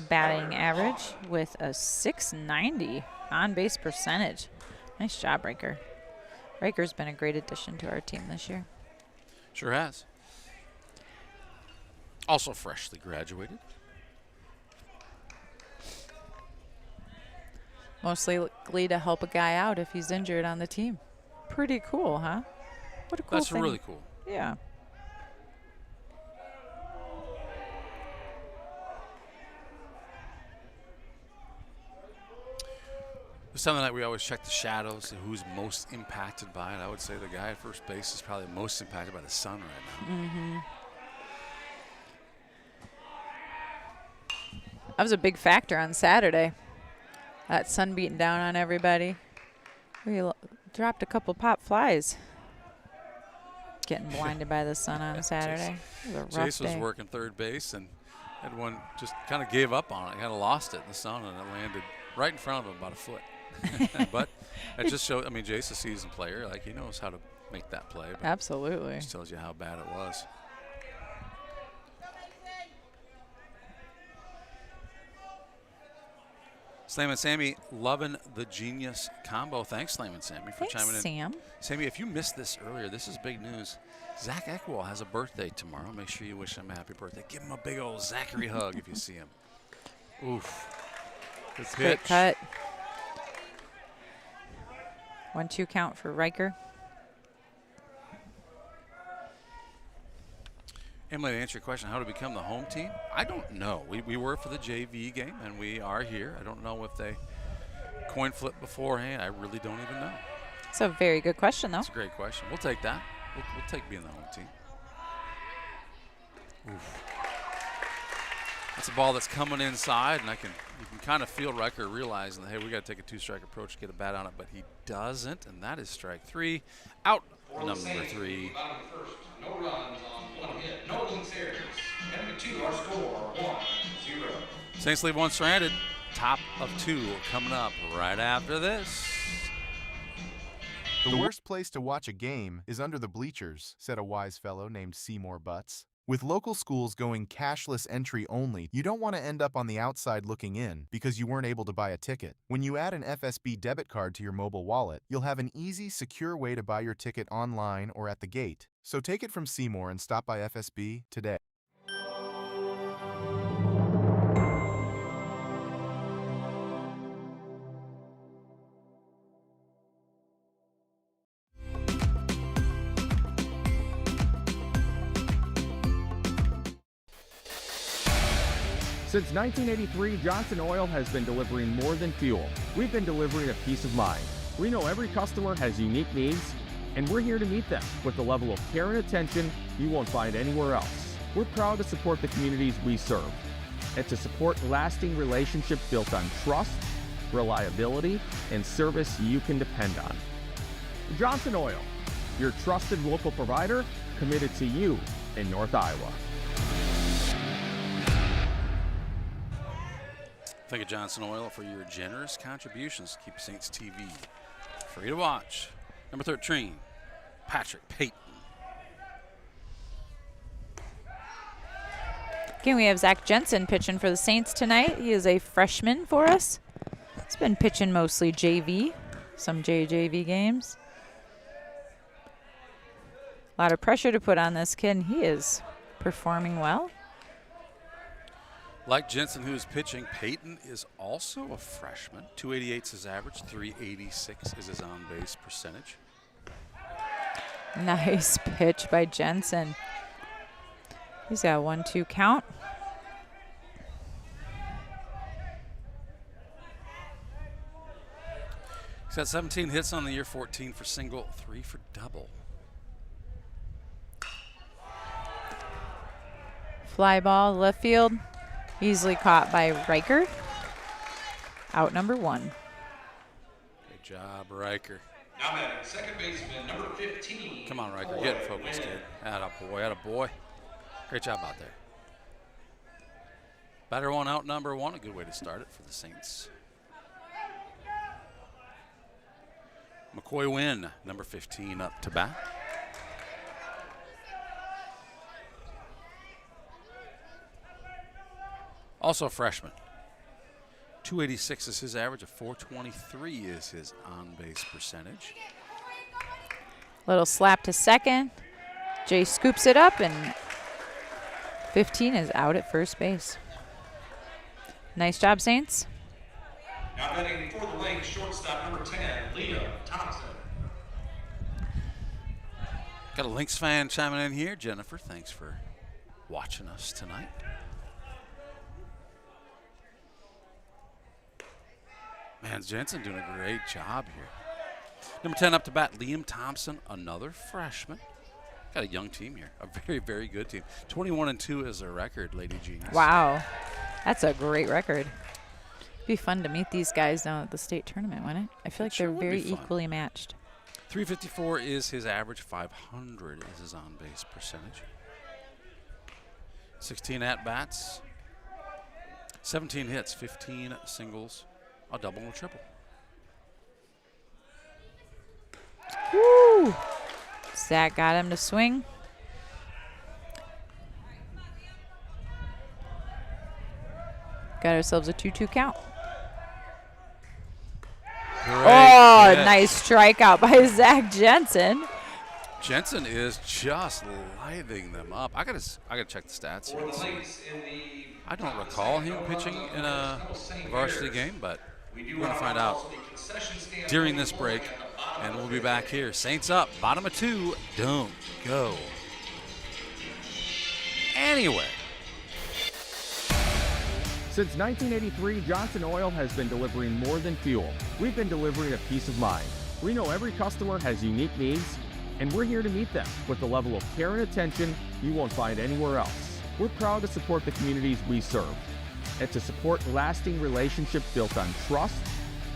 batting average with a .690 on-base percentage. Nice job, Riker. Riker's been a great addition to our team this year. Sure has. Also freshly graduated. Mostly likely to help a guy out if he's injured on the team. Pretty cool, huh? What a cool That's thing. really cool. Yeah. This time of night we always check the shadows and who's most impacted by it. I would say the guy at first base is probably most impacted by the sun right now. Mm-hmm. That was a big factor on Saturday. That sun beating down on everybody. We dropped a couple pop flies. Getting blinded by the sun on Saturday. It was a rough Jace was day. working third base and had one just kind of gave up on it. Kind of lost it in the sun, and it landed right in front of him about a foot. But it just showed, I mean, Jace is a seasoned player. Like, he knows how to make that play. But absolutely. It just tells you how bad it was. Slam and Sammy loving the genius combo. Thanks, Slam and Sammy, for chiming in. Sam. Sammy, if you missed this earlier, this is big news. Zach Eckwall has a birthday tomorrow. Make sure you wish him a happy birthday. Give him a big old Zachary hug if you see him. Oof. Good pitch. Great cut. 1-2 count for Riker. Emily, to answer your question, how to become the home team? I don't know. We were for the JV game, and we are here. I don't know if they coin flip beforehand. I really don't even know. It's a very good question, though. It's a great question. We'll take that. We'll take being the home team. Oof. That's a ball that's coming inside, and you can kind of feel Riker realizing that, hey, we got to take a two-strike approach to get a bat on it, but he doesn't, and that is strike 3. Out number 3. No runs on 1 hit. No links errors. Heading to 2, our score 1-0. Saints leave 1 stranded. Top of 2 coming up right after this. The worst place to watch a game is under the bleachers, said a wise fellow named Seymour Butts. With local schools going cashless entry only, you don't want to end up on the outside looking in because you weren't able to buy a ticket. When you add an FSB debit card to your mobile wallet, you'll have an easy, secure way to buy your ticket online or at the gate. So take it from Seymour and stop by FSB today. Since 1983, Johnson Oil has been delivering more than fuel. We've been delivering a peace of mind. We know every customer has unique needs, and we're here to meet them with the level of care and attention you won't find anywhere else. We're proud to support the communities we serve and to support lasting relationships built on trust, reliability, and service you can depend on. Johnson Oil, your trusted local provider committed to you in North Iowa. Thank you, Johnson Oil, for your generous contributions to keep Saints TV free to watch. Number 13, Patrick Payton. Again, we have Zach Jensen pitching for the Saints tonight. He is a freshman for us. He's been pitching mostly JV, some JJV games. A lot of pressure to put on this kid, and he is performing well. Like Jensen, who is pitching, Payton is also a freshman. 288 is his average, 386 is his on-base percentage. Nice pitch by Jensen. He's got a 1-2 count. He's got 17 hits on the year, 14 for single, 3 for double. Fly ball left field. Easily caught by Riker. Out number 1. Good job, Riker. Now batting second baseman, number 15. Come on, Riker, get in focus, kid. Atta boy. Great job out there. Batter 1 out number 1, a good way to start it for the Saints. McCoy Wynn, number 15, up to bat. Also a freshman. 286 is his average, a 423 is his on-base percentage. Little slap to second. Jay scoops it up, and 15 is out at first base. Nice job, Saints. Now batting for the Lynx, shortstop number 10, Linn Thompson. Got a Lynx fan chiming in here. Jennifer, thanks for watching us tonight. Man, Jensen doing a great job here. Number 10 up to bat, Liam Thompson, another freshman. Got a young team here, a very, very good team. 21-2 is their record, Lady Genius. Wow, that's a great record. It'd be fun to meet these guys down at the state tournament, wouldn't it? I feel like they're very equally matched. 354 is his average, 500 is his on-base percentage. 16 at-bats, 17 hits, 15 singles, a double and a triple. Woo! Zach got him to swing. Got ourselves a 2-2 count. Oh, pitch. nice strikeout by Zach Jensen. Jensen is just lighting them up. I gotta check the stats here and see. I don't recall him pitching in a varsity game, but we're gonna find out during this break, and we'll be back here. Saints up, bottom of 2. Don't go anywhere. Since 1983, Johnson Oil has been delivering more than fuel. We've been delivering a peace of mind. We know every customer has unique needs, and we're here to meet them with the level of care and attention you won't find anywhere else. We're proud to support the communities we serve and to support lasting relationships built on trust,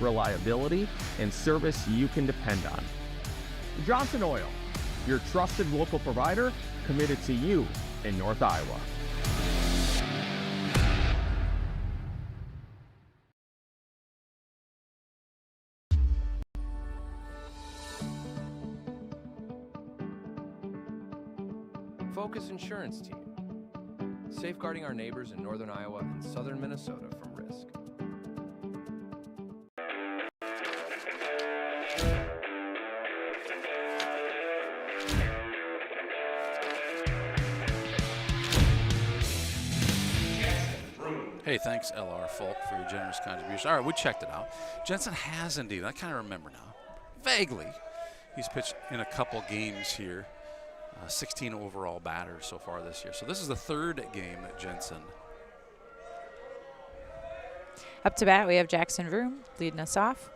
reliability, and service you can depend on. Johnson Oil, your trusted local provider committed to you in North Iowa. Focus Insurance Team, safeguarding our neighbors in northern Iowa and southern Minnesota from risk. Hey, thanks, LR Folk, for your generous contribution. All right, we checked it out. Jensen has indeed. I kind of remember now. Vaguely. He's pitched in a couple games here. 16 overall batters so far this year. So this is the third game that Jensen. Up to bat, we have Jackson Vroom leading us off.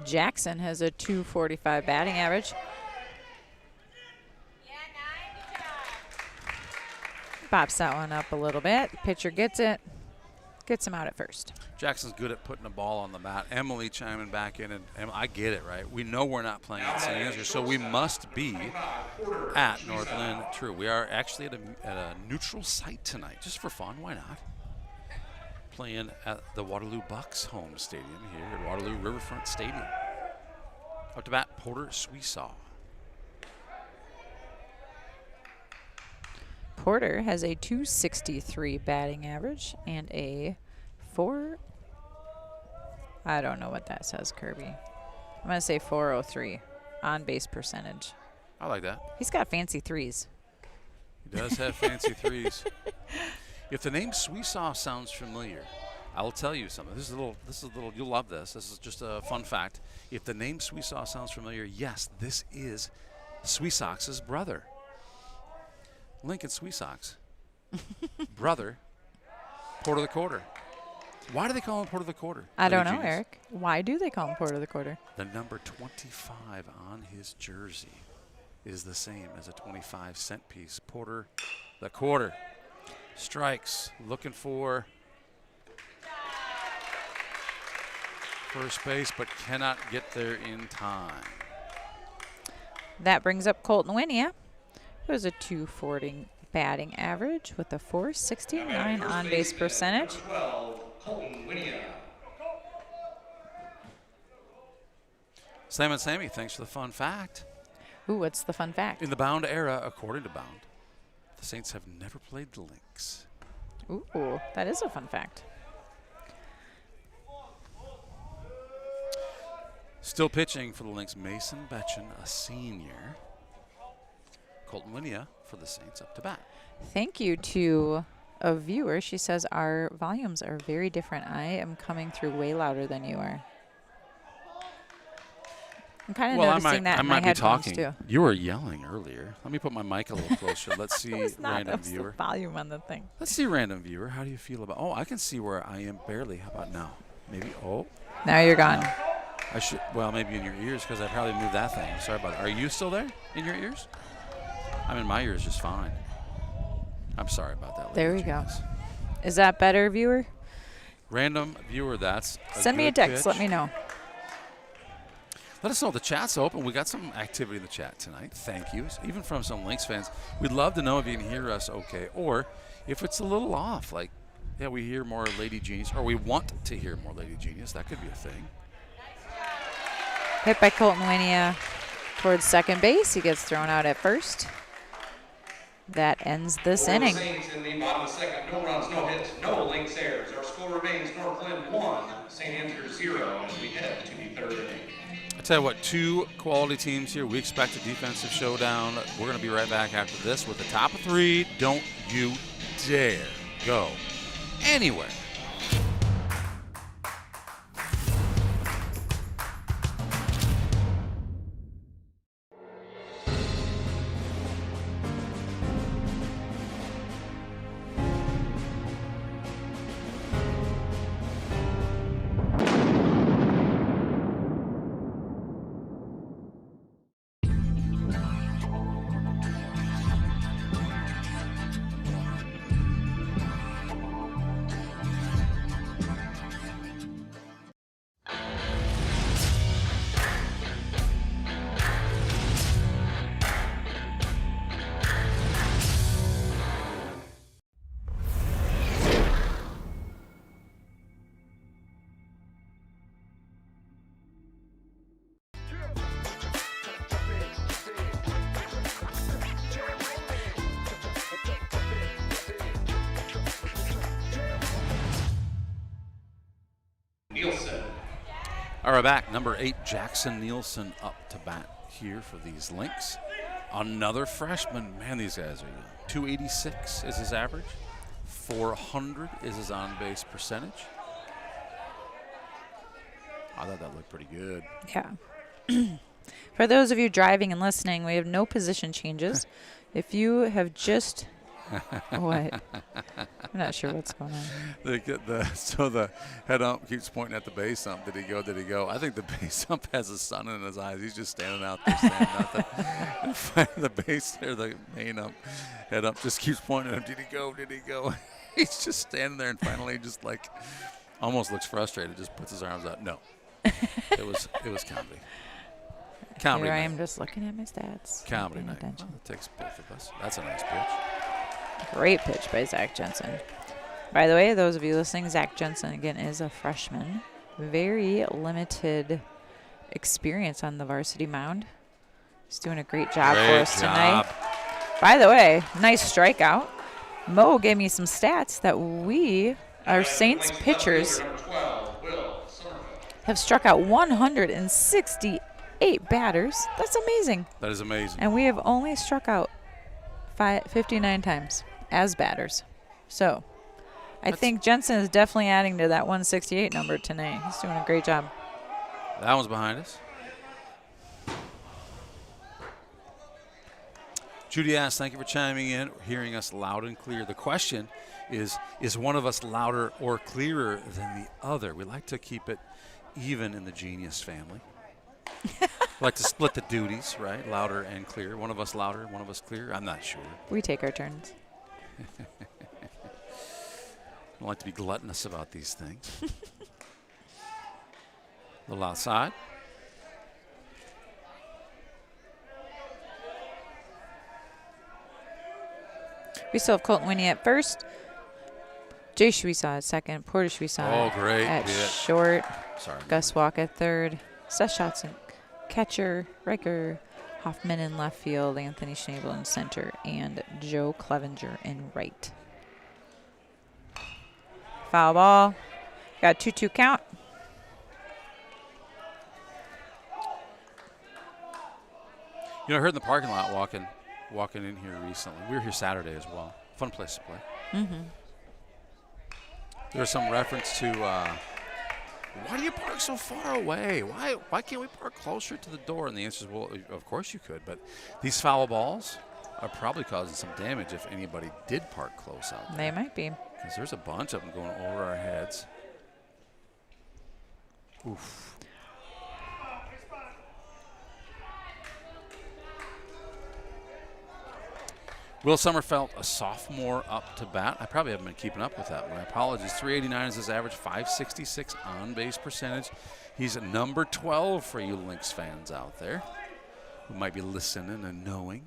Jackson has a .245 batting average. Pops that one up a little bit. Pitcher gets it. Gets him out at first. Jackson's good at putting a ball on the bat. Emily chiming back in, and I get it, right? We know we're not playing at St. Ansgar, so we must be at North Linn. True, we are actually at a neutral site tonight, just for fun. Why not? Playing at the Waterloo Bucks home stadium here at Waterloo Riverfront Stadium. Up to bat, Porter Sweesaw. Porter has a .263 batting average and a 4. I don't know what that says, Kirby. I'm going to say 403 on base percentage. I like that. He's got fancy threes. He does have fancy threes. If the name Sweesaw sounds familiar, I will tell you something. This is a little. You'll love this. This is just a fun fact. If the name Sweesaw sounds familiar, yes, this is Sweesox's brother. Lincoln Sweesox. Brother, Porter the Quarter. Why do they call him Porter the Quarter? I don't know, Eric. Why do they call him Porter the Quarter? The number 25 on his jersey is the same as a 25-cent piece. Porter the Quarter. Strikes, looking for first base, but cannot get there in time. That brings up Colton Winia, who has a .240 batting average with a .469 on-base percentage. 12, Colton Winia. Sam and Sammy, thanks for the fun fact. Ooh, what's the fun fact? In the Bound era, according to Bound, the Saints have never played the Lynx. Ooh, that is a fun fact. Still pitching for the Lynx, Mason Betchen, a senior. Colton Winia for the Saints up to bat. Thank you to a viewer. She says our volumes are very different. I am coming through way louder than you are. I'm kind of noticing that in my headphones too. You were yelling earlier. Let me put my mic a little closer. Let's see, random viewer. The volume on the thing. Let's see, random viewer. How do you feel about? Oh, I can see where I am barely. How about now? Maybe. Oh. Now you're gone. I should. Well, maybe in your ears because I probably moved that thing. Sorry about that. Are you still there in your ears? I'm in my ears just fine. I'm sorry about that. There we go. Is that better, viewer? Random viewer, that's Send me a text. Pitch. Let me know. Let us know. The chat's open. We got some activity in the chat tonight. Thank you. Even from some Lynx fans. We'd love to know if you can hear us okay. Or if it's a little off. Like, yeah, we hear more Lady Genius. Or we want to hear more Lady Genius. That could be a thing. Hit by Colton Winia towards second base. He gets thrown out at first. that ends this For the inning. Saints in the bottom of the second, no runs, no hits, no Lynx errors. Our score remains North Lynn 1, St. Ansgar 0 as we head to the third inning. I tell you what, two quality teams here. We expect a defensive showdown. We're going to be right back after this with the top of three. Don't you dare go anywhere. Nielsen. All right, back. Number 8, Jackson Nielsen up to bat here for these Lynx. Another freshman. Man, these guys are young. 286 is his average. 400 is his on-base percentage. I thought that looked pretty good. Yeah. For those of you driving and listening, we have no position changes. If you have just... What? I'm not sure what's going on. So the head ump keeps pointing at the base ump. Did he go? Did he go? I think the base ump has the sun in his eyes. He's just standing out there saying nothing. In front of the base there, the main ump, head ump just keeps pointing at him. Did he go? Did he go? He's just standing there and finally just like almost looks frustrated. Just puts his arms out. No, it was comedy. Comedy. Here I night. am just looking at my stats. Comedy night. Well, it takes both of us. That's a nice pitch. Great pitch by Zach Jensen. By the way, those of you listening, Zach Jensen, again, is a freshman. Very limited experience on the varsity mound. He's doing a great job for us tonight. By the way, nice strikeout. Mo gave me some stats that our Saints pitchers, have struck out 168 batters. That's amazing. That is amazing. And we have only struck out 59 times as batters. So I think Jensen is definitely adding to that 168 number tonight. He's doing a great job. That one's behind us. Judy asks, thank you for chiming in, hearing us loud and clear. The question is one of us louder or clearer than the other? We like to keep it even in the Genius family. We like to split the duties, right? Louder and clear. One of us louder, one of us clearer. I'm not sure. We take our turns. I don't like to be gluttonous about these things. A little outside. We still have Colton Winnie at first. Jay Shwesaw at second. Porter Shwesaw at short. Sorry. Gus Walk at third. Seth Shotson catcher. Riker Hoffman in left field. Anthony Schnabel in center. And Joe Clevenger in right. Foul ball. Got a 2-2 count. You know, I heard in the parking lot walking in here recently. We were here Saturday as well. Fun place to play. Mm-hmm. There was some reference to why do you park so far away? Why can't we park closer to the door? And the answer is, well, of course you could, but these foul balls are probably causing some damage if anybody did park close out there. They might be. Because there's a bunch of them going over our heads. Oof. Will Sommerfeld, a sophomore up to bat. I probably haven't been keeping up with that. My apologies. 389 is his average, 566 on-base percentage. He's number 12 for you Lynx fans out there who might be listening and knowing.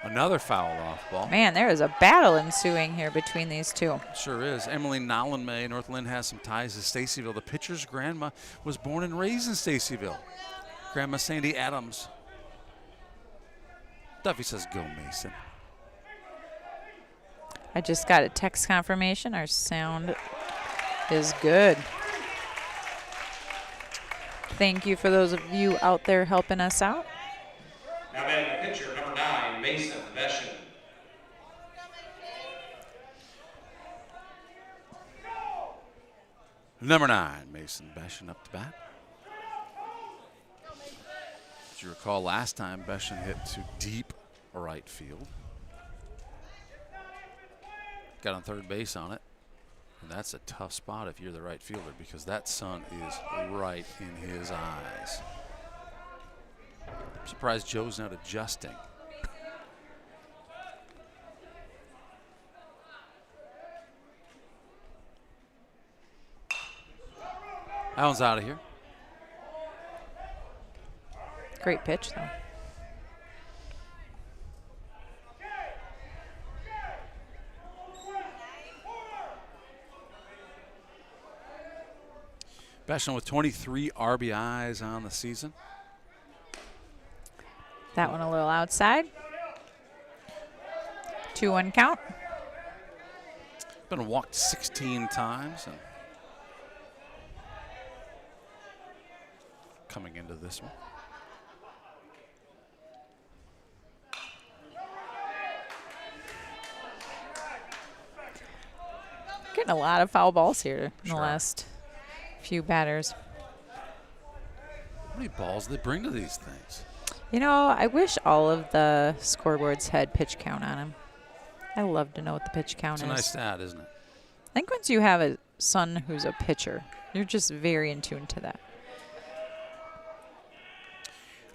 Another foul off ball. Man, there is a battle ensuing here between these two. Sure is. Emily Nolan-May, North Lynn has some ties to Stacyville. The pitcher's grandma was born and raised in Stacyville. Grandma Sandy Adams. Duffy says, go Mason. I just got a text confirmation. Our sound is good. Thank you for those of you out there helping us out. Now batting the pitcher, number 9, Mason Veshin. Number 9, Mason Beshin up to bat. As you recall, last time Beshin hit to deep right field. Got on third base on it. And that's a tough spot if you're the right fielder because that sun is right in his eyes. I'm surprised Joe's not adjusting. That one's out of here. Great pitch, though. Beshin with 23 RBIs on the season. That one a little outside. 2-1 count. Been walked 16 times. And coming into this one. Getting a lot of foul balls here in Sure. the last few batters. How many balls do they bring to these things? You know, I wish all of the scoreboards had pitch count on them. I love to know what the pitch count It's a is. nice stat, isn't it? I think once you have a son who's a pitcher, you're just very in tune to that.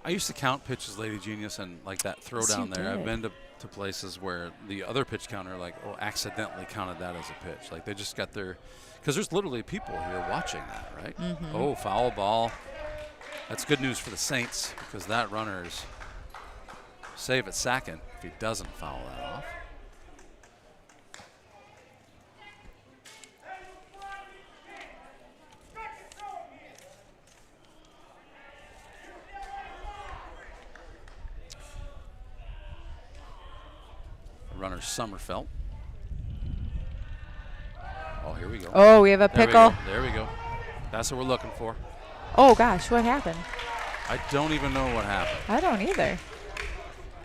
I used to count pitches, Lady Genius, and like that throw Yes, down you there. I've did. been to places where the other pitch counter, like, accidentally counted that as a pitch. Like they just got their, because there's literally people here watching that, right? Mhm. Oh, foul ball. That's good news for the Saints because that runner's safe at second if he doesn't foul that off. Runner Summerfelt. Oh, here we go. Oh, we have a There we pickle. go. There we go. That's what we're looking for. Oh, gosh, what happened? I don't even know what happened. I don't either.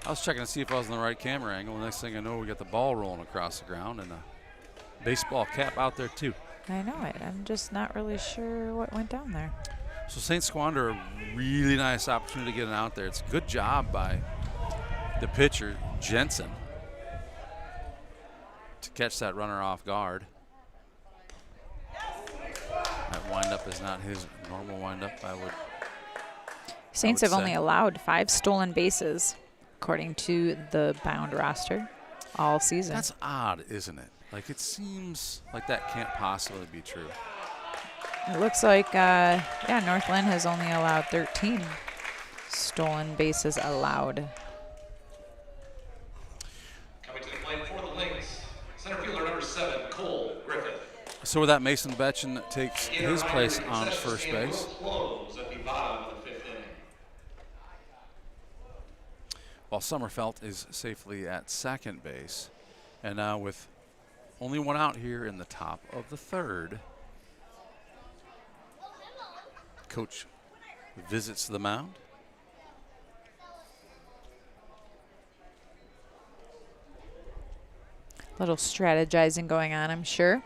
I was checking to see if I was in the right camera angle. The next thing I know, we got the ball rolling across the ground and a baseball cap out there, too. I know it. I'm just not really sure what went down there. So Saints squander a really nice opportunity to get it out there. It's a good job by the pitcher, Jensen, to catch that runner off guard. That windup is not his normal windup, I would Saints have only say. allowed 5 stolen bases, according to the bound roster, all season. That's odd, isn't it? Like, it seems like that can't possibly be true. It looks like, North Linn has only allowed 13 stolen bases allowed. Coming to the plate for the Lynx, center fielder number 7, Cole Griffith. So with that, Mason Betchen takes his place on first base. Close at the bottom of the 5th inning. While Summerfelt is safely at second base. And now with only one out here in the top of the 3rd, coach visits the mound. Little strategizing going on, I'm sure.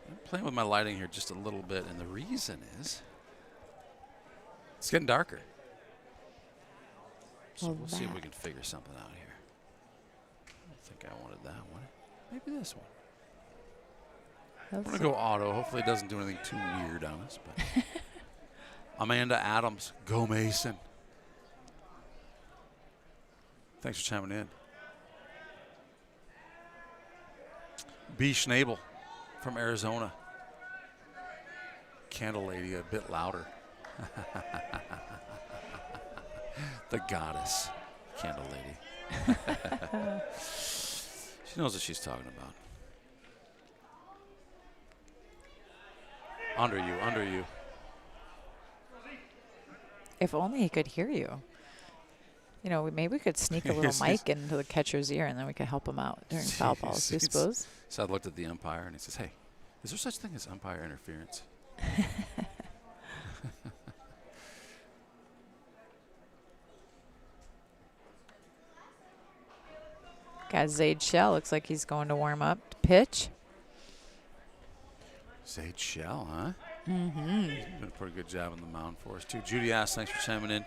I'm playing with my lighting here just a little bit, and the reason is it's getting darker. So Well, we'll see if we can figure something out here. I don't think I wanted that one. Maybe this one. I'm going to go auto. Hopefully it doesn't do anything too weird on us. But Amanda Adams, go Mason. Thanks for chiming in. B. Schnabel from Arizona. Candle Lady a bit louder. The goddess, Candle Lady. She knows what she's talking about. Under you, under you. If only he could hear you. You know, maybe we could sneak a little mic into the catcher's ear, and then we could help him out during foul balls, I suppose. So I looked at the umpire, and he says, hey, is there such thing as umpire interference? Got Zaid Shell. Looks like he's going to warm up. Pitch. Zaid Shell, huh? Mm-hmm. He's doing a pretty good job on the mound for us, too. Judy asks, thanks for chiming in.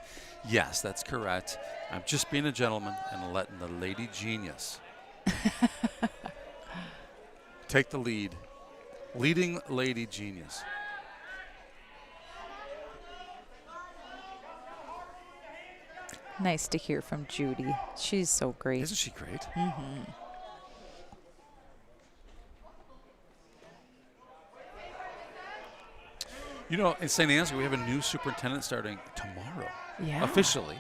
Yes, that's correct. I'm just being a gentleman and letting the lady genius take the lead. Leading lady genius. Nice to hear from Judy. She's so great. Isn't she great? Mm-hmm. You know, in St. Ansgar, we have a new superintendent starting tomorrow. Yeah. Officially.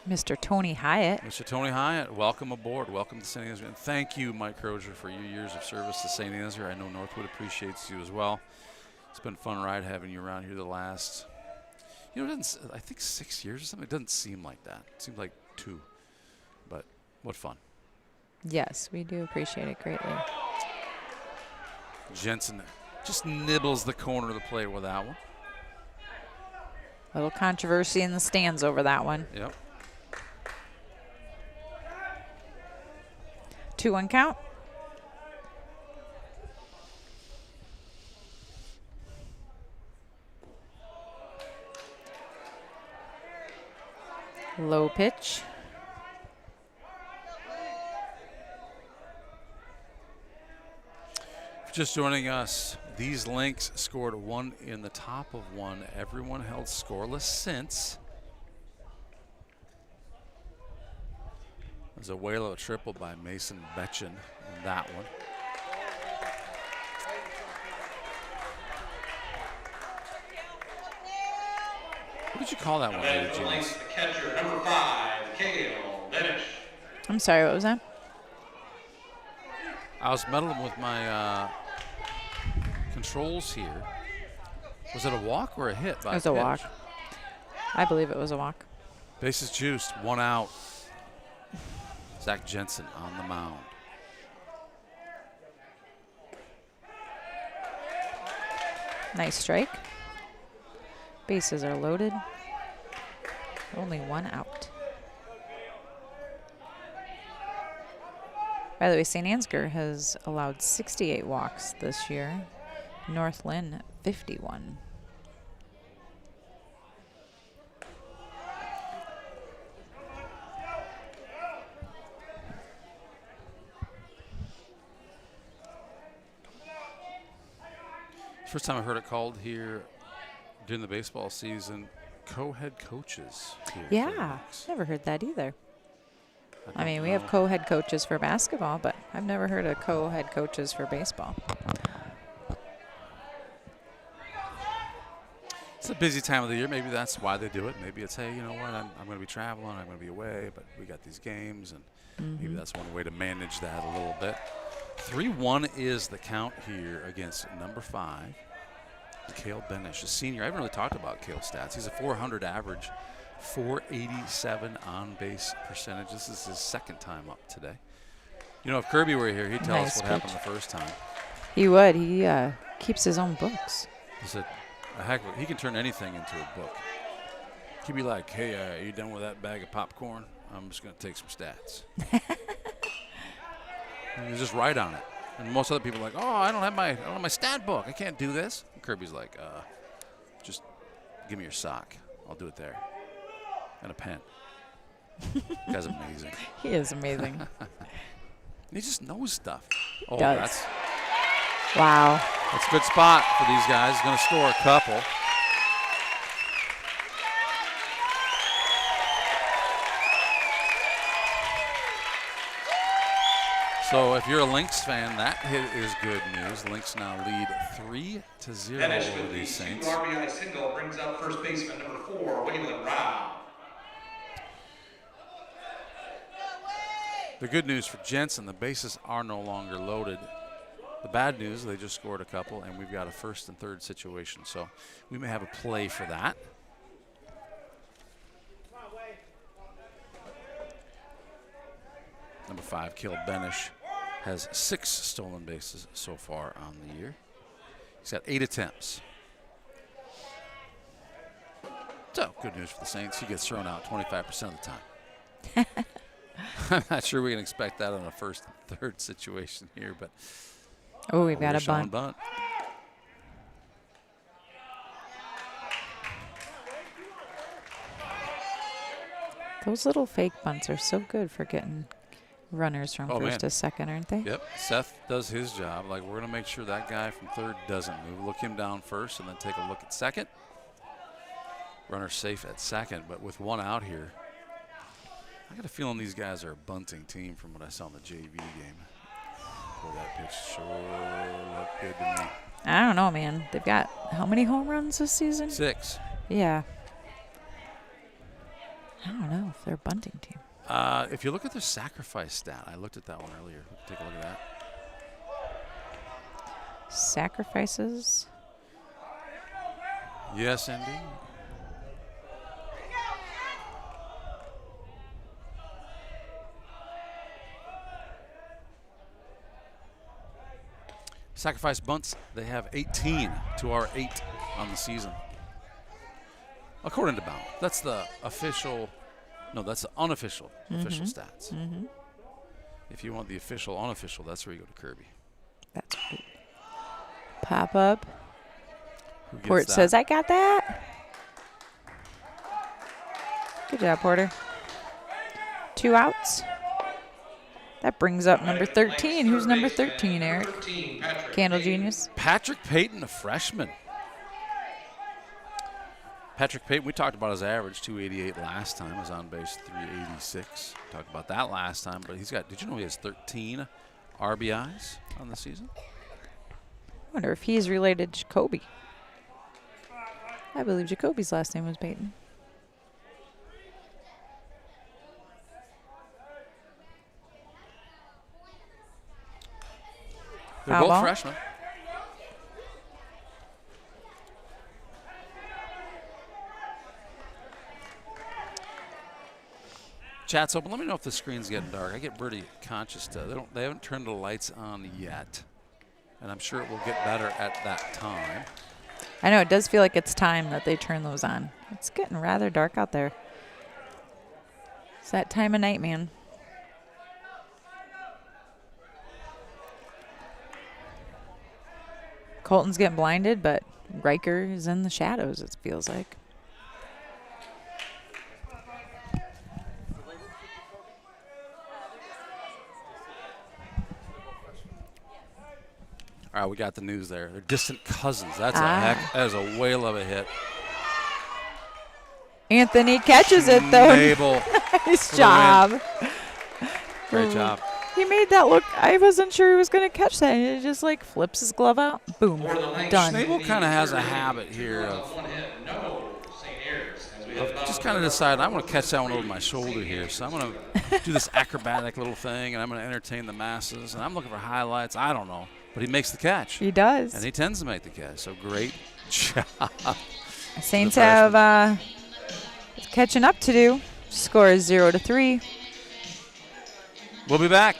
Mr. Tony Hyatt. Mr. Tony Hyatt, welcome aboard. Welcome to St. Ansgar. And thank you, Mike Crozier, for your years of service to St. Ansgar. I know Northwood appreciates you as well. It's been a fun ride having you around here the last, you know, it doesn't, I think 6 years or something. It doesn't seem like that. It seems like 2. But what fun. Yes, we do appreciate it greatly. Jensen just nibbles the corner of the plate with that one. A little controversy in the stands over that one. Yep. 2-1 count. Low pitch. Just joining us, these Lynx scored 1 in the top of 1. Everyone held scoreless since. There's a whale triple by Mason Betchen in that one. What did you call that one, Lady Genius? The catcher, number 5, Kale Linn. I'm sorry, what was that? I was meddling with my controls here. Was it a walk or a hit by It was a walk. I believe it was a walk. Bases juiced, 1 out. Zach Jensen on the mound. Nice strike. Bases are loaded. Only 1 out. By the way, St. Ansgar has allowed 68 walks this year. North Linn, 51. First time I heard it called here during the baseball season, co-head coaches here. Yeah, never heard that either. I mean, we have co-head coaches for basketball, but I've never heard of co-head coaches for baseball. It's a busy time of the year. Maybe that's why they do it. Maybe it's, hey, you know what, I'm going to be traveling, I'm going to be away, but we got these games, and maybe that's one way to manage that a little bit. 3-1 is the count here against number 5, Kale Benish, a senior. I haven't really talked about Kale's stats. He's a .400 average, .487 on-base percentage. This is his second time up today. You know, if Kirby were here, he'd tell us what happened the first time. He would. He keeps his own books. He said, he can turn anything into a book. He'd be like, hey, are you done with that bag of popcorn? I'm just going to take some stats. And he was just write on it. And most other people are like, oh, I don't have my stat book. I can't do this. And Kirby's like, just give me your sock. I'll do it there. And a pen. The guy's amazing. He is amazing. He just knows stuff. Oh, that's wow. That's a good spot for these guys. He's going to score a couple. So if you're a Lynx fan, that hit is good news. Lynx now lead 3-0 over these Saints. RBI single brings up first baseman number 4, Waylon Rao. The good news for Jensen, the bases are no longer loaded. The bad news, they just scored a couple, and we've got a first and third situation. So we may have a play for that. Number 5, Caleb Benish, has 6 stolen bases so far on the year. He's got 8 attempts. So, good news for the Saints. He gets thrown out 25% of the time. I'm not sure we can expect that on a first and third situation here, but oh, we've got a bunt. Those little fake bunts are so good for getting runners from first to second, aren't they? Yep. Seth does his job. Like, we're going to make sure that guy from third doesn't move. Look him down first and then take a look at second. Runner safe at second, but with 1 out here, I got a feeling these guys are a bunting team from what I saw in the JV game. Boy, that pitch sure looked good to me. I don't know, man. They've got how many home runs this season? 6. Yeah. I don't know if they're a bunting team. If you look at the sacrifice stat, I looked at that one earlier. Take a look at that. Sacrifices? Yes, indeed. Sacrifice bunts, they have 18 to our 8 on the season. According to Bound. That's the official, no, that's the unofficial official stats. If you want the official, unofficial, that's where you go to Kirby. That's right. Pop up. Port says, I got that. Good job, Porter. 2 outs. That brings up number 13. Who's number 13, Eric? Candle Genius. Patrick Payton, a freshman. Patrick Payton, we talked about his average, 288 last time. His on base, 386. Talked about that last time, but he's got, did you know he has 13 RBIs on the season? I wonder if he's related to Jacoby. I believe Jacoby's last name was Payton. They're both freshmen. Chat's open. Let me know if the screen's getting dark. I get pretty conscious. They haven't turned the lights on yet, and I'm sure it will get better at that time. I know it does feel like it's time that they turn those on. It's getting rather dark out there. It's that time of night, man. Colton's getting blinded, but Riker is in the shadows, it feels like. All right, we got the news there. They're distant cousins. That's a heck. That is a whale of a hit. Anthony catches it, though. Nice job. Great job. He made that look. I wasn't sure he was going to catch that. And he just like flips his glove out. Boom. Done. Schnabel kind of has a habit here of just kind of deciding, I'm going to catch that one over my shoulder here. So I'm going to do this acrobatic little thing, and I'm going to entertain the masses. And I'm looking for highlights. I don't know. But he makes the catch. He does. And he tends to make the catch. So great job. Saints have catching up to do. Score is 0-3. We'll be back.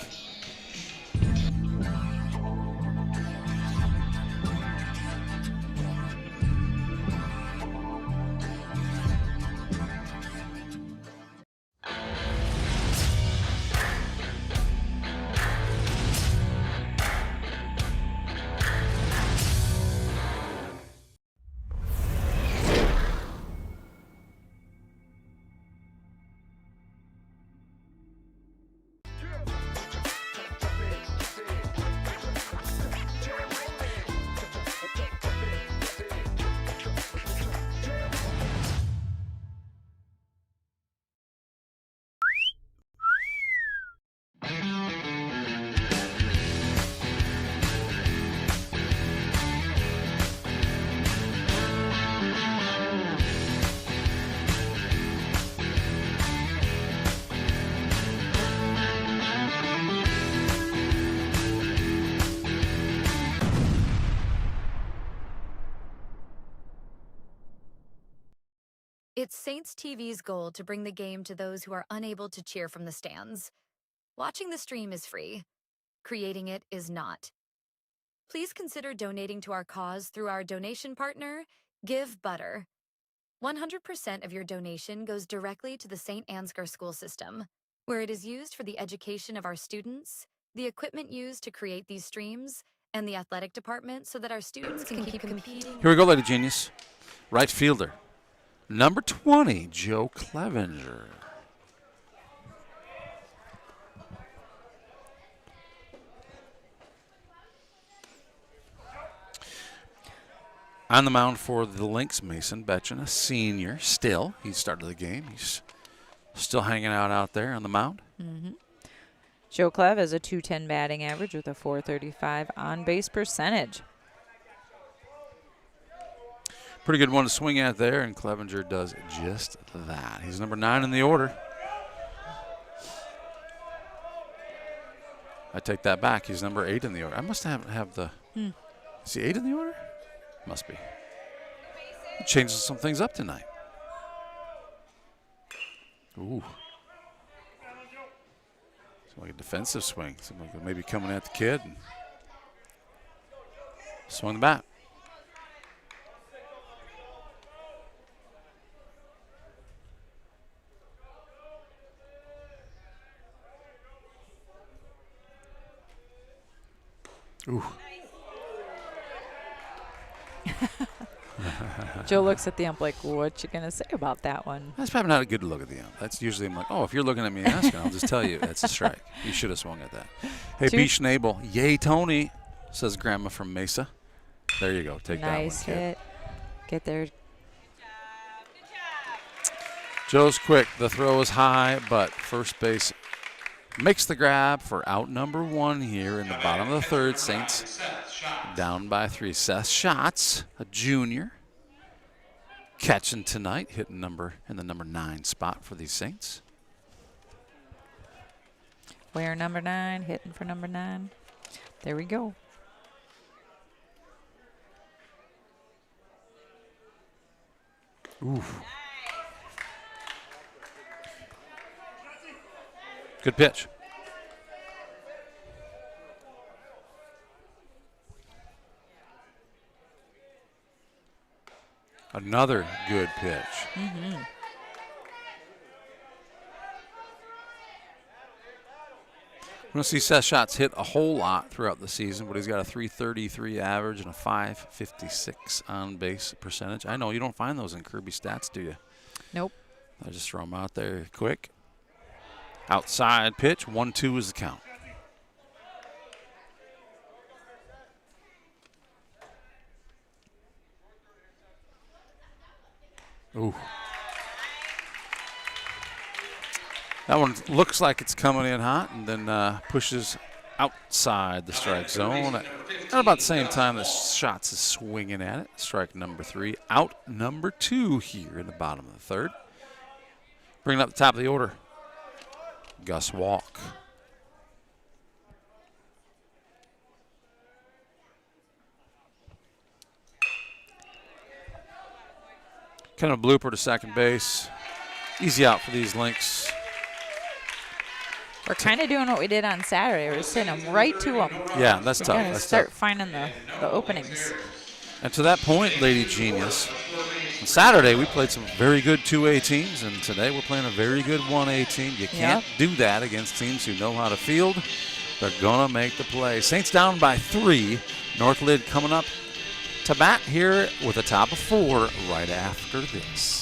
It's Saints TV's goal to bring the game to those who are unable to cheer from the stands. Watching the stream is free. Creating it is not. Please consider donating to our cause through our donation partner, Give Butter. 100% of your donation goes directly to the St. Ansgar school system, where it is used for the education of our students, the equipment used to create these streams, and the athletic department so that our students can keep competing. Here we go, Lady Genius. Right fielder, number 20, Joe Clevenger. On the mound for the Lynx, Mason Betchen, a senior still. He started the game. He's still hanging out there on the mound. Joe Clev has a .210 batting average with a .435 on-base percentage. Pretty good one to swing at there, and Clevenger does just that. He's number 9 in the order. I take that back. He's number 8 in the order. I must have the. Is he 8 in the order? Must be. It changes some things up tonight. Ooh. It's like a defensive swing. Something like maybe coming at the kid and swung the bat. Ooh. Joe looks at the ump like, what you going to say about that one? That's probably not a good look at the ump. That's usually I'm like, oh, if you're looking at me asking, I'll just tell you that's a strike. You should have swung at that. Hey, B. Schnabel, yay, Tony, says Grandma from Mesa. There you go. Take that one, nice kid. hit. Get there. Joe's quick. The throw is high, but first base makes the grab for out number 1 here in the bottom of the third. Saints down by 3. Seth Schatz, a junior, catching tonight, hitting in the number 9 spot for these Saints. Where number 9, hitting for number 9. There we go. Ooh. Good pitch. Another good pitch. We're going to see Seth Schatz hit a whole lot throughout the season, but he's got a .333 average and a .556 on-base percentage. I know you don't find those in Kirby stats, do you? Nope. I just throw them out there quick. Outside pitch, 1-2 is the count. Ooh. That one looks like it's coming in hot and then pushes outside the strike zone. At about the same time the Schatz is swinging at it. Strike number 3. Out number 2 here in the bottom of the third. Bringing up the top of the order, Gus Walk. Kind of a blooper to second base. Easy out for these Lynx. We're kind of doing what we did on Saturday. We're sending them right to them. Yeah, that's tough. We're going to start finding the openings. And to that point, Lady Genius, on Saturday we played some very good 2A teams, and today we're playing a very good 1A team. You can't do that against teams who know how to field. They're going to make the play. Saints down by 3. North Lid coming up to bat here with a top of 4 right after this.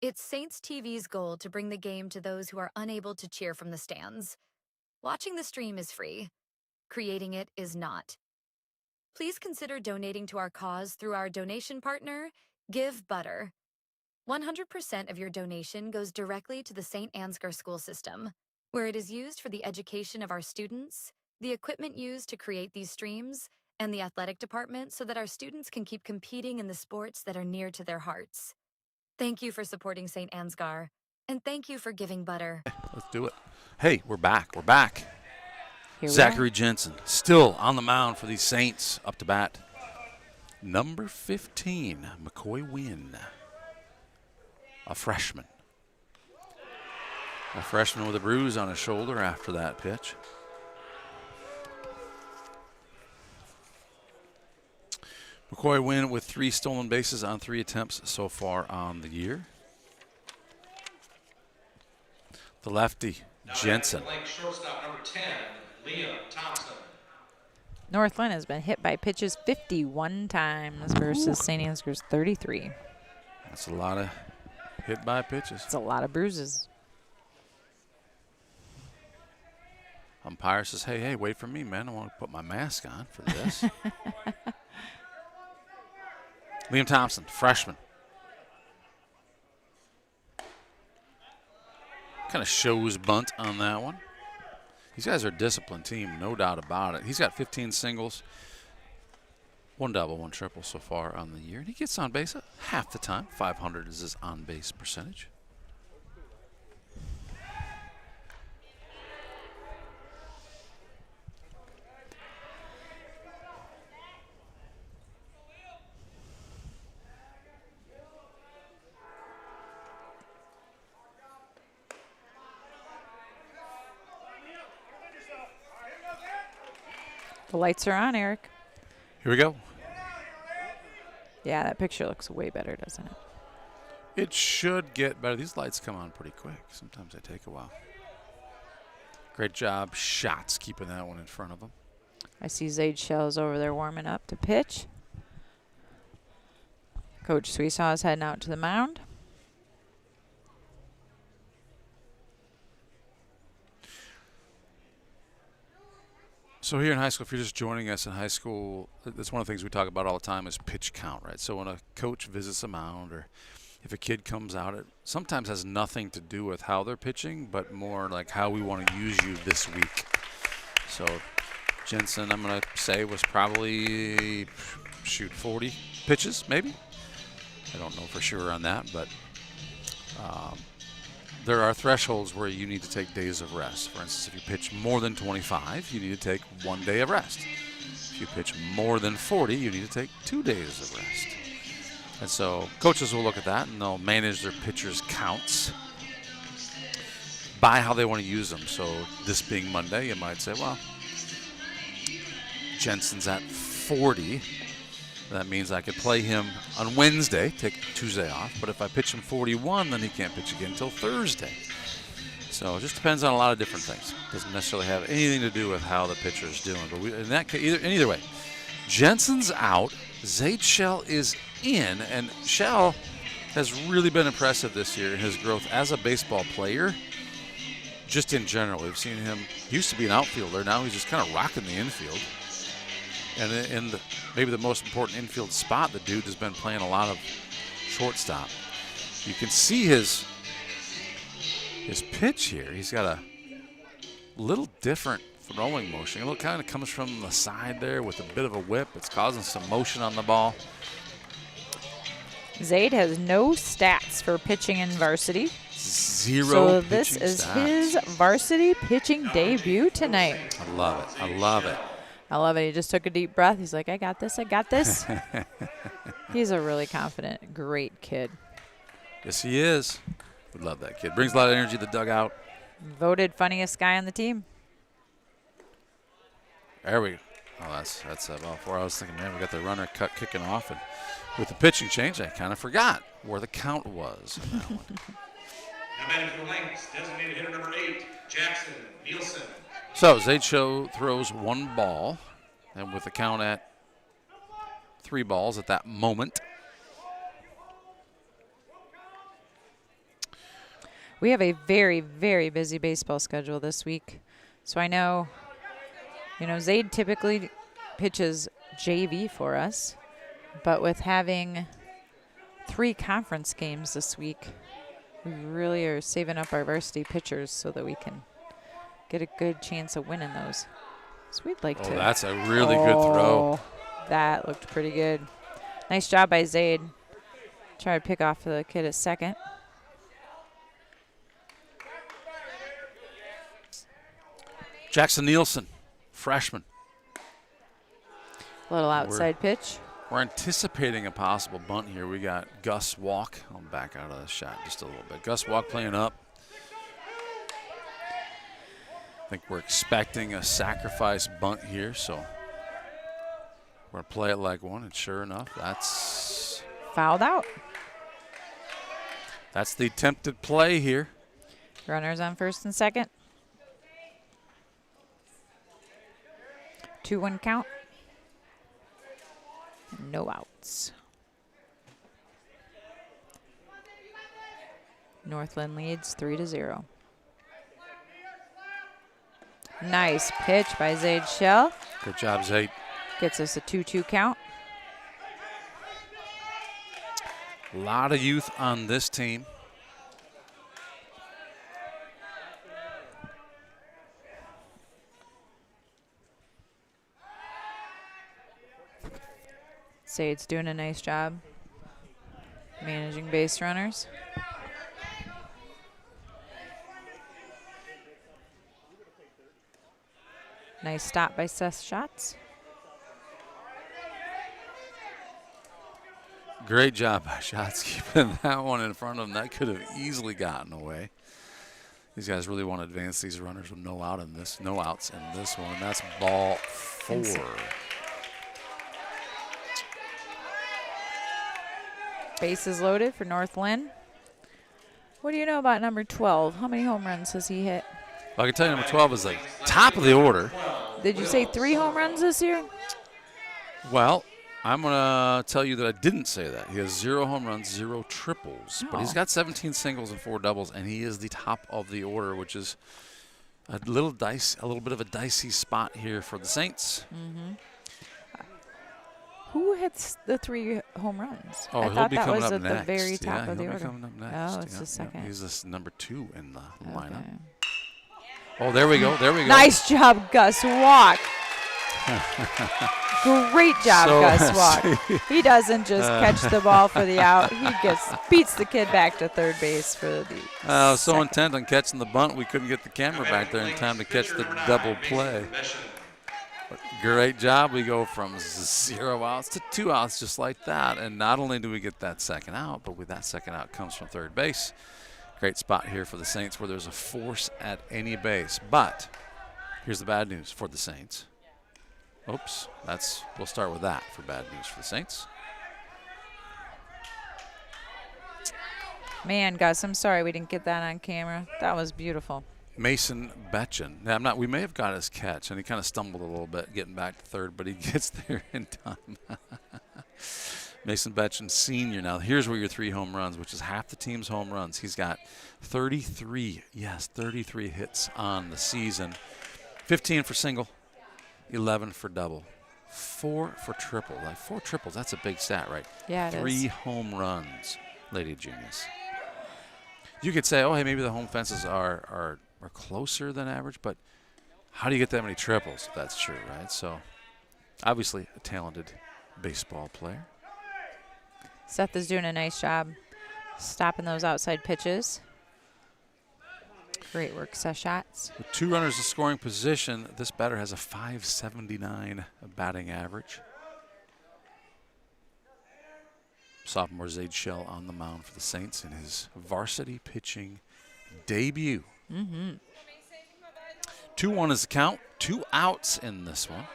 It's Saints TV's goal to bring the game to those who are unable to cheer from the stands. Watching the stream is free. Creating it is not. Please consider donating to our cause through our donation partner, Give Butter. 100% of your donation goes directly to the St. Ansgar school system, where it is used for the education of our students, the equipment used to create these streams, and the athletic department so that our students can keep competing in the sports that are near to their hearts. Thank you for supporting St. Ansgar, and thank you for giving butter. Let's do it. Hey, we're back. We're back. Here we Zachary Jensen still on the mound for these Saints, up to bat. Number 15, McCoy Wynn, a freshman. A freshman with a bruise on his shoulder after that pitch. McCoy Wynn with 3 stolen bases on 3 attempts so far on the year. The lefty, Jensen. Shortstop number 10, Liam Thompson. North Linn has been hit by pitches 51 times versus St. Ansgar's 33. That's a lot of hit by pitches. It's a lot of bruises. Umpire says, hey, wait for me, man. I want to put my mask on for this. Liam Thompson, freshman. Kind of shows bunt on that one. These guys are a disciplined team, no doubt about it. He's got 15 singles, 1 double, 1 triple so far on the year. And he gets on base half the time. .500 is his on-base percentage. The lights are on, Eric. Here we go. Yeah, that picture looks way better, doesn't it? It should get better. These lights come on pretty quick. Sometimes they take a while. Great job, Shots, keeping that one in front of them. I see Zaid Shell's over there warming up to pitch. Coach Sweesaw is heading out to the mound. So here in high school, if you're just joining us in high school, that's one of the things we talk about all the time is pitch count, right? So when a coach visits a mound or if a kid comes out, it sometimes has nothing to do with how they're pitching, but more like how we want to use you this week. So Jensen, I'm going to say, was probably, 40 pitches, maybe? I don't know for sure on that, but there are thresholds where you need to take days of rest. For instance, if you pitch more than 25, you need to take 1 day of rest. If you pitch more than 40, you need to take 2 days of rest. And so coaches will look at that and they'll manage their pitchers' counts by how they want to use them. So this being Monday, you might say, well, Jensen's at 40. That means I could play him on Wednesday, take Tuesday off. But if I pitch him 41, then he can't pitch again until Thursday. So it just depends on a lot of different things. Doesn't necessarily have anything to do with how the pitcher's doing. But in that case, either way, Jensen's out. Zaid Shell is in, and Shell has really been impressive this year in his growth as a baseball player. Just in general, we've seen him. He used to be an outfielder. Now he's just kind of rocking the infield. And in maybe the most important infield spot, the dude has been playing a lot of shortstop. You can see his pitch here. He's got a little different throwing motion. It kind of comes from the side there with a bit of a whip. It's causing some motion on the ball. Zaid has no stats for pitching in varsity. Zero. So this is stats. his varsity pitching debut tonight. I love it. I love it. I love it. He just took a deep breath. He's like, I got this. I got this. He's a really confident, great kid. Yes, he is. We love that kid. Brings a lot of energy to the dugout. Voted funniest guy on the team. There we go. Oh, that's about 4. I was thinking, man, we got the runner cut kicking off. And with the pitching change, I kind of forgot where the count was on that one. Now batting for the Lynx, designated hitter number 8, Jackson Nielsen. So Zaid Shell throws 1 ball, and with the count at 3 balls at that moment. We have a very, very busy baseball schedule this week. So I know, Zaid typically pitches JV for us, but with having 3 conference games this week, we really are saving up our varsity pitchers so that we can get a good chance of winning those. So we'd like to. Oh, that's a really good throw. That looked pretty good. Nice job by Zaid. Try to pick off the kid at second. Jackson Nielsen, freshman. Little outside pitch. We're anticipating a possible bunt here. We got Gus Walk. I'll back out of the shot just a little bit. Gus Walk playing up. I think we're expecting a sacrifice bunt here, so we're going to play it like one, and sure enough, that's fouled out. That's the attempted play here. Runners on first and second. 2-1 count. No outs. Northland leads 3-0. Nice pitch by Zaid Shell. Good job, Zaid. Gets us a 2-2 count. A lot of youth on this team. Zaid's doing a nice job managing base runners. Nice stop by Seth Schatz. Great job by Schatz keeping that one in front of him. That could have easily gotten away. These guys really want to advance these runners with no outs in this one. That's ball 4. Bases loaded for North Linn. What do you know about number 12? How many home runs has he hit? Well, I can tell you number 12 is the top of the order. Did you say 3 home runs this year? Well, I'm going to tell you that I didn't say that. He has 0 home runs, 0 triples. But he's got 17 singles and 4 doubles, and he is the top of the order, which is a little bit of a dicey spot here for the Saints. Mm-hmm. Who hits the 3 home runs? Oh, I he'll thought be that coming was up at next. the very top of the he'll order. be coming up next. Oh, it's the second. He's this number 2 in the lineup. Oh, there we go. There we go. Nice job, Gus Walk. Great job, Gus Walk. He doesn't just catch the ball for the out. He beats the kid back to third base for the so intent on catching the bunt, we couldn't get the camera back there in time to catch the double play. But great job. We go from 0 outs to 2 outs just like that. And not only do we get that second out, but with that second out comes from third base. Great spot here for the Saints where there's a force at any base. But here's the bad news for the Saints. Oops, we'll start with that for bad news for the Saints. Man, Gus, I'm sorry we didn't get that on camera. That was beautiful. Mason Betchen. Now, we may have got his catch, and he kind of stumbled a little bit getting back to third, but he gets there in time. Mason Betchen, senior. Now, here's where your 3 home runs, which is half the team's home runs. He's got 33 hits on the season. 15 for single, 11 for double, 4 for triple. Like 4 triples, that's a big stat, right? Yeah, it 3 is. home runs, Lady Genius. You could say, oh, hey, maybe the home fences are closer than average, but how do you get that many triples? That's true, right? So, obviously, a talented baseball player. Seth is doing a nice job stopping those outside pitches. Great work, Seth Schatz. With 2 runners in scoring position, this batter has a .579 batting average. Sophomore Zaid Shell on the mound for the Saints in his varsity pitching debut. 2-1 is the count. 2 outs in this one.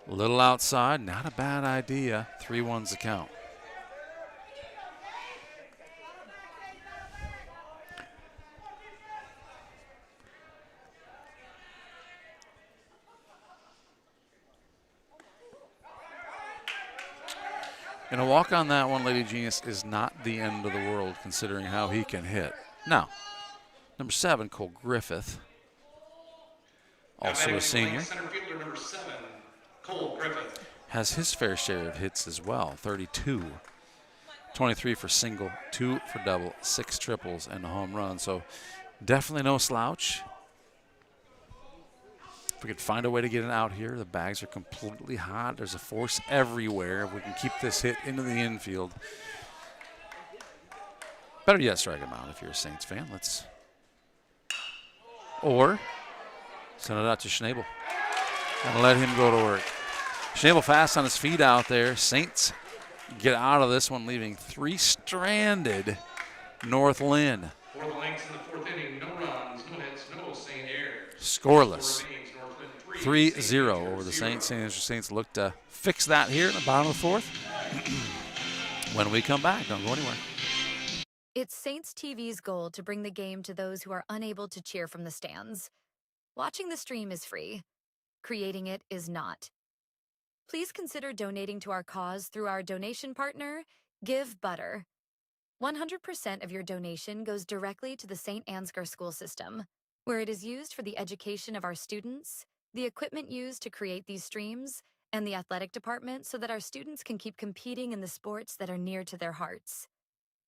A little outside, not a bad idea. 3-1's the count. And a walk on that one, Lady Genius, is not the end of the world considering how he can hit. Now, number 7, Cole Griffith, also a senior, center fielder number 7, Cole Griffith. has his fair share of hits as well, 32. 23 for single, 2 for double, 6 triples, and a home run. So definitely no slouch. If we could find a way to get it out here, the bags are completely hot. There's a force everywhere. If we can keep this hit into the infield, better yet, strike him out if you're a Saints fan. Or send it out to Schnabel and let him go to work. Schnabel fast on his feet out there. Saints get out of this one, leaving 3 stranded North Linn. 4 lengths in the 4th inning. No runs, no hits, no St. Air. Scoreless. 3-0 over the Saints. St. Andrews Saints look to fix that here in the bottom of the 4th. When we come back, don't go anywhere. It's Saints TV's goal to bring the game to those who are unable to cheer from the stands. Watching the stream is free. Creating it is not. Please consider donating to our cause through our donation partner, Give Butter. 100% of your donation goes directly to the St. Ansgar school system, where it is used for the education of our students, the equipment used to create these streams, and the athletic department so that our students can keep competing in the sports that are near to their hearts.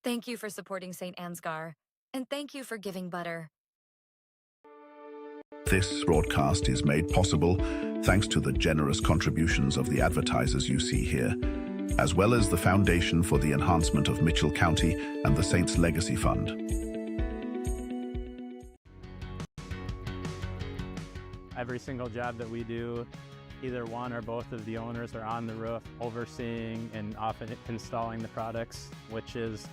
Thank you for supporting St. Ansgar, and thank you for giving butter. This broadcast is made possible thanks to the generous contributions of the advertisers you see here, as well as the Foundation for the Enhancement of Mitchell County and the Saints Legacy Fund. Every single job that we do, either one or both of the owners are on the roof overseeing and often installing the products, which is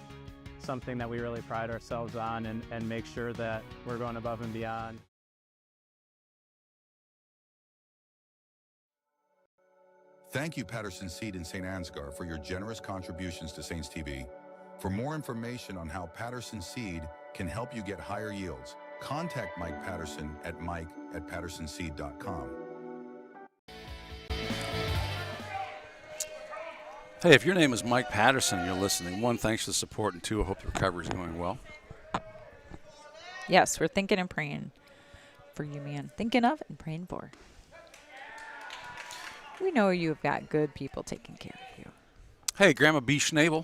something that we really pride ourselves on and make sure that we're going above and beyond. Thank you, Patterson Seed in St. Ansgar, for your generous contributions to Saints TV. For more information on how Patterson Seed can help you get higher yields, contact Mike Patterson at mike@pattersonseed.com. Hey, if your name is Mike Patterson and you're listening, 1, thanks for the support, and 2, I hope your recovery is going well. Yes, we're thinking and praying for you, man. Thinking of and praying for. We know you've got good people taking care of you. Hey, Grandma B. Schnabel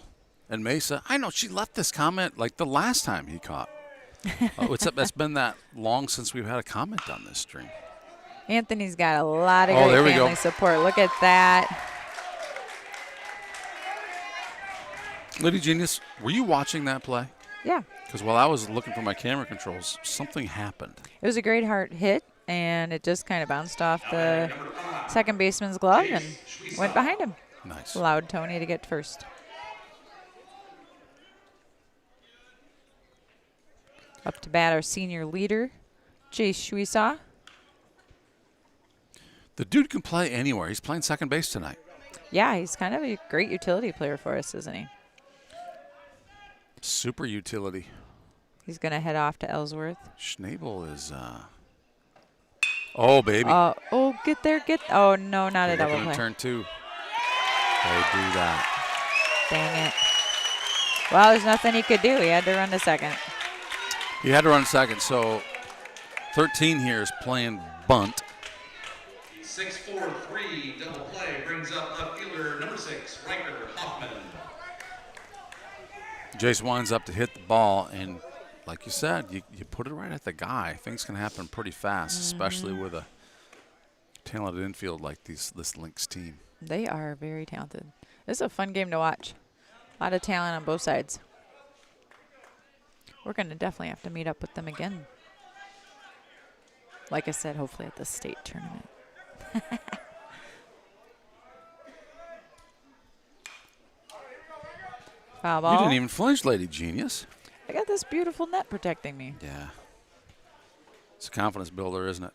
and Mesa. I know she left this comment like the last time he caught. It's been that long since we've had a comment on this stream. Anthony's got a lot of great family support. Look at that. Lady Genius, were you watching that play? Yeah. Because while I was looking for my camera controls, something happened. It was a great hard hit, and it just kind of bounced off the second baseman's glove and went behind him. Nice. Allowed Tony to get first. Up to bat, our senior leader, Jace Schweisaw. The dude can play anywhere. He's playing second base tonight. Yeah, he's kind of a great utility player for us, isn't he? Super utility. He's going to head off to Ellsworth. Schnabel is, oh, baby. Oh, get there, oh, no, not a double play. Turn 2. They do that. Dang it. Well, there's nothing he could do. He had to run to second. He had to run second, so 13 here is playing bunt. 6-4-3 double play brings up left fielder number 6, Riker Hoffman. Jace winds up to hit the ball, and like you said, you put it right at the guy. Things can happen pretty fast, especially with a talented infield like this Lynx team. They are very talented. This is a fun game to watch. A lot of talent on both sides. We're going to definitely have to meet up with them again. Like I said, hopefully at the state tournament. Foul ball. You didn't even flinch, Lady Genius. I got this beautiful net protecting me. Yeah. It's a confidence builder, isn't it?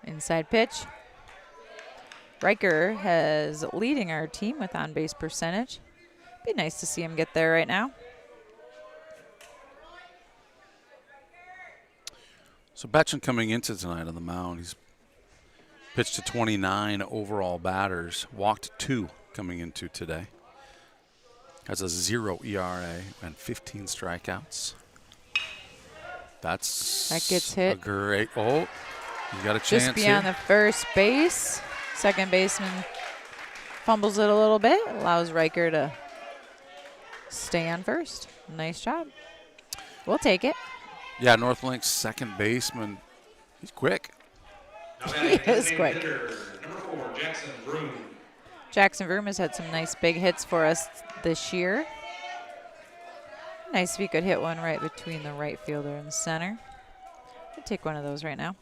Inside pitch. Riker has leading our team with on-base percentage. Be nice to see him get there right now. So Betchen coming into tonight on the mound, he's pitched to 29 overall batters, walked 2 coming into today. Has a 0 ERA and 15 strikeouts. That gets hit. A great. Oh, you got a chance just beyond here. the first base. Second baseman fumbles it a little bit, allows Riker to stay on first. Nice job. We'll take it. Yeah, North Link's second baseman. He's quick. He is quick. Number 4, Jackson Vroom. Jackson Vroom has had some nice big hits for us this year. Nice if he could hit one right between the right fielder and the center. I'll take one of those right now.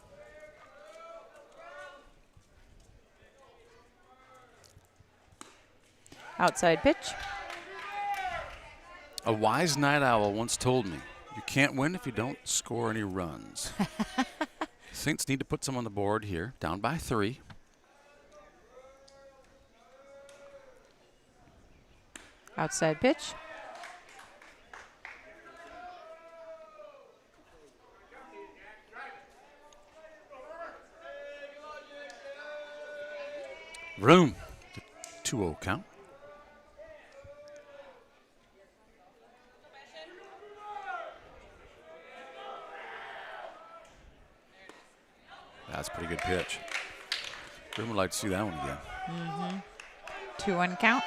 Outside pitch. A wise night owl once told me, you can't win if you don't score any runs. Saints need to put some on the board here, down by 3. Outside pitch. Room. 2-0 count. That's a pretty good pitch. Room would like to see that one again. 2-1 count.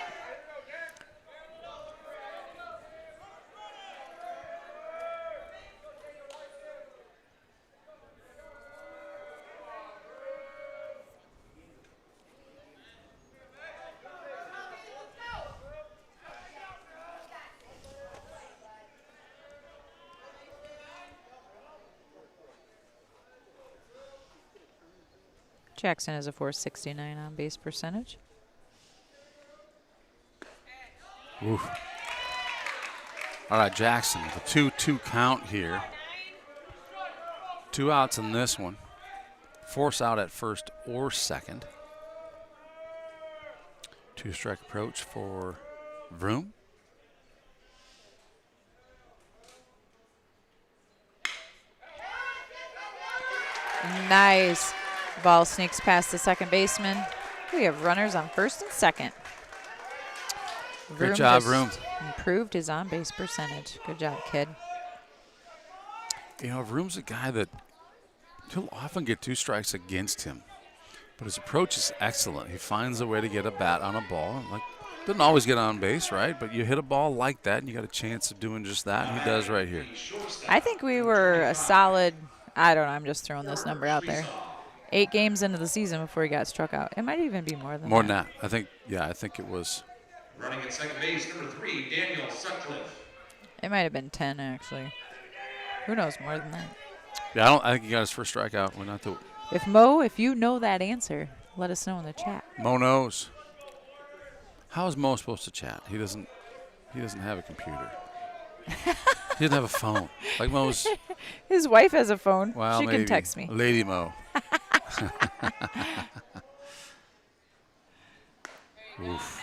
Jackson has a .469 on base percentage. Oof. All right, Jackson with a 2-2 count here. 2 outs in this one. Force out at first or second. 2-strike approach for Vroom. Nice. Ball sneaks past the second baseman. We have runners on first and second. Good job, Vroom. Improved his on-base percentage. Good job, kid. You know, Vroom's a guy that he'll often get 2 strikes against him, but his approach is excellent. He finds a way to get a bat on a ball. Like, doesn't always get on base, right? But you hit a ball like that, and you got a chance of doing just that, and he does right here. I think we were a solid, I don't know, I'm just throwing this number out there, 8 games into the season before he got struck out. It might even be more than that. More than that. I think it was. Running at second base, number 3, Daniel Sutcliffe. It might have been 10, actually. Who knows more than that? Yeah, I think he got his first strikeout. We're not the. If you know that answer, let us know in the chat. Mo knows. How is Mo supposed to chat? He doesn't have a computer. He doesn't have a phone. Like Mo's. His wife has a phone. Well, she maybe. can text me. Lady Mo. Oof.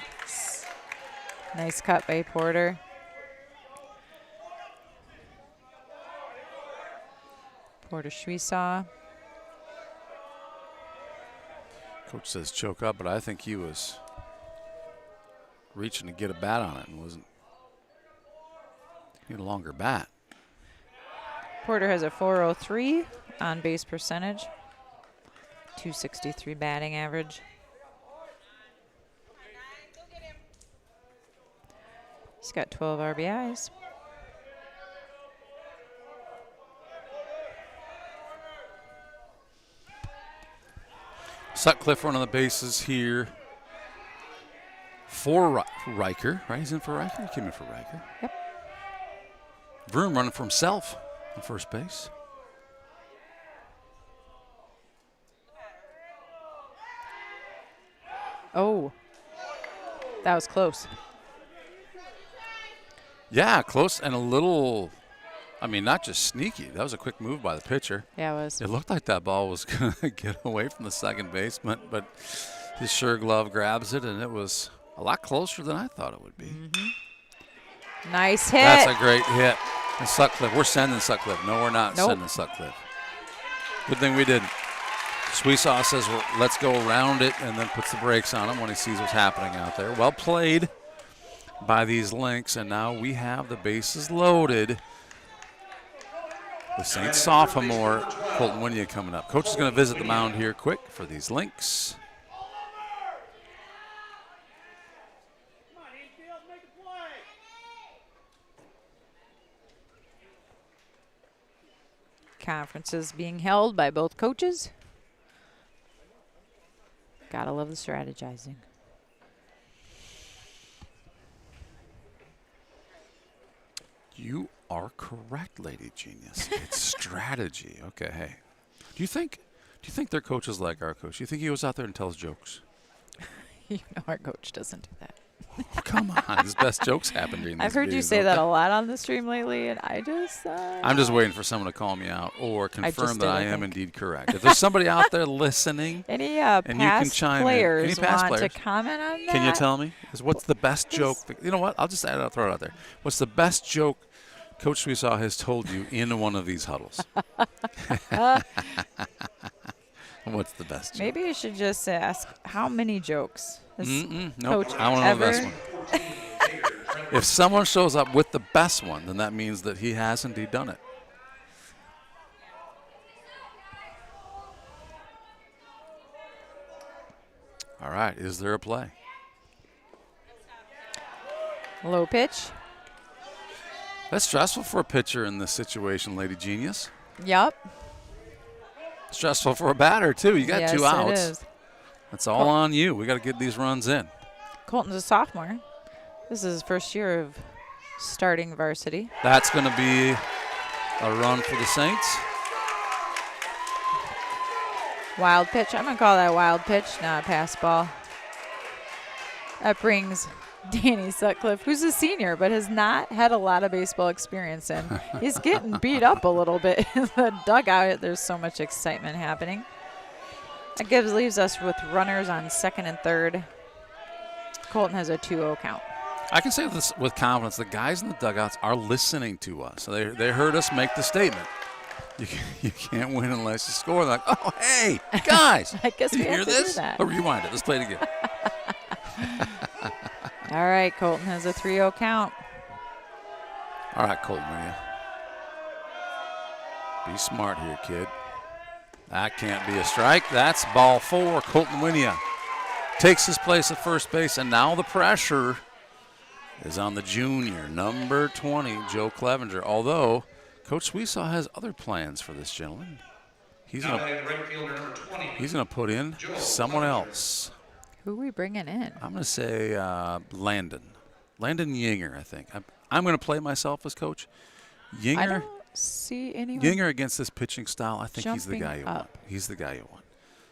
Nice cut by Porter. Porter Schweisaw. Coach says choke up, but I think he was reaching to get a bat on it and wasn't. He had a longer bat. Porter has a .403 on base percentage, .263 batting average. He's got 12 RBIs. Sutcliffe running the bases here for Riker, right? He's in for Riker? He came in for Riker. Yep. Vroom running for himself on first base. Oh, that was close. Yeah, close and a little, I mean, not just sneaky. That was a quick move by the pitcher. Yeah, it was. It looked like that ball was going to get away from the second baseman, but his sure glove grabs it, and it was a lot closer than I thought it would be. Nice hit. That's a great hit. And Sutcliffe, we're sending Sutcliffe. No, we're not Nope. sending Sutcliffe. Good thing we didn't. Sweesaw says, well, let's go around it, and then puts the brakes on him when he sees what's happening out there. Well played by these Lynx, and now we have the bases loaded. The Saints sophomore, Colton Winia, coming up. Coach is going to visit the mound here quick for these Lynx. Conferences being held by both coaches. Gotta love the strategizing. You are correct, Lady Genius. It's strategy. Okay, hey. Do you think their coach is like our coach? Do you think he goes out there and tells jokes? You know our coach doesn't do that. Oh, come on. His best jokes happen during these I've heard you meetings, say don't that they? a lot on the stream lately, and I'm just waiting for someone to call me out or confirm that I am think. indeed correct. If there's somebody out there listening Any and you can past chime players in. Any past want players, to comment on that? can you tell me? What's the best joke? You know what? I'll just add it, throw it out there. What's the best joke Coach Sweesaw has told you in one of these huddles? What's the best joke? Maybe you should just ask how many jokes has Nope. Coach I want to know ever? the best one. If someone shows up with the best one, then that means that he has indeed done it. All right. Is there a play? Low pitch. That's stressful for a pitcher in this situation, Lady Genius. Yep. Stressful for a batter, too. You got Yes, two outs. it is. That's all on you. We got to get these runs in. Colton's a sophomore. This is his first year of starting varsity. That's going to be a run for the Saints. Wild pitch. I'm going to call that a wild pitch, not a pass ball. That brings Danny Sutcliffe, who's a senior but has not had a lot of baseball experience, and he's getting beat up a little bit in the dugout. There's so much excitement happening. That leaves us with runners on second and third. Colton has a 2-0 count. I can say this with confidence. The guys in the dugouts are listening to us. They heard us make the statement. You can't win unless you score. They're like, oh, hey, guys. I guess did we you have hear to do this? that. Oh, rewind it. Let's play it again. All right, Colton has a 3-0 count. All right, Colton, will you? Be smart here, kid. That can't be a strike. That's ball 4. Colton Winia takes his place at first base, and now the pressure is on the junior, number 20, Joe Clevenger. Although Coach Sweesaw has other plans for this gentleman. He's going to put in someone else. Who are we bringing in? I'm going to say Landon Yinger, I think. I'm going to play myself as coach. Yinger. I don't see anyone. Yinger against this pitching style, I think he's the jumping guy you want. up. He's the guy you want.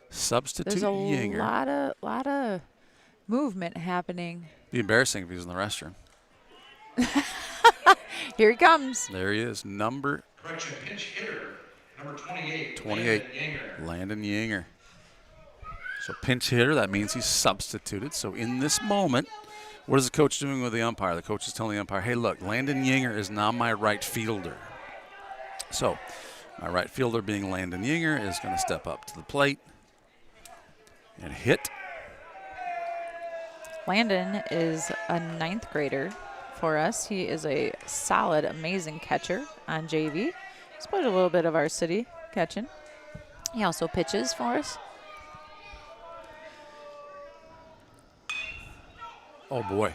Substitute There's a Yinger. lot of movement happening. Be embarrassing if he was in the restroom. Here he comes. There he is, number Correction, pinch hitter, number 28. 28, Landon Yinger. So pinch hitter, that means he's substituted. So in this moment, what is the coach doing with the umpire? The coach is telling the umpire, hey, look, Landon Yinger is now my right fielder. So my right fielder, being Landon Yinger, is going to step up to the plate and hit. Landon is a 9th grader for us. He is a solid, amazing catcher on JV. He's played a little bit of varsity catching. He also pitches for us. Oh, boy.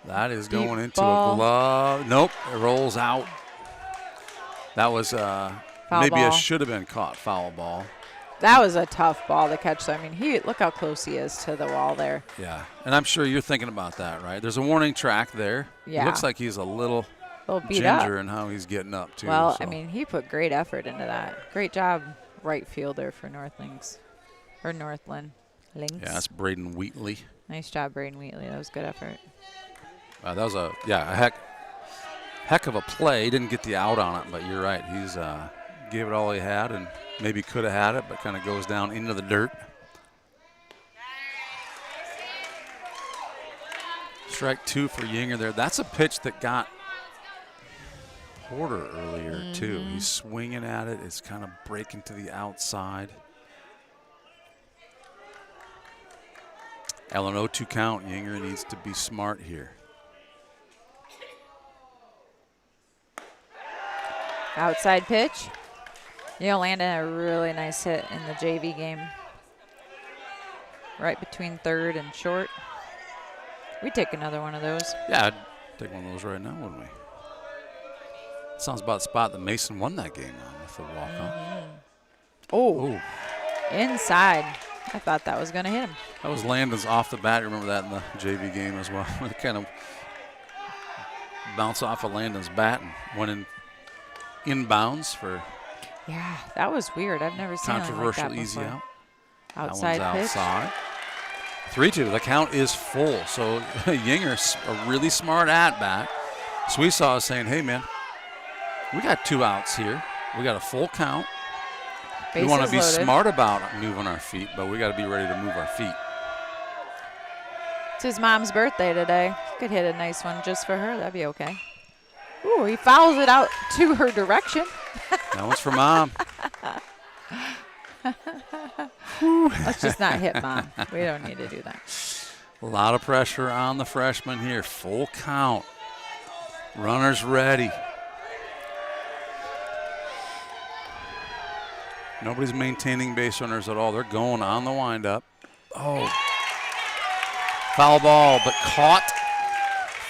That is Deep going into ball. a glove. Nope, it rolls out. That was maybe ball. it should have been caught, foul ball. That was a tough ball to catch. So, I mean, look how close he is to the wall there. Yeah, and I'm sure you're thinking about that, right? There's a warning track there. Yeah. It looks like he's a little beat ginger up. in how he's getting up, too. Well, so. I mean, he put great effort into that. Great job, right fielder for Northland. Lynx. Yeah, that's Braden Wheatley. Nice job, Braden Wheatley. That was good effort. That was a heck of a play. Didn't get the out on it, but you're right. He's gave it all he had and maybe could have had it, but kind of goes down into the dirt. Strike 2 for Yinger there. That's a pitch that got Porter earlier, too. He's swinging at it. It's kind of breaking to the outside. Allen 0-2 count. Yinger needs to be smart here. Outside pitch. Landed a really nice hit in the JV game. Right between third and short. We'd take another one of those. Yeah, I'd take one of those right now, wouldn't we? Sounds about the spot that Mason won that game on with the walk-off. Oh, inside. I thought that was going to hit him. That was Landon's off the bat. Remember that in the JV game as well. It kind of bounced off of Landon's bat and went inbounds for. Yeah, that was weird. I've never seen controversial like that easy before. out. Outside that one's pitch. outside. 3-2. The count is full. So Yinger's a really smart at bat. Sweesaw is saying, "Hey man, we got 2 outs here. We got a full count. We want to be smart about moving our feet, but we got to be ready to move our feet." It's his mom's birthday today. Could hit a nice one just for her. That'd be okay. Ooh, he fouls it out to her direction. That one's for Mom. Let's just not hit Mom. We don't need to do that. A lot of pressure on the freshman here. Full count. Runners ready. Nobody's maintaining base runners at all. They're going on the windup. Oh. Foul ball, but caught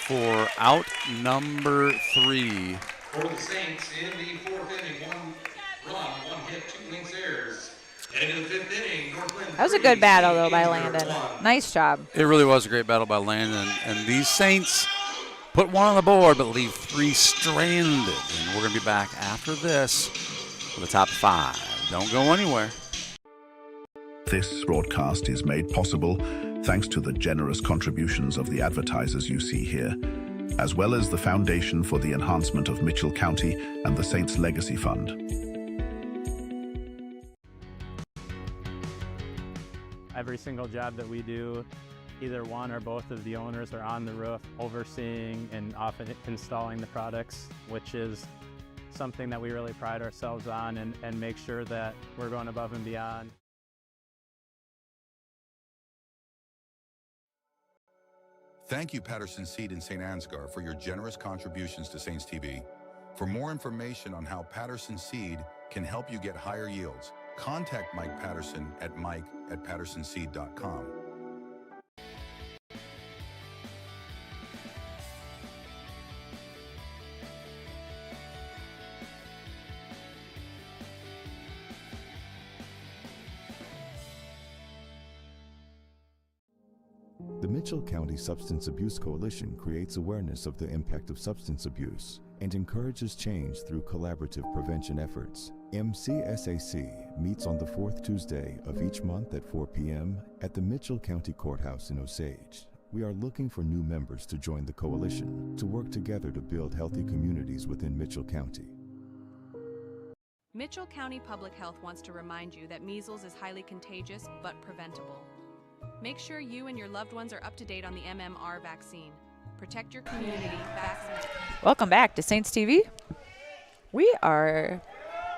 for out number 3. For the Saints in the 4th inning, 1 run, 1 hit, 2 links errors. And in the 5th inning, Northland. That was a good battle, though, by Landon. Nice job. It really was a great battle by Landon. And these Saints put 1 on the board, but leave 3 stranded. And we're going to be back after this for the top 5. Don't go anywhere. This broadcast is made possible thanks to the generous contributions of the advertisers you see here, as well as the Foundation for the Enhancement of Mitchell County and the Saints Legacy Fund. Every single job that we do, either one or both of the owners are on the roof overseeing and often installing the products, which is something that we really pride ourselves on and make sure that we're going above and beyond. Thank you, Patterson Seed in St. Ansgar, for your generous contributions to Saints TV. For more information on how Patterson Seed can help you get higher yields, contact Mike Patterson at mike@pattersonseed.com. The Mitchell County Substance Abuse Coalition creates awareness of the impact of substance abuse and encourages change through collaborative prevention efforts. MCSAC meets on the 4th Tuesday of each month at 4 p.m. at the Mitchell County Courthouse in Osage. We are looking for new members to join the coalition to work together to build healthy communities within Mitchell County. Mitchell County Public Health wants to remind you that measles is highly contagious but preventable. Make sure you and your loved ones are up to date on the MMR vaccine. Protect your community. Vaccinate. Welcome back to Saints TV. We are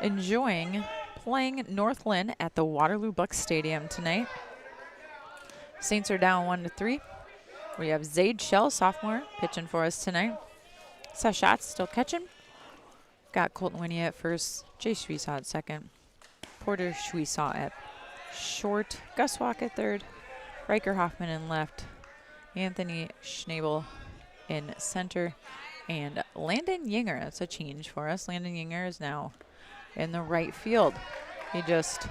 enjoying playing North Linn at the Waterloo Bucks Stadium tonight. Saints are down 1-3. We have Zaid Shell, sophomore, pitching for us tonight. Seth Schatz still catching. Got Colton Winnie at first. Jay Schwiesaw at second. Porter Schwiesaw at short. Gus Walk at third. Riker Hoffman in left. Anthony Schnabel in center. And Landon Yinger. That's a change for us. Landon Yinger is now in the right field. He just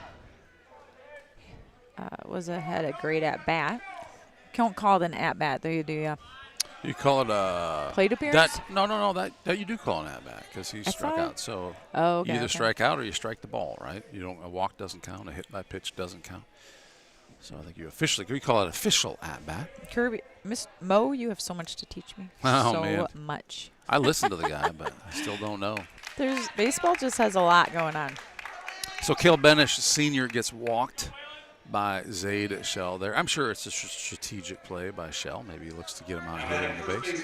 had a great at-bat. Don't call it an at-bat, do you? You call it a plate appearance? No. That you do call an at-bat because he struck out. So you either strike out or you strike the ball, right? A walk doesn't count. A hit by pitch doesn't count. So I think we call it official at-bat. Kirby, Miss Mo, you have so much to teach me. Oh, man. Much. I listen to the guy, but I still don't know. Baseball just has a lot going on. So Cale Benish Sr. gets walked by Zaid Shell there. I'm sure it's a strategic play by Shell. Maybe he looks to get him out here on the base.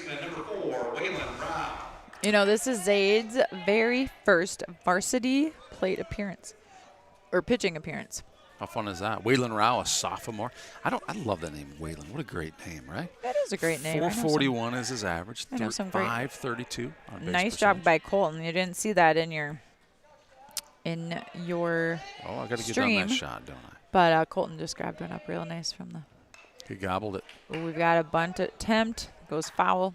You know, this is Zaid's very first varsity plate appearance or pitching appearance. How fun is that? Waylon Rao, a sophomore. I love that name, Waylon. What a great name, right? That is a great name. 441 is his average. I know some great. 532 on base Nice percentage. job by Colton. You didn't see that in your Oh, I got to get stream, on that shot, don't I? But Colton just grabbed one up real nice from the. He gobbled it. Ooh, we've got a bunt attempt. Goes foul.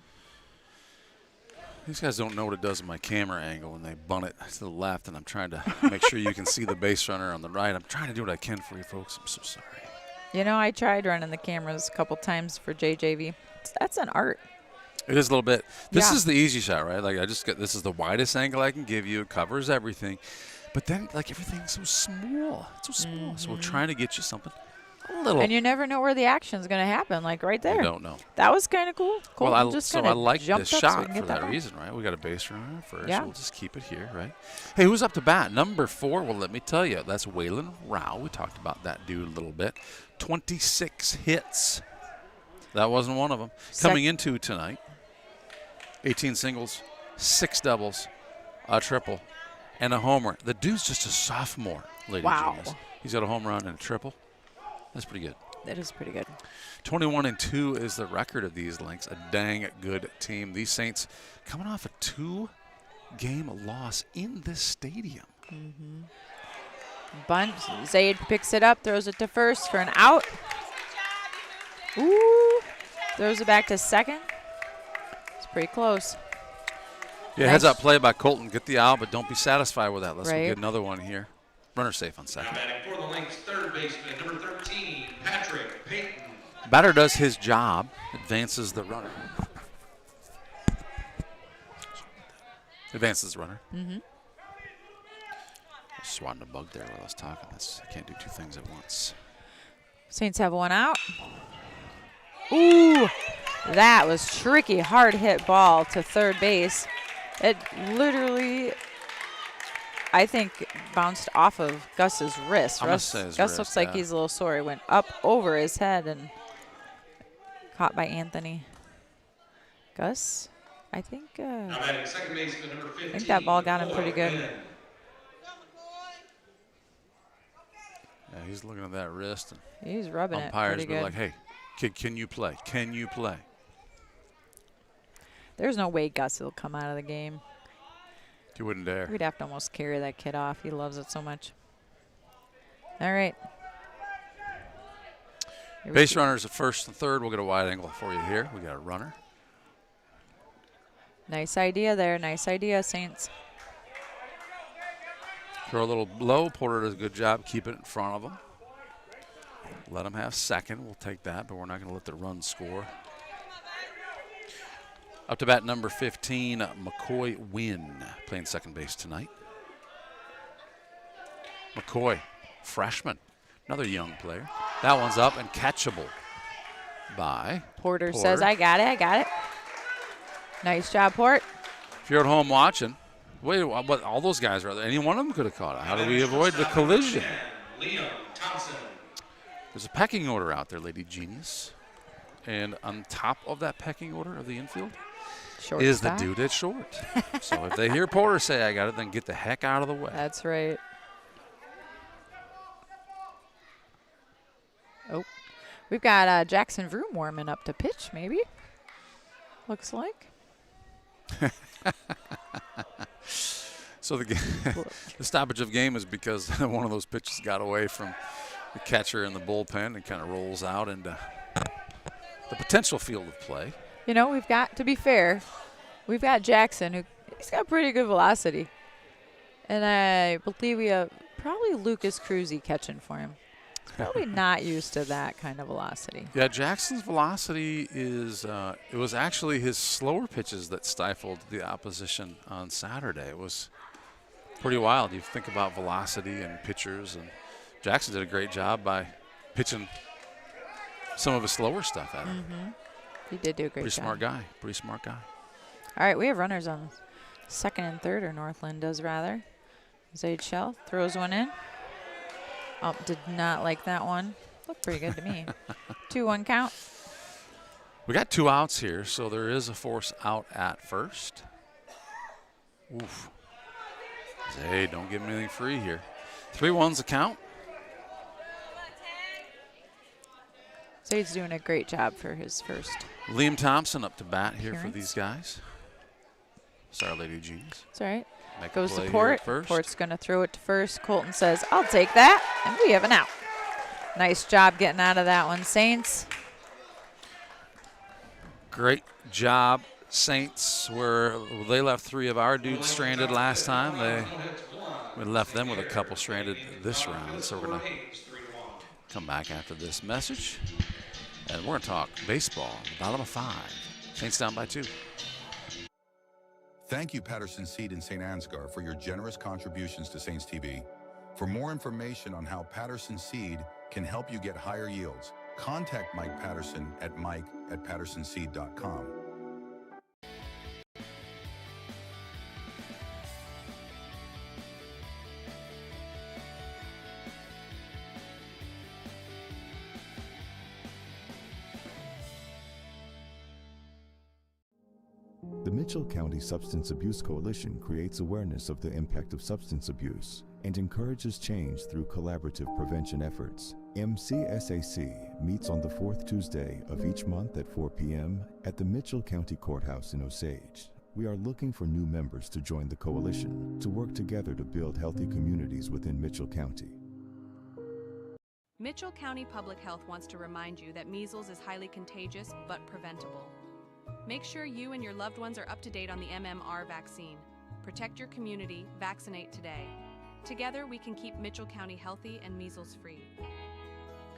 These guys don't know what it does in my camera angle when they bunt it to the left, and I'm trying to make sure you can see the base runner on the right. I'm trying to do what I can for you folks. I'm so sorry. You know, I tried running the cameras a couple times for JJV. That's an art. It is a little bit. This Yeah. is the easy shot, right? Like this is the widest angle I can give you. It covers everything. But then, like, everything's so small. It's so small. So we're trying to get you something a little. And you never know where the action's going to happen, like right there. You don't know. That was kind of cool. Well, I like this jumped up so we shot can for get that ball. reason, right? We got a base runner first. Yeah. We'll just keep it here, right? Hey, who's up to bat? Number 4. Well, let me tell you, that's Waylon Rao. We talked about that dude a little bit. 26 hits. That wasn't one of them. Coming into tonight, 18 singles, 6 doubles, a triple, and a homer. The dude's just a sophomore, Lady Wow. Genius. He's got a home run and a triple. That's pretty good. That is pretty good. 21-2 is the record of these Lynx. A dang good team. These Saints coming off a 2-game loss in this stadium. Bunt. Zaid picks it up, throws it to first for an out. Ooh. Throws it back to second. It's pretty close. Yeah, heads up play by Colton. Get the out, but don't be satisfied with that. Let's go Right. get another one here. Runner safe on second. Now batting for the Lynx, third baseman, number 13, Patrick Payton. Batter does his job, advances the runner. Advances the runner. Swatting a bug there while I was talking. I can't do two things at once. Saints have one out. Ooh, that was tricky. Hard hit ball to third base. It literally, I think, bounced off of Gus's wrist. I'm gonna say his Gus wrist, looks like yeah. he's a little sore. He went up over his head and caught by Anthony. Gus, I think Now batting second baseman, number 15. I think that ball got him pretty good. Linn. Yeah, he's looking at that wrist. And He's rubbing it umpires pretty be good. like, hey, kid, can you play? Can you play? There's no way Gus will come out of the game. You wouldn't dare. We'd have to almost carry that kid off. He loves it so much. All right. Here we Base go. runners at first and third. We'll get a wide angle for you here. We got a runner. Nice idea there. Nice idea, Saints. Throw a little low. Porter does a good job. Keep it in front of him. Let him have second. We'll take that, but we're not going to let the run score. Up to bat number 15, McCoy Wynn, playing second base tonight. McCoy, freshman, another young player. That one's up and catchable by Porter says, I got it. I got it. Nice job, Port. If you're at home watching, wait, what? All those guys are there. Any one of them could have caught it. How do we avoid the collision? Liam Thompson. There's a pecking order out there, Lady Genius. And on top of that pecking order of the infield is the Shortstop. dude at short. So if they hear Porter say, I got it, then get the heck out of the way. That's right. Oh, we've got Jackson Vroom warming up to pitch, maybe. Looks like. So the stoppage of game is because one of those pitches got away from the catcher in the bullpen and kind of rolls out into the potential field of play. You know, we've got, to be fair, we've got Jackson, who he's got pretty good velocity. And I believe we have probably Lucas Cruzy catching for him. He's probably not used to that kind of velocity. Yeah, Jackson's velocity is it was actually his slower pitches that stifled the opposition on Saturday. It was pretty wild. You think about velocity and pitchers, and Jackson did a great job by pitching some of his slower stuff at him. He did do a great Pretty job. smart guy. Pretty smart guy. All right, we have runners on second and third, or Northland does rather. Zaid Shell throws one in. Oh, did not like that one. Looked pretty good to me. 2-1 count. We got 2 outs here, so there is a force out at first. Oof. Hey, don't give him anything free here. 3-1's the count. Zade's doing a great job for his first. Liam Thompson up to bat here for appearance. these guys. Sorry, Lady Jeans. It's all right. Make a Goes play to here Port. at first. Port's going to throw it to first. Colton says, I'll take that. And we have an out. Nice job getting out of that one, Saints. Great job, Saints. They left 3 of our dudes stranded last time. We left them with a couple stranded this round. So we're going to come back after this message. And we're going to talk baseball, bottom of 5. Saints down by 2. Thank you, Patterson Seed in St. Ansgar, for your generous contributions to Saints TV. For more information on how Patterson Seed can help you get higher yields, contact Mike Patterson at mike@pattersonseed.com. The Mitchell County Substance Abuse Coalition creates awareness of the impact of substance abuse and encourages change through collaborative prevention efforts. MCSAC meets on the 4th Tuesday of each month at 4 p.m. at the Mitchell County Courthouse in Osage. We are looking for new members to join the coalition to work together to build healthy communities within Mitchell County. Mitchell County Public Health wants to remind you that measles is highly contagious but preventable. Make sure you and your loved ones are up to date on the MMR vaccine. Protect your community, vaccinate today. Together, we can keep Mitchell County healthy and measles-free.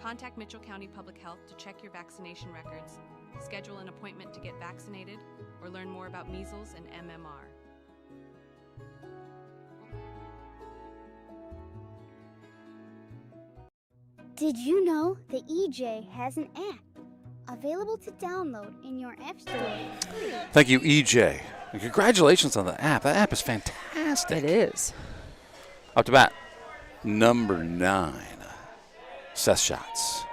Contact Mitchell County Public Health to check your vaccination records, schedule an appointment to get vaccinated, or learn more about measles and MMR. Did you know the EJ has an app available to download in your app store? Thank you, EJ. And congratulations on the app. That app is fantastic. It is. Up to bat, number 9, Seth Shots.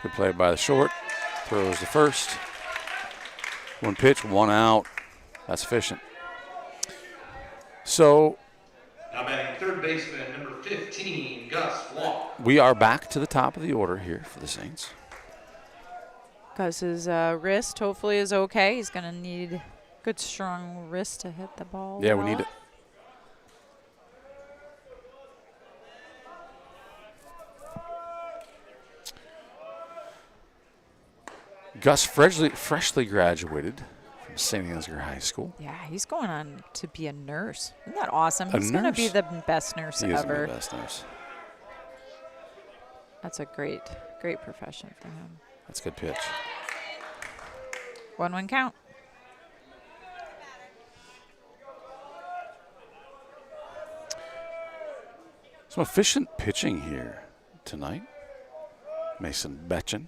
Good play by the short. Throws the first. 1 pitch, 1 out. That's efficient. So now batting third baseman, number 15, Gus Walk. we are back to the top of the order here for the Saints. Gus's wrist hopefully is okay. He's going to need good, strong wrist to hit the ball. Yeah, well. we need it. Gus freshly graduated from St. Ansgar High School. Yeah, he's going on to be a nurse. Isn't that awesome? A He's going to be nurse? the best nurse He is ever. the best nurse. That's a great profession for him. That's a good pitch. 1-1 count. Some efficient pitching here tonight. Mason Betchen.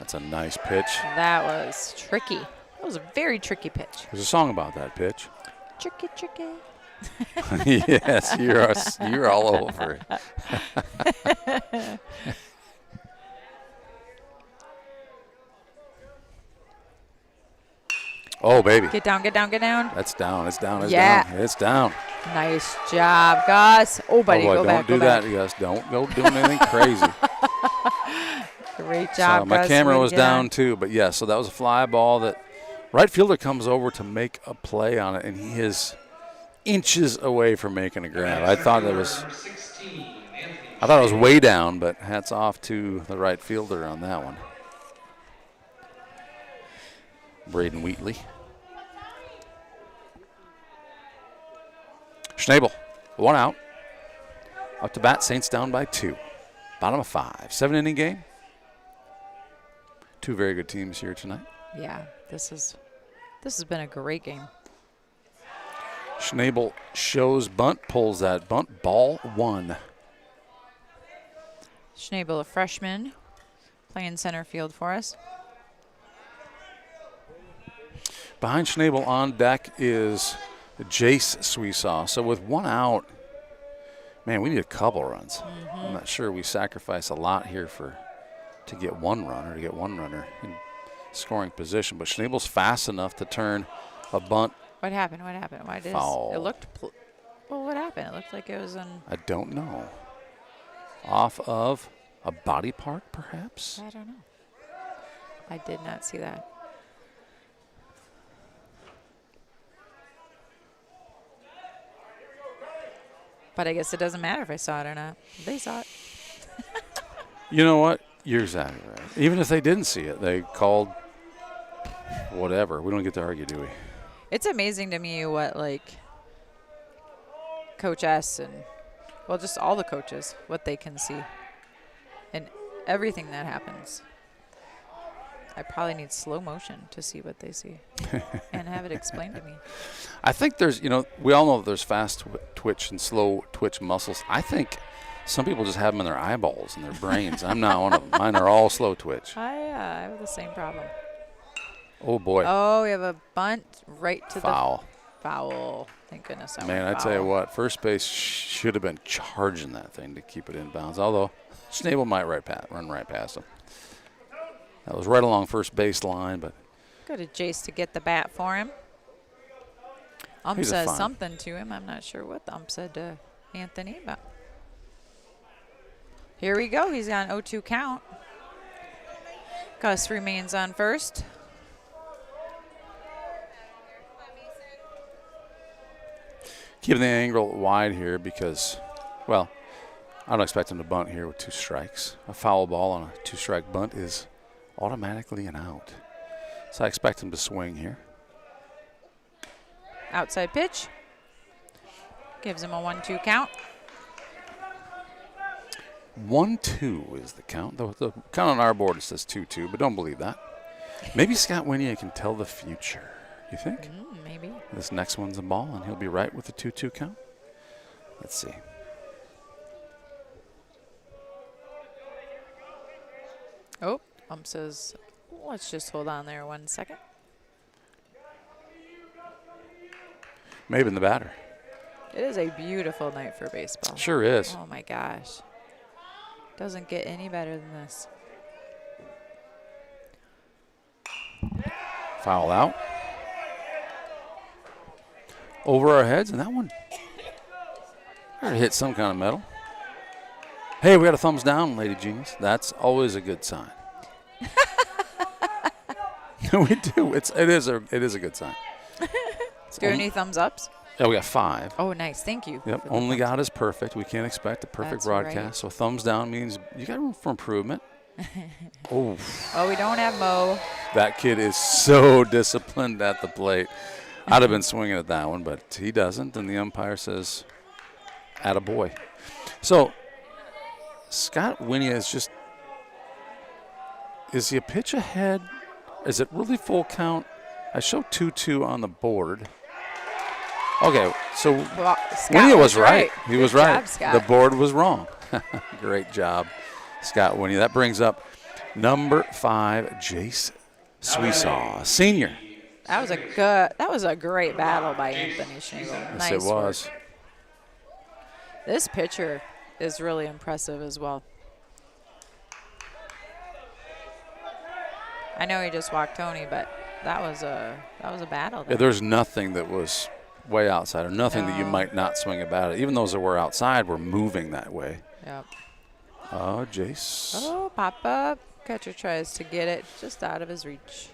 That's a nice pitch. That was tricky. That was a very tricky pitch. There's a song about that pitch. Tricky, tricky. Yes, you're all over it. Oh, baby. Get down, get down, get down. That's down. It's down. It's Yeah. down. It's down. Nice job, Gus. Oh, buddy, boy, go don't back, do go that, back. Gus. Don't go doing anything crazy. Great job, So my Gus. camera Way to was get down on. too, but yeah, so that was a fly ball that right fielder comes over to make a play on it, and he is inches away from making a grab. I thought it was way down, but hats off to the right fielder on that one. Braden Wheatley. Schnabel, 1 out. Up to bat, Saints down by 2. Bottom of 5. 7-inning game. 2 very good teams here tonight. Yeah, this has been a great game. Schnabel shows bunt, pulls that bunt, ball 1. Schnabel, a freshman, playing center field for us. Behind Schnabel on deck is Jace Sweesaw. So with 1 out, man, we need a couple runs. I'm not sure we sacrifice a lot here for to get one runner in scoring position. But Schnabel's fast enough to turn a bunt. What happened? What happened? Why did Foul. it looked? Well, what happened? It looked like it was in. I don't know. Off of a body part, perhaps? I don't know. I did not see that. But I guess it doesn't matter if I saw it or not. They saw it. You know what? You're exactly right. Even if they didn't see it, they called whatever. We don't get to argue, do we? It's amazing to me what, like, Coach S and, well, just all the coaches, what they can see and everything that happens. I probably need slow motion to see what they see and have it explained to me. I think there's, we all know that there's fast twitch and slow twitch muscles. I think some people just have them in their eyeballs and their brains. I'm not one of them. Mine are all slow twitch. I have the same problem. Oh, boy. Oh, we have a bunt right to foul. The foul. Thank goodness. Man, I tell you what, first base should have been charging that thing to keep it in bounds, although Schnabel might run right past him. That was right along first base line, but. Go to Jace to get the bat for him. Says something to him. I'm not sure what the said to Anthony, but here we go. He's on 0-2 count. Gus remains on first. Keeping the angle wide here because, well, I don't expect him to bunt here with 2 strikes. A foul ball on a 2-strike bunt is automatically an out. So I expect him to swing here. Outside pitch. Gives him a 1-2 count. 1-2 is the count. The count on our board says 2-2, but don't believe that. Maybe Scott Winia can tell the future. You think? Maybe. This next one's a ball, and he'll be right with the 2-2 count. Let's see. Oh, says, let's just hold on there 1 second. Maybe in the batter. It is a beautiful night for baseball. Sure is. Oh, my gosh. Doesn't get any better than this. Foul out. Over our heads, and that one hit some kind of metal. Hey, we got a thumbs down, Lady Genius. That's always a good sign. We do. It is a good sign. Do any thumbs ups? Yeah, we got 5. Oh, nice. Thank you. Yep. Only God is perfect. We can't expect a perfect broadcast. Right. So thumbs down means you got room for improvement. Oh, we don't have Mo. That kid is so disciplined at the plate. I'd have been swinging at that one, but he doesn't, and the umpire says, attaboy. So Scott Winia is he a pitch ahead? Is it really full count? I show 2-2 on the board. Okay, so Winia was right. He was right. Job, the board was wrong. Great job, Scott Winia. That brings up number 5, Jace Sweesaw, senior. That was a great battle by Anthony Schnabel. Yes, nice it was. Work. This pitcher is really impressive as well. I know he just walked Tony, but that was a battle there. Yeah, there's nothing that was way outside or nothing that you might not swing about it. Even those that were outside were moving that way. Yep. Oh, Jace. Oh, pop up. Catcher tries to get it just out of his reach.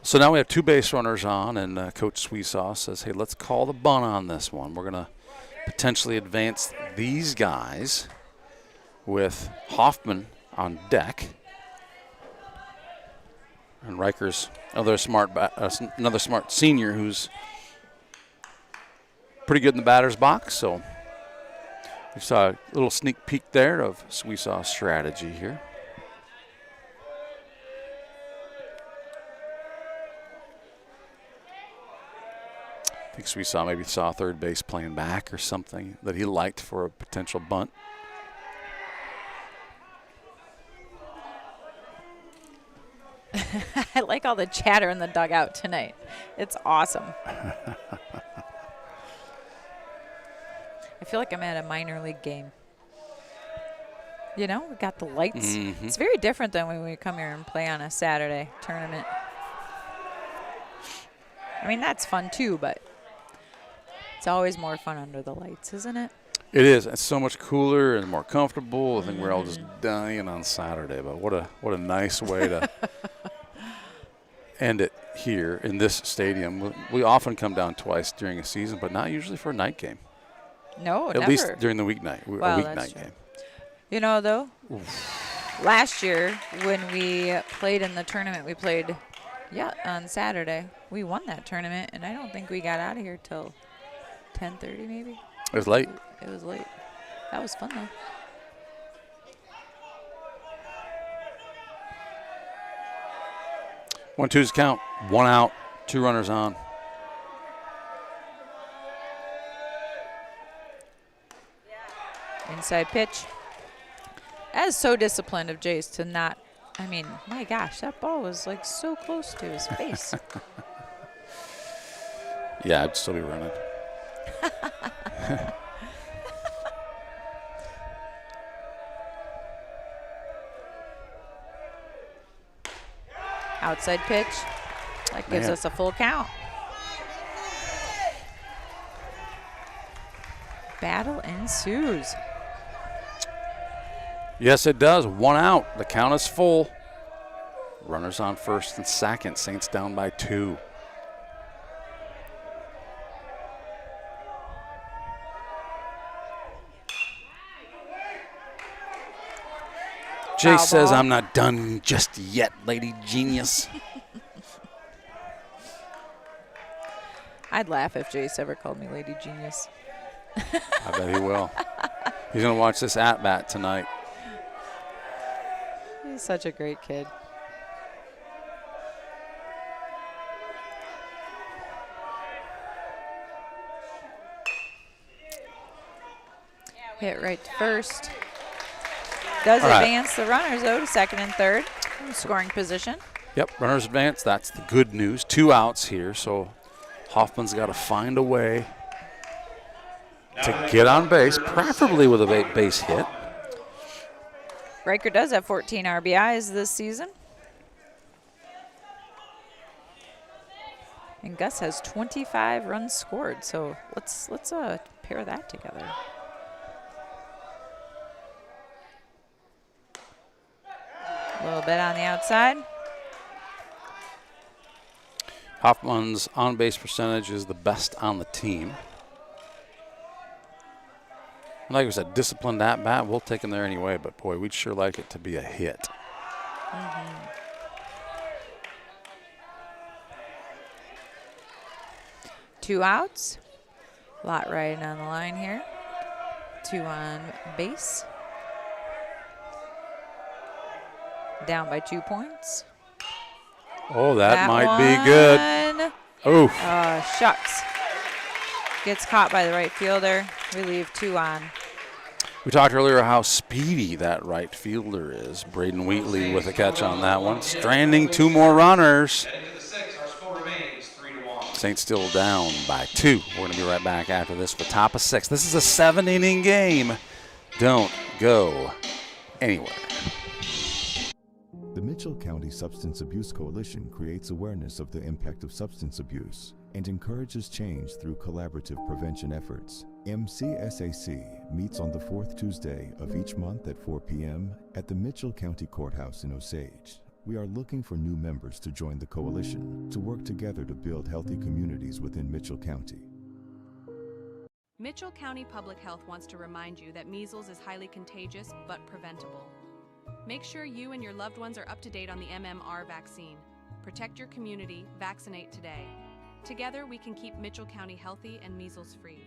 So now we have 2 base runners on, and Coach Sweesaw says, hey, let's call the bunt on this one. We're going to potentially advance these guys with Hoffman on deck. And Riker's another smart senior who's pretty good in the batter's box. So we saw a little sneak peek there of Sweesaw's strategy here. I think Sweesaw maybe saw third base playing back or something that he liked for a potential bunt. I like all the chatter in the dugout tonight. It's awesome. I feel like I'm at a minor league game. You know, we got the lights. Mhm. It's very different than when we come here and play on a Saturday tournament. I mean, that's fun too, but it's always more fun under the lights, isn't it? It is. It's so much cooler and more comfortable. I think we're all just dying on Saturday, but what a nice way to end it here in this stadium. We often come down twice during a season, but not usually for a night game. No, At never. least during the weeknight, a Well, weeknight that's true. game. You know, though, last year when we played in the tournament, we played, on Saturday. We won that tournament, and I don't think we got out of here till 10:30 maybe. It was late. It was late. That was fun, though. One, two's count. One out, two runners on. Inside pitch. That is so disciplined of Jace to not, I mean, my gosh, that ball was like so close to his face. Yeah, I'd still be running. Outside pitch. That gives Man. us a full count. Battle ensues. Yes, it does. One out. The count is full. Runners on first and second. Saints down by 2. Jay says, I'm not done just yet, Lady Genius. I'd laugh if Jace ever called me Lady Genius. I bet he will. He's going to watch this at-bat tonight. He's such a great kid. Hit right to first. Does All right. advance the runners, though, to second and third. Scoring position. Yep, runners advance. That's the good news. 2 outs here, so Hoffman's got to find a way to get on base, preferably with a base hit. Riker does have 14 RBIs this season. And Gus has 25 runs scored, so let's pair that together. A little bit on the outside. Hoffman's on-base percentage is the best on the team. And like I said, disciplined at-bat, we'll take him there anyway, but boy, we'd sure like it to be a hit. Mm-hmm. Two outs. Lot riding on the line here. 2 on base. Down by 2 points. Oh, that might be good. Oof. Shucks. Gets caught by the right fielder. We leave 2 on. We talked earlier how speedy that right fielder is. Braden Wheatley with a catch on that one. Stranding 2 more runners. Saints still down by 2. We're going to be right back after this for top of 6. This is a 7-inning game. Don't go anywhere. The Mitchell County Substance Abuse Coalition creates awareness of the impact of substance abuse and encourages change through collaborative prevention efforts. MCSAC meets on the 4th Tuesday of each month at 4 p.m. at the Mitchell County Courthouse in Osage. We are looking for new members to join the coalition to work together to build healthy communities within Mitchell County. Mitchell County Public Health wants to remind you that measles is highly contagious but preventable. Make sure you and your loved ones are up to date on the MMR vaccine. Protect your community, vaccinate today. Together we can keep Mitchell County healthy and measles free.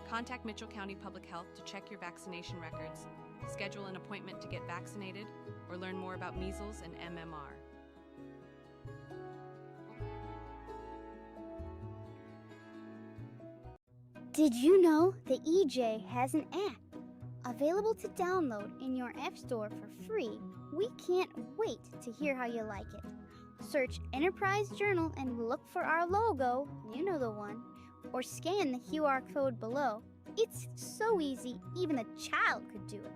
Contact Mitchell County Public Health to check your vaccination records, schedule an appointment to get vaccinated, or learn more about measles and MMR. Did you know the EJ has an app available to download in your App Store for free? We can't wait to hear how you like it. Search Enterprise Journal and look for our logo, you know the one, or scan the QR code below. It's so easy, even a child could do it.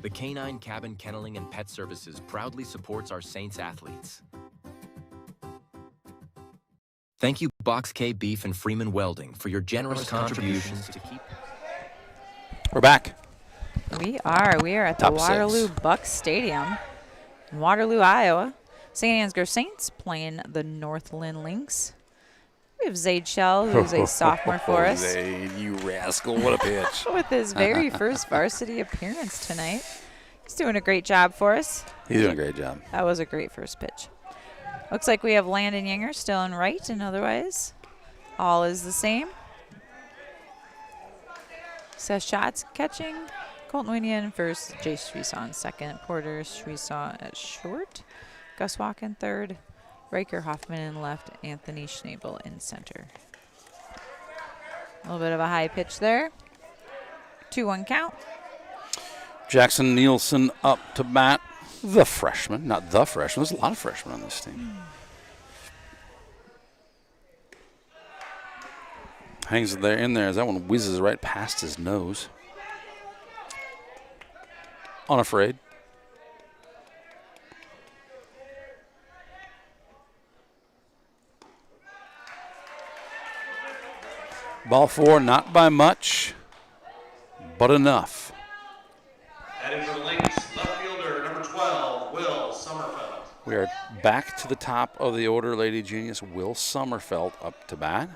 The Canine Cabin Kenneling and Pet Services proudly supports our Saints athletes. Thank you, Box K Beef and Freeman Welding, for your generous contributions to keep... We're back. We are. We are at the Top Waterloo six. Bucks Stadium in Waterloo, Iowa. St. Ansgar Saints playing the North Linn Lynx. We have Zaid Shell, who's a sophomore for us. Zaid, you rascal. What a pitch. With his very first varsity appearance tonight. He's doing a great job for us. He's doing a great job. That was a great first pitch. Looks like we have Landon Younger still in right, and otherwise all is the same. Seth Schatz catching. Colton Winian first. Jace Shreesaw in second. Porter Shreesaw at short. Gus Walk in third. Riker Hoffman in left. Anthony Schnabel in center. A little bit of a high pitch there. 2-1 count. Jackson Nielsen up to bat. The freshman, not the freshman. There's a lot of freshmen on this team. Hangs there in there as that one whizzes right past his nose. Unafraid. Ball four, not by much, but enough. Heading for the Lynx, left fielder, number 12, Will Sommerfeld. We are back to the top of the order, Lady Genius. Will Sommerfeld up to bat.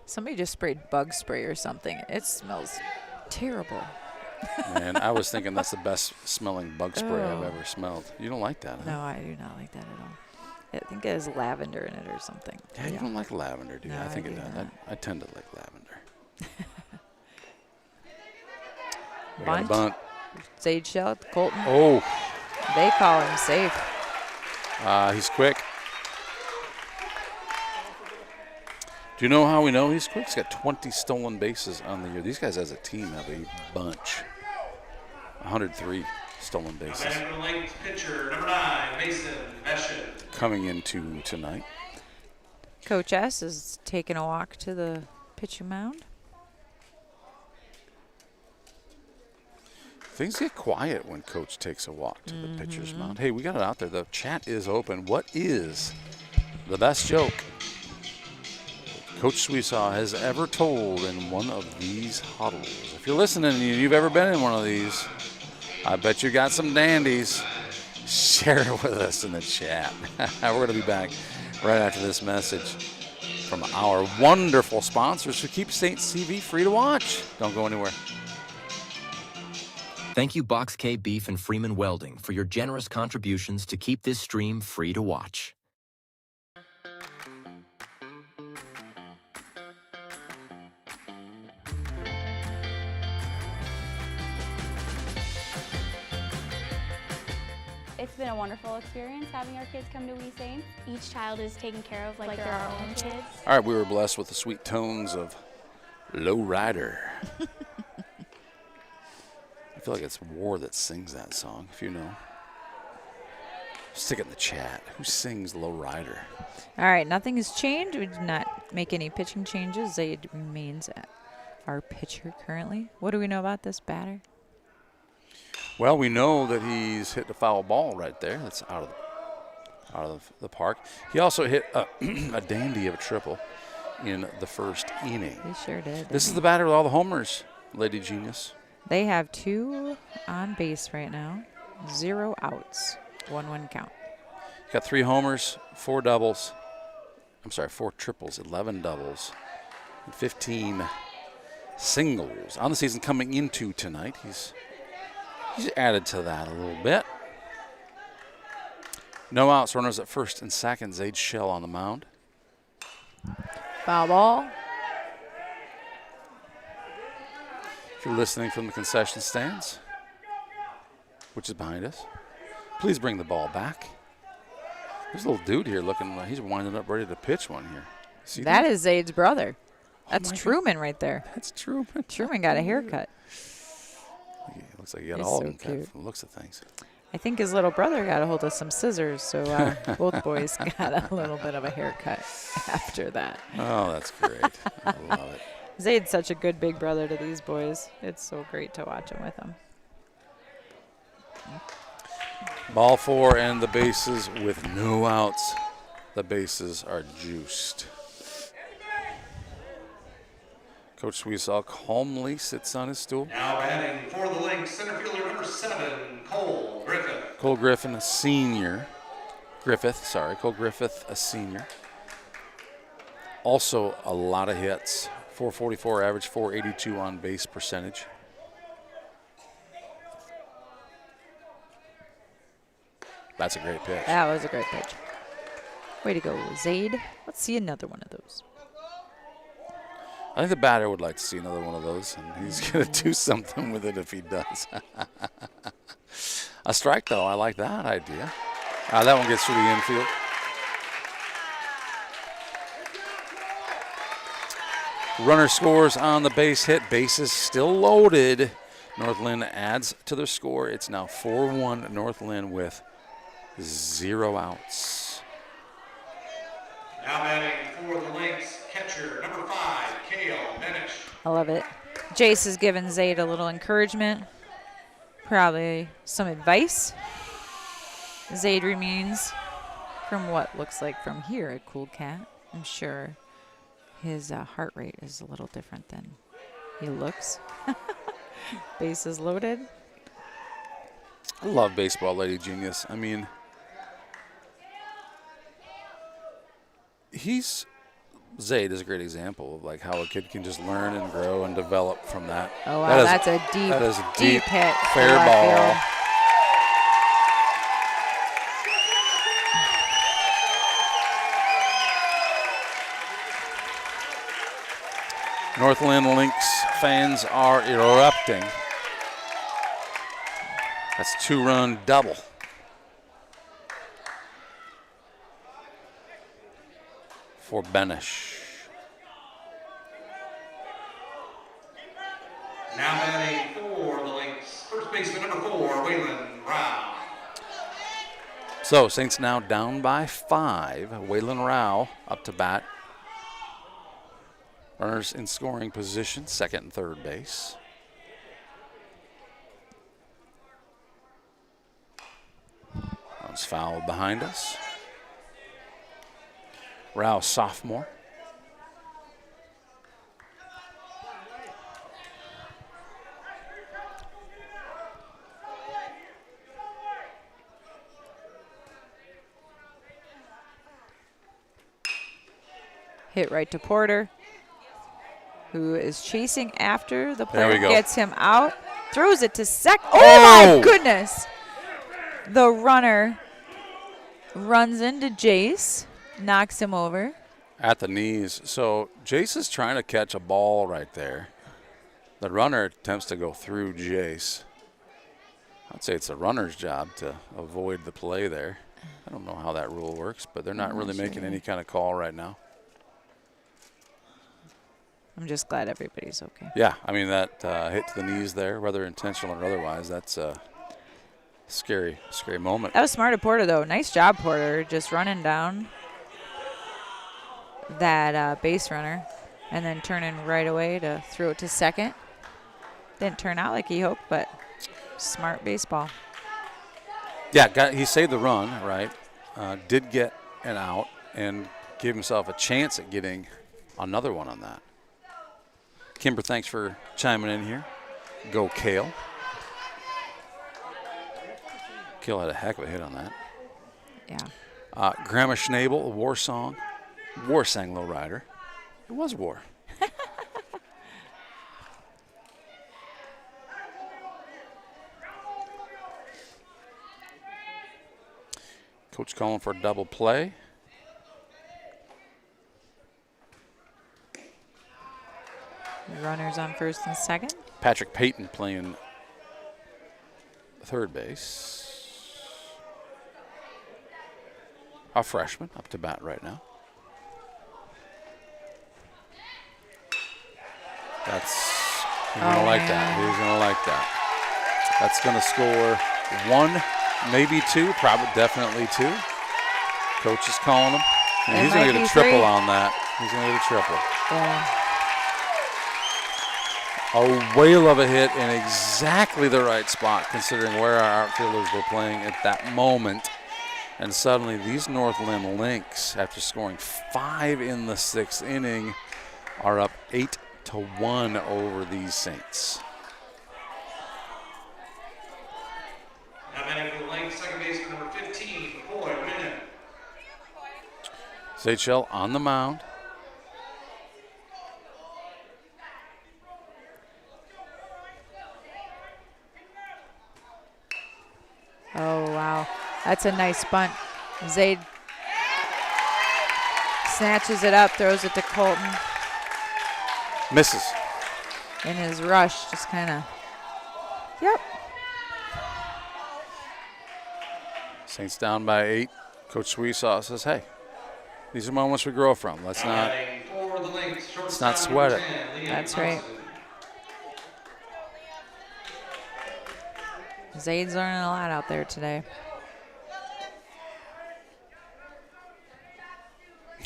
Somebody just sprayed bug spray or something. It smells terrible. Man, I was thinking that's the best smelling bug spray I've ever smelled. You don't like that, huh? No, I do not like that at all. I think it has lavender in it or something. Yeah, you don't like lavender, do you? No, I think I it do does. not. I tend to like lavender. We got a Bunt. bunt. Sage Shell, Colton. Oh. They call him safe. He's quick. Do you know how we know he's quick? He's got 20 stolen bases on the year. These guys as a team have a bunch. 103 stolen bases. Heading for the Lynx, pitcher, number 9, Mason Meshin. Coming into tonight. Coach S is taking a walk to the pitcher mound. Things get quiet when Coach takes a walk to the pitcher's mound. Hey, we got it out there. The chat is open. What is the best joke Coach Sweesaw has ever told in one of these huddles? If you're listening and you've ever been in one of these, I bet you got some dandies. Share it with us in the chat. We're going to be back right after this message from our wonderful sponsors who keep Saints TV free to watch. Don't go anywhere. Thank you, Box K Beef and Freeman Welding, for your generous contributions to keep this stream free to watch. It's been a wonderful experience having our kids come to We Saints. Each child is taken care of like they're our own kids. All right, we were blessed with the sweet tones of Low Rider. I feel like it's War that sings that song, if you know. Stick it in the chat. Who sings Low Rider? All right, nothing has changed. We did not make any pitching changes. Zaid remains our pitcher currently. What do we know about this batter? Well, we know that he's hit a foul ball right there. That's out of the park. He also hit a dandy of a triple in the first inning. He sure did. This is the batter with all the homers, Lady Genius. They have 2 on base right now, 0 outs, 1-1 count. Got 3 homers, 4 doubles. I'm sorry, 4 triples, 11 doubles, and 15 singles on the season coming into tonight. He's added to that a little bit. No outs, runners at first and second. Zaid Shell on the mound. Foul ball. If you're listening from the concession stands, which is behind us, please bring the ball back. There's a little dude here looking like he's winding up ready to pitch one here. See that is Zaid's brother. That's Truman right there. That's Truman. Truman got a haircut. Looks like he got He's all so of them cut cute. from the looks of things. I think his little brother got a hold of some scissors, so both boys got a little bit of a haircut after that. Oh, that's great. I love it. Zaid's such a good big brother to these boys. It's so great to watch him with them. Ball 4 and the bases with no outs. The bases are juiced. Coach Sweesaw calmly sits on his stool. Now batting for the Lynx, center fielder number 7, Cole Griffith. Cole Griffith, a senior. Cole Griffith, a senior. Also a lot of hits. 444 average, 482 on base percentage. That's a great pitch. That was a great pitch. Way to go, Zaid. Let's see another one of those. I think the batter would like to see another one of those, and he's going to do something with it if he does. A strike, though. I like that idea. That one gets through the infield. Runner scores on the base hit. Bases still loaded. North Linn adds to their score. It's now 4-1 North Linn with 0 outs. Now batting for the Lynx, catcher number 5, Kale Benish. I love it. Jace has given Zaid a little encouragement, probably some advice. Zaid remains, from what looks like from here, a cool cat. I'm sure his heart rate is a little different than he looks. Bases loaded. I love baseball, Lady Genius. I mean, Zaid is a great example of like how a kid can just learn and grow and develop from that. Oh, wow, that's a deep hit. Fair ball. North Linn Lynx fans are erupting. That's 2-run double. For Benish. Now batting for the Lynx, first baseman number 4, Waylon Rao. So Saints now down by 5. Waylon Rao up to bat. Runners in scoring position, second and third base. That was fouled behind us. Rao, sophomore. Hit right to Porter, who is chasing after the There we player, go. gets him out, throws it to second. Oh, my goodness. The runner runs into Jace, knocks him over. At the knees. So Jace is trying to catch a ball right there. The runner attempts to go through Jace. I'd say it's the runner's job to avoid the play there. I don't know how that rule works, but they're not really making any kind of call right now. I'm just glad everybody's okay. Yeah, I mean, that hit to the knees there, whether intentional or otherwise, that's a scary moment. That was smart of Porter, though. Nice job, Porter, just running down that base runner and then turning right away to throw it to second. Didn't turn out like he hoped, but smart baseball. Yeah, he saved the run, right? Did get an out and gave himself a chance at getting another one on that. Kimber, thanks for chiming in here. Go Kale. Kale had a heck of a hit on that. Yeah. Grandma Schnabel, a war song. War sang Low Rider. It was war. Coach calling for a double play. Runners on first and second. Patrick Payton playing third base. A freshman up to bat right now. He's going to like that. He's going to like that. That's going to score 1, maybe 2, probably definitely 2. Coach is calling him. And he's going to get a triple on that. He's going to get a triple. Yeah. A whale of a hit in exactly the right spot, considering where our outfielders were playing at that moment. And suddenly these North Linn Lynx, after scoring 5 in the 6th inning, are up 8-1 over these Saints. Now batting for the Lynx, second baseman number 15, Linn. Seychelles on the mound. Oh, wow. That's a nice bunt. Zaid snatches it up, throws it to Colton. Misses. In his rush, just kind of, yep. Saints down by 8. Coach Sweesaw says, hey, these are moments we grow from. Let's not sweat it. That's right. Zaid's learning a lot out there today.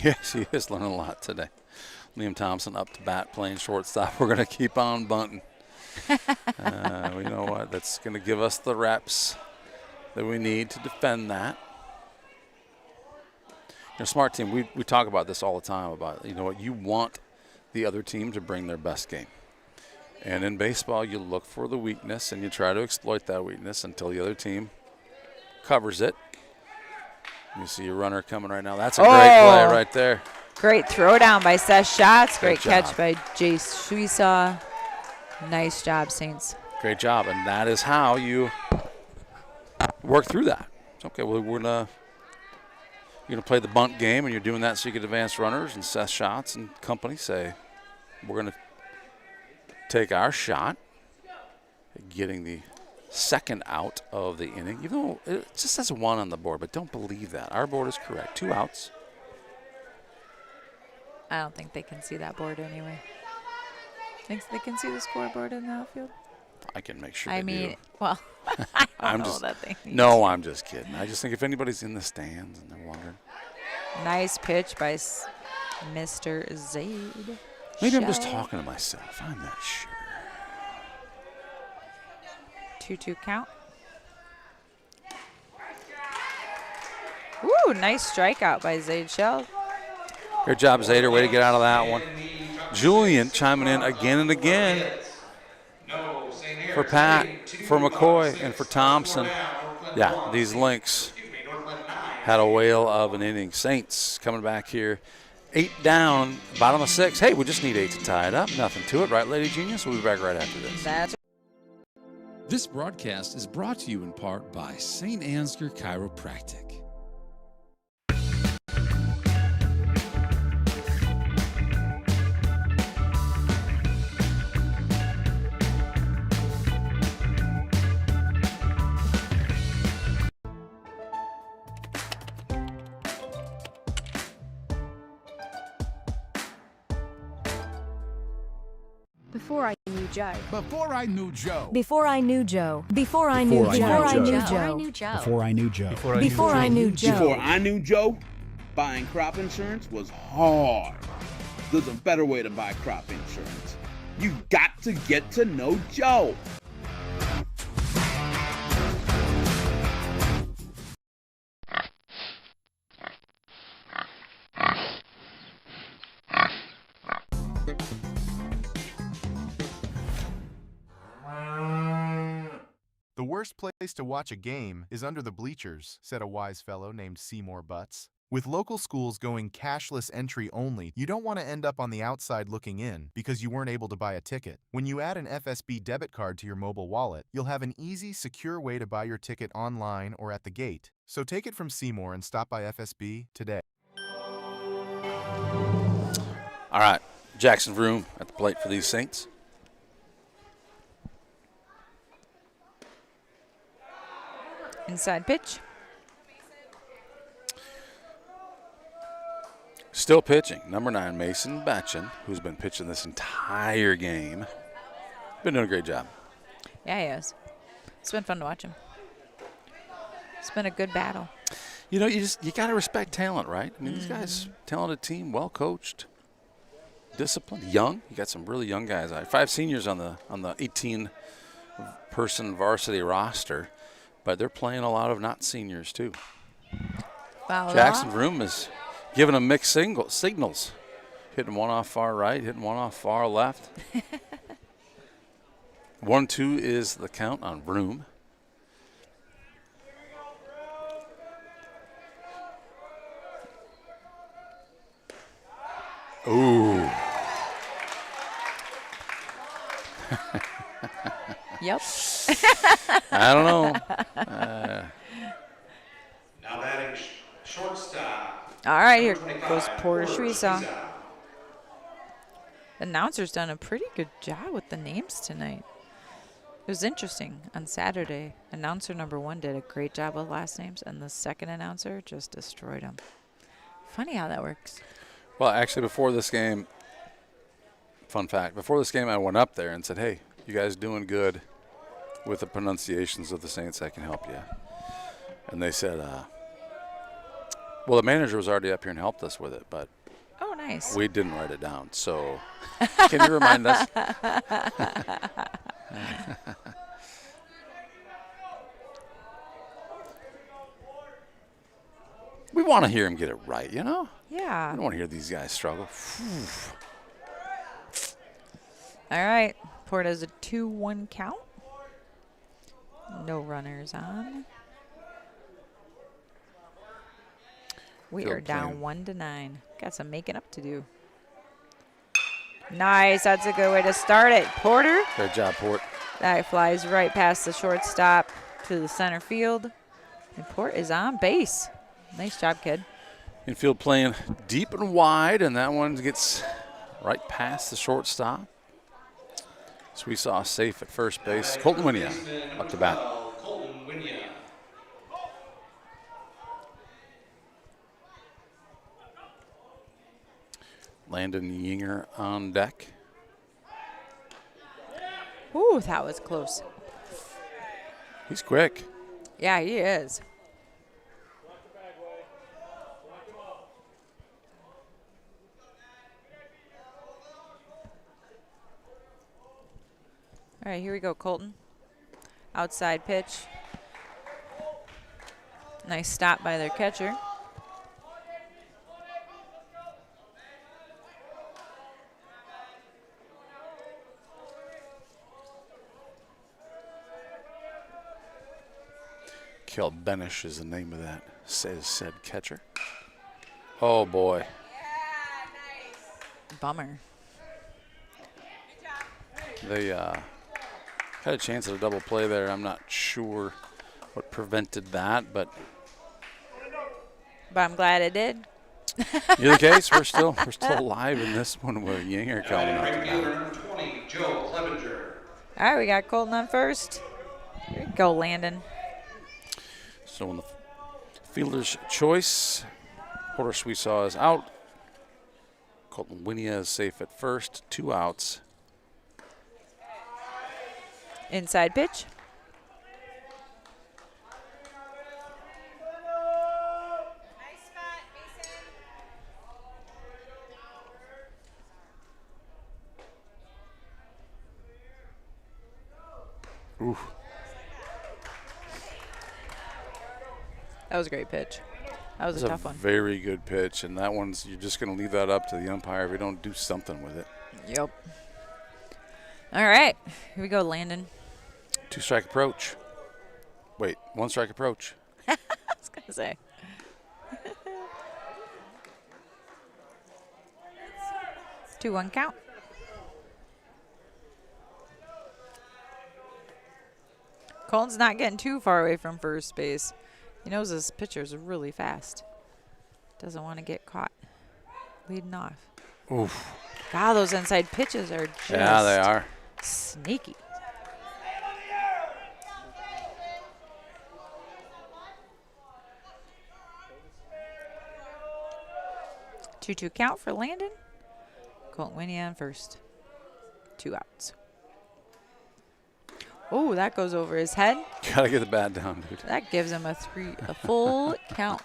Yes, he is learning a lot today. Liam Thompson up to bat playing shortstop. We're going to keep on bunting. You know what? That's going to give us the reps that we need to defend that. You're a smart team. We talk about this all the time about, you know what, you want the other team to bring their best game. And in baseball, you look for the weakness and you try to exploit that weakness until the other team covers it. You see your runner coming right now. That's a great play right there. Great throwdown by Seth Schatz. Great job. catch by Jace Shuisa. Nice job, Saints. Great job. And that is how you work through that. Okay, well, you're gonna play the bunt game, and you're doing that so you get advanced runners. And Seth Schatz and company say, we're gonna take our shot at getting the second out of the inning, even though it just says 1 on the board, but don't believe that. Our board is correct. 2 outs. I don't think they can see that board anyway. Think they can see the scoreboard in the outfield? I can make sure I they mean, do. well, I don't know that they need No, to. I'm just kidding. I just think if anybody's in the stands and they're wondering. Nice pitch by Mr. Zaid. Maybe I'm just talking to myself. I'm not sure. 2-2 count. Ooh, nice strikeout by Zaid Shell. Good job, Zader. Way to get out of that one. Julian chiming in again and again for Pat, for McCoy, and for Thompson. Yeah, these Lynx had a whale of an inning. Saints coming back here. 8 down, bottom of 6. Hey, we just need 8 to tie it up. Nothing to it, right, Lady Genius? We'll be back right after this. That's This broadcast is brought to you in part by St. Ansgar Chiropractic. Before I knew Joe. Before I knew Joe. Before I knew Joe. Before I knew Joe. Before I knew Joe. Before I knew Joe. Before I knew Joe. Before I knew Joe, buying crop insurance was hard. There's a better way to buy crop insurance. You got to get to know Joe. The worst place to watch a game is under the bleachers, said a wise fellow named Seymour Butts. With local schools going cashless entry only, you don't want to end up on the outside looking in because you weren't able to buy a ticket. When you add an FSB debit card to your mobile wallet, you'll have an easy, secure way to buy your ticket online or at the gate. So take it from Seymour and stop by FSB today. All right, Jackson Vroom at the plate for these Saints. inside pitch. Still pitching, number 9, Mason Batchin, who's been pitching this entire game. Been doing a great job. Yeah, he has. It's been fun to watch him. It's been a good battle. You know, you got to respect talent, right? I mean, these guys, talented team, well coached, disciplined, young. You got some really young guys. 5 seniors on the 18-person varsity roster, but they're playing a lot of not seniors too. Wow, Jackson Vroom is giving them mixed signals. Hitting one off far right, hitting one off far left. 1-2 is the count on Vroom. Ooh. Yep. I don't know. Now batting shortstop. All right, here goes Porter Schweisaw. The announcer's done a pretty good job with the names tonight. It was interesting. On Saturday, announcer number 1 did a great job with last names, and the second announcer just destroyed them. Funny how that works. Well, actually, before this game, fun fact, before this game I went up there and said, hey, you guys doing good with the pronunciations of the Saints, I can help you. And they said, well, the manager was already up here and helped us with it, but oh, nice. We didn't write it down. So can you remind us? We want to hear him get it right, you know? Yeah. I don't want to hear these guys struggle. All right. Port has a 2-1 count. No runners on. We are down 1-9. Got some making up to do. Nice. That's a good way to start it. Porter. Good job, Port. That flies right past the shortstop to the center field. And Port is on base. Nice job, kid. Infield playing deep and wide, and that one gets right past the shortstop. So we saw safe at first base. Colton Winia up to bat. Landon Yinger on deck. Ooh, that was close. He's quick. Yeah, he is. All right, here we go, Colton. Outside pitch. Nice stop by their catcher. Kel Benish is the name of that said catcher. Oh, boy. Bummer. They had a chance at a double play there. I'm not sure what prevented that, but I'm glad it did. either case, we're still alive in this one with Yinger coming up. Right fielder number 20, Joe Clevenger. All right, we got Colton on first. Here we go, Landon. So in the fielder's choice, Porter Schweisaw is out. Colton Winia is safe at first. 2 outs. Inside pitch. Oof. That was a great pitch. That was a tough one. Very good pitch, and that one's, you're just going to leave that up to the umpire if we don't do something with it. Yep. All right, here we go, Landon. 2-strike approach. Wait, 1-strike approach. I was going to say. 2-1 count. Colton's not getting too far away from first base. He knows his pitcher's really fast. Doesn't want to get caught leading off. Oof. God, those inside pitches are just yeah, they are sneaky. Two count for Landon. Colton Winia on first. 2 outs. Oh, that goes over his head. Gotta get the bat down, dude. That gives him a full count.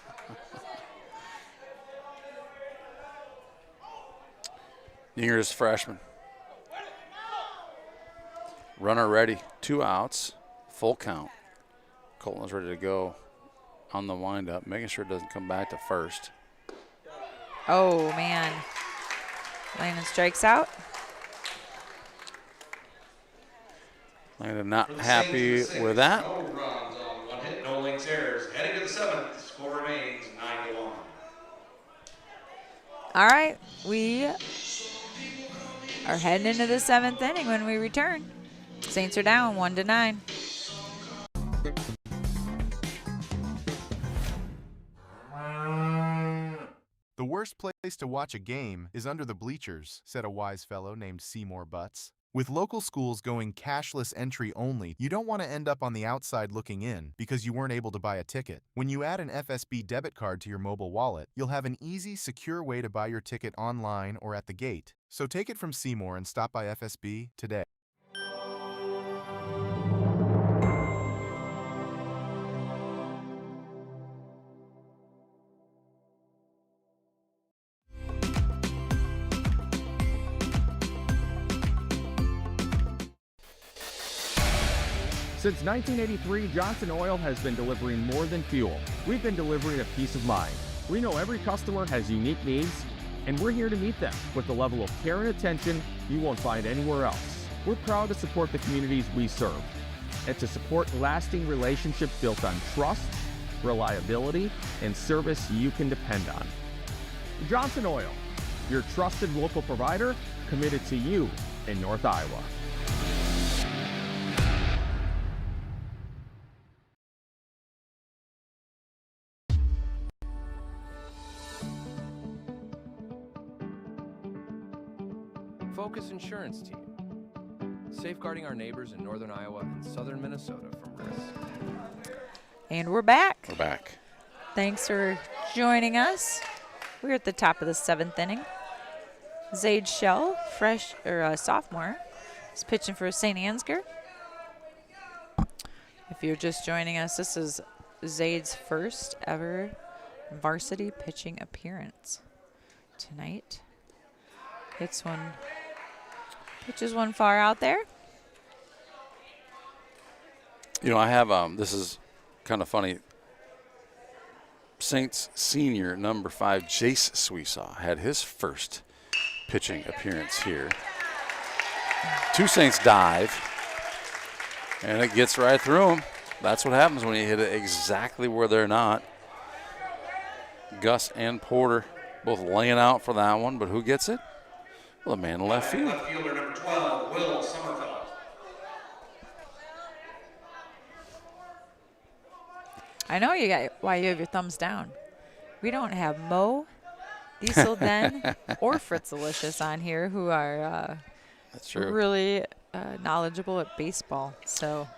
Yinger's freshman. Runner ready. 2 outs. Full count. Colton's ready to go on the windup, making sure it doesn't come back to first. Oh, man. Landon strikes out. Landon not happy with that. No runs on 1 hit, no links errors. Heading to the 7th, the score remains 9-1. All right, we are heading into the 7th inning when we return. Saints are down 1-9. The worst place to watch a game is under the bleachers, said a wise fellow named Seymour Butts. With local schools going cashless entry only, you don't want to end up on the outside looking in because you weren't able to buy a ticket. When you add an FSB debit card to your mobile wallet, you'll have an easy, secure way to buy your ticket online or at the gate. So take it from Seymour and stop by FSB today. Since 1983, Johnson Oil has been delivering more than fuel. We've been delivering a peace of mind. We know every customer has unique needs, and we're here to meet them with the level of care and attention you won't find anywhere else. We're proud to support the communities we serve and to support lasting relationships built on trust, reliability, and service you can depend on. Johnson Oil, your trusted local provider committed to you in North Iowa. Focus Insurance Team, safeguarding our neighbors in northern Iowa and southern Minnesota from risk. And we're back. We're back. Thanks for joining us. We're at the top of the 7th inning. Zade Shell, sophomore, is pitching for St. Ansgar. If you're just joining us, this is Zade's first ever varsity pitching appearance tonight. Pitches one far out there. You know, I have, this is kind of funny. Saints senior, number 5, Jace Sweesaw, had his first pitching appearance here. 2 Saints dive, and it gets right through them. That's what happens when you hit it exactly where they're not. Gus and Porter both laying out for that one, but who gets it? Well, the man in left field. Left fielder number 12, Will Sommerfeld. I know why you have your thumbs down. We don't have Mo, Diesel Den, or Fritzalicious on here who are That's true. really knowledgeable at baseball. So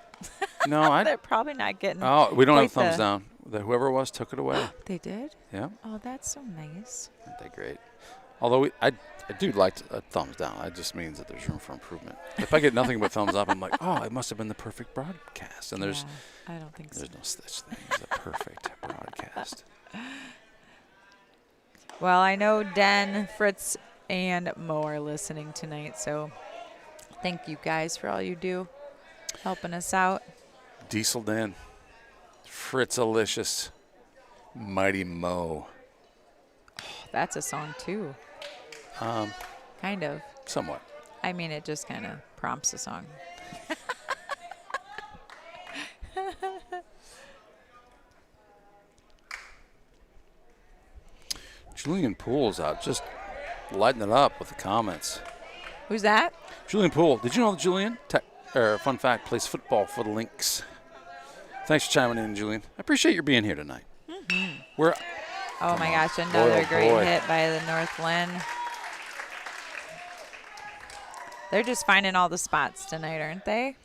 no, they're probably not getting. Oh, we don't have thumbs down. Whoever it was took it away. They did? Yeah. Oh, that's so nice. Aren't they great? Although I do like a thumbs down. It just means that there's room for improvement. If I get nothing but thumbs up, I'm like, oh, it must have been the perfect broadcast. And there's, I don't think so. There's no such thing as a perfect broadcast. Well, I know Den, Fritz, and Mo are listening tonight, so thank you guys for all you do, helping us out. Diesel Dan, Fritzalicious, Mighty Mo. Oh, that's a song too. Kind of. Somewhat. I mean, it just kind of prompts a song. Julian Poole's out, just lighting it up with the comments. Who's that? Julian Poole. Did you know that Julian, fun fact, plays football for the Lynx? Thanks for chiming in, Julian. I appreciate your being here tonight. Mm-hmm. Oh my gosh, another great hit by the North Linn. They're just finding all the spots tonight, aren't they?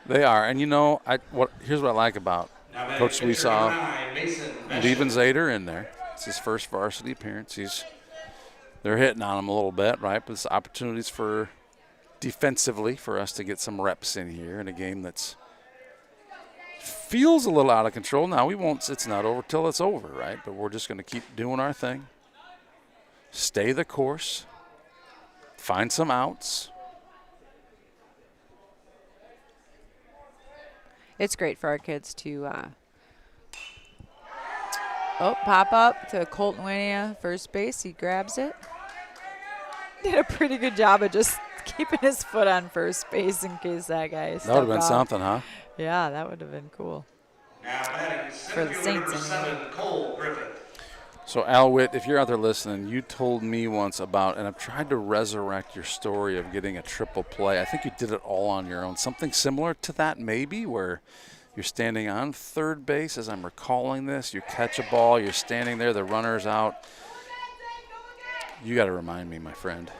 They are, and you know, here's what I like about Coach Sweesaw leaving Zader in there. It's his first varsity appearance. They're hitting on him a little bit, right? But it's opportunities for defensively for us to get some reps in here in a game that's feels a little out of control. Now it's not over till it's over, right? But we're just going to keep doing our thing. Stay the course. find some outs. It's great for our kids to pop up to Colton Winia, first base. He grabs it. Did a pretty good job of just keeping his foot on first base in case that guy That would have been something, huh? Yeah, that would have been cool. Now batting For the center fielder Saints, number 7, Cole Griffith. So, Al Witt, if you're out there listening, you told me once about, and I've tried to resurrect your story of getting a triple play. I think you did it all on your own. Something similar to that, maybe, where you're standing on third base, as I'm recalling this. You catch a ball, you're standing there, the runner's out. You got to remind me, my friend.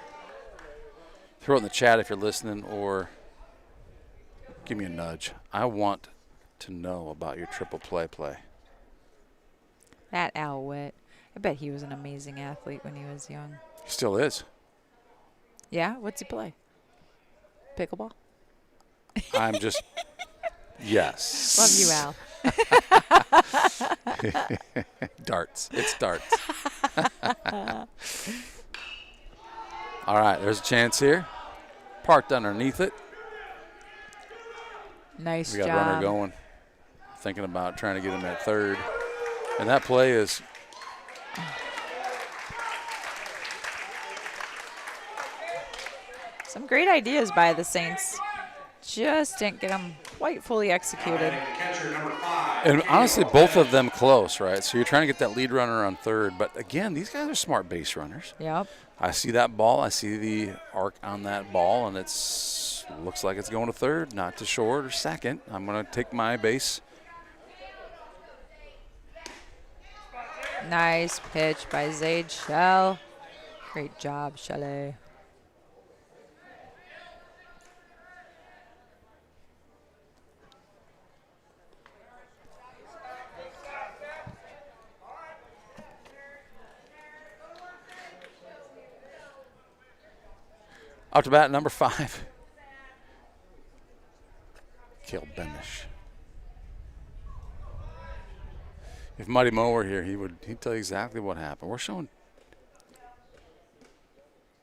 Throw it in the chat if you're listening, or give me a nudge. I want to know about your triple play. That Al Witt. I bet he was an amazing athlete when he was young. He still is. Yeah? What's he play? Pickleball? I'm just, yes. Love you, Al. Darts. It's darts. All right, there's a chance here. Parked underneath it. Nice job. We got runner going. Thinking about trying to get him at third. And that play is some great ideas by the Saints. Just didn't get them quite fully executed. And honestly, both of them close, right? So you're trying to get that lead runner on third. But again, these guys are smart base runners. Yep. I see that ball. I see the arc on that ball, and it's looks like it's going to third, not to short or second. I'm going to take my base. Nice pitch by Zaid Shell. Great job, Shelley. Up to bat, number 5. Cale Benish. If Muddy Mo were here, he'd tell you exactly what happened. We're showing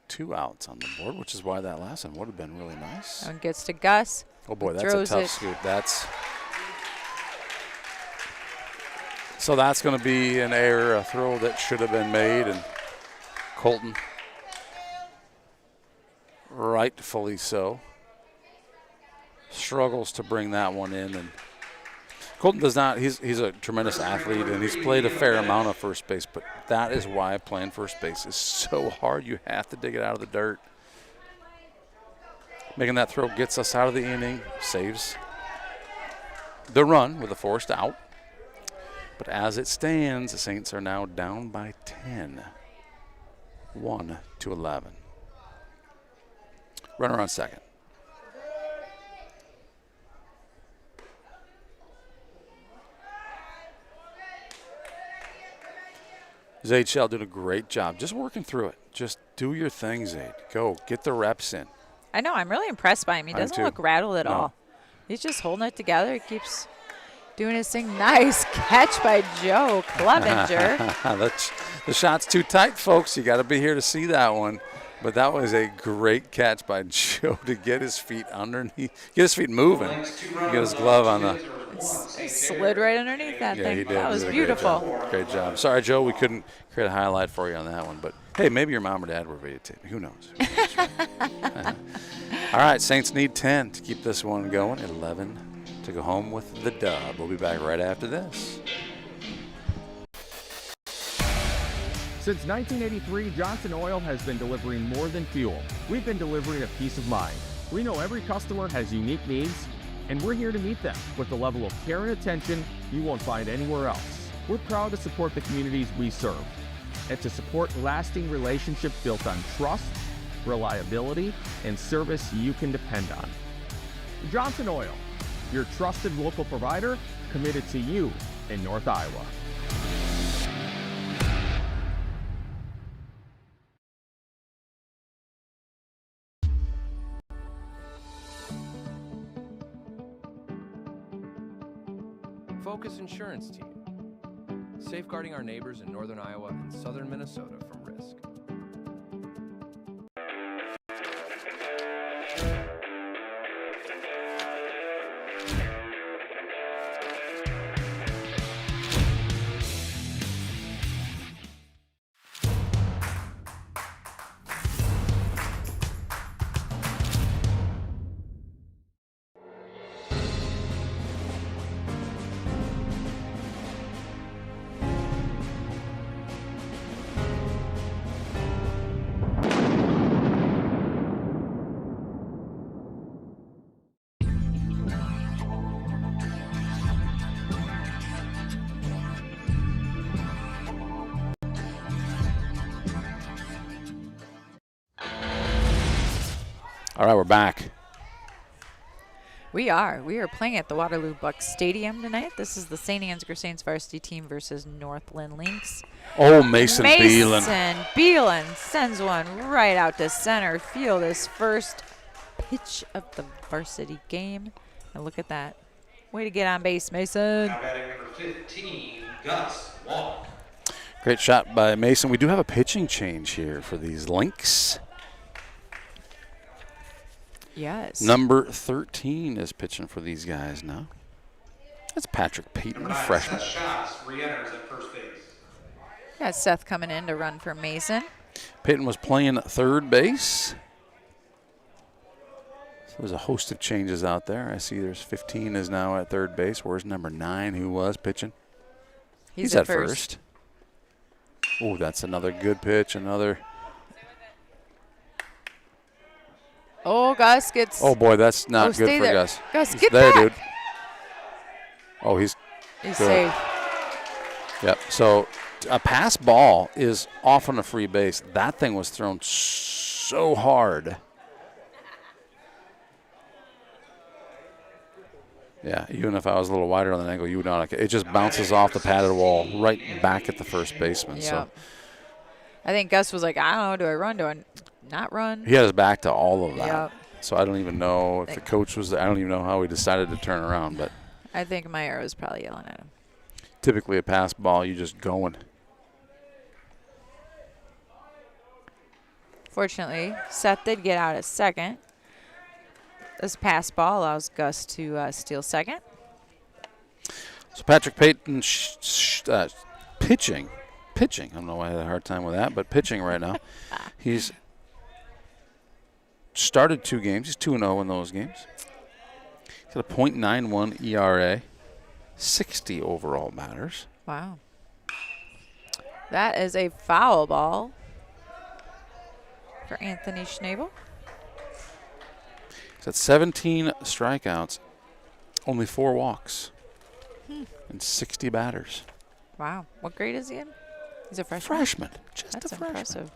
2 outs on the board, which is why that last one would have been really nice. One gets to Gus. Oh boy, that's a tough scoop. So that's going to be an error, a throw that should have been made, and Colton, rightfully so, struggles to bring that one in. And Colton does not, he's a tremendous athlete, and he's played a fair amount of first base, but that is why playing first base is so hard. You have to dig it out of the dirt. Making that throw gets us out of the inning, saves the run with a forced out. But as it stands, the Saints are now down by 10, 1-11. Runner on second. Zaid Shell did a great job just working through it. Just do your thing, Zaid. Go. Get the reps in. I know. I'm really impressed by him. He doesn't look rattled at all. He's just holding it together. He keeps doing his thing. Nice catch by Joe Clevenger. The shot's too tight, folks. You got to be here to see that one. But that was a great catch by Joe to get his feet underneath, get his feet moving, get his glove on the. It slid right underneath that thing. He did. That was beautiful. Great job. Sorry, Joe, we couldn't create a highlight for you on that one. But, hey, maybe your mom or dad were videotaping. Who knows? All right, Saints need 10 to keep this one going. 11 to go home with the dub. We'll be back right after this. Since 1983, Johnson Oil has been delivering more than fuel. We've been delivering a peace of mind. We know every customer has unique needs, and we're here to meet them with the level of care and attention you won't find anywhere else. We're proud to support the communities we serve and to support lasting relationships built on trust, reliability, and service you can depend on. Johnson Oil, your trusted local provider committed to you in North Iowa. Focus Insurance Team, safeguarding our neighbors in northern Iowa and southern Minnesota from risk. All right, we're back. We are playing at the Waterloo Bucks Stadium tonight. This is the St. Ansgar Saints varsity team versus North Linn Lynx. Oh, Mason Beelan. Mason Beelan sends one right out to center field. His first pitch of the varsity game. And look at that. Way to get on base, Mason. Now batting number 15, Gus Walk. Great shot by Mason. We do have a pitching change here for these Lynx. Yes. Number 13 is pitching for these guys now. That's Patrick Payton, freshman. Seth Schatz re-enters at first base. Got Seth coming in to run for Mason. Payton was playing third base. So there's a host of changes out there. I see there's 15 is now at third base. Where's number 9 who was pitching? He's at first. Oh, that's another good pitch. Another. Oh, Gus gets. Oh, boy, that's not good for there. Gus. Gus, he's get there, back. dude. Oh, he's good. Safe. Yep. So a pass ball is off on a free base. That thing was thrown so hard. Yeah, even if I was a little wider on the angle, you would not. It just bounces off the padded wall right back at the first baseman. Yep. So I think Gus was like, I don't know, do I run? Do I not run? he had his back to all of that. Yep. So I don't even know if the coach was there. I don't even know how he decided to turn around. But I think Meyer was probably yelling at him. typically a pass ball, you just going. Fortunately, Seth did get out at second. This pass ball allows Gus to steal second. So Patrick Payton pitching. I don't know why I had a hard time with that, but pitching right now. He's started 2 games. He's 2-0 in those games. He's got a .91 ERA, 60 overall batters. Wow. That is a foul ball for Anthony Schnabel. He's got 17 strikeouts, only 4 walks, and 60 batters. Wow. What grade is he in? He's a freshman. Freshman. Just That's a freshman. impressive.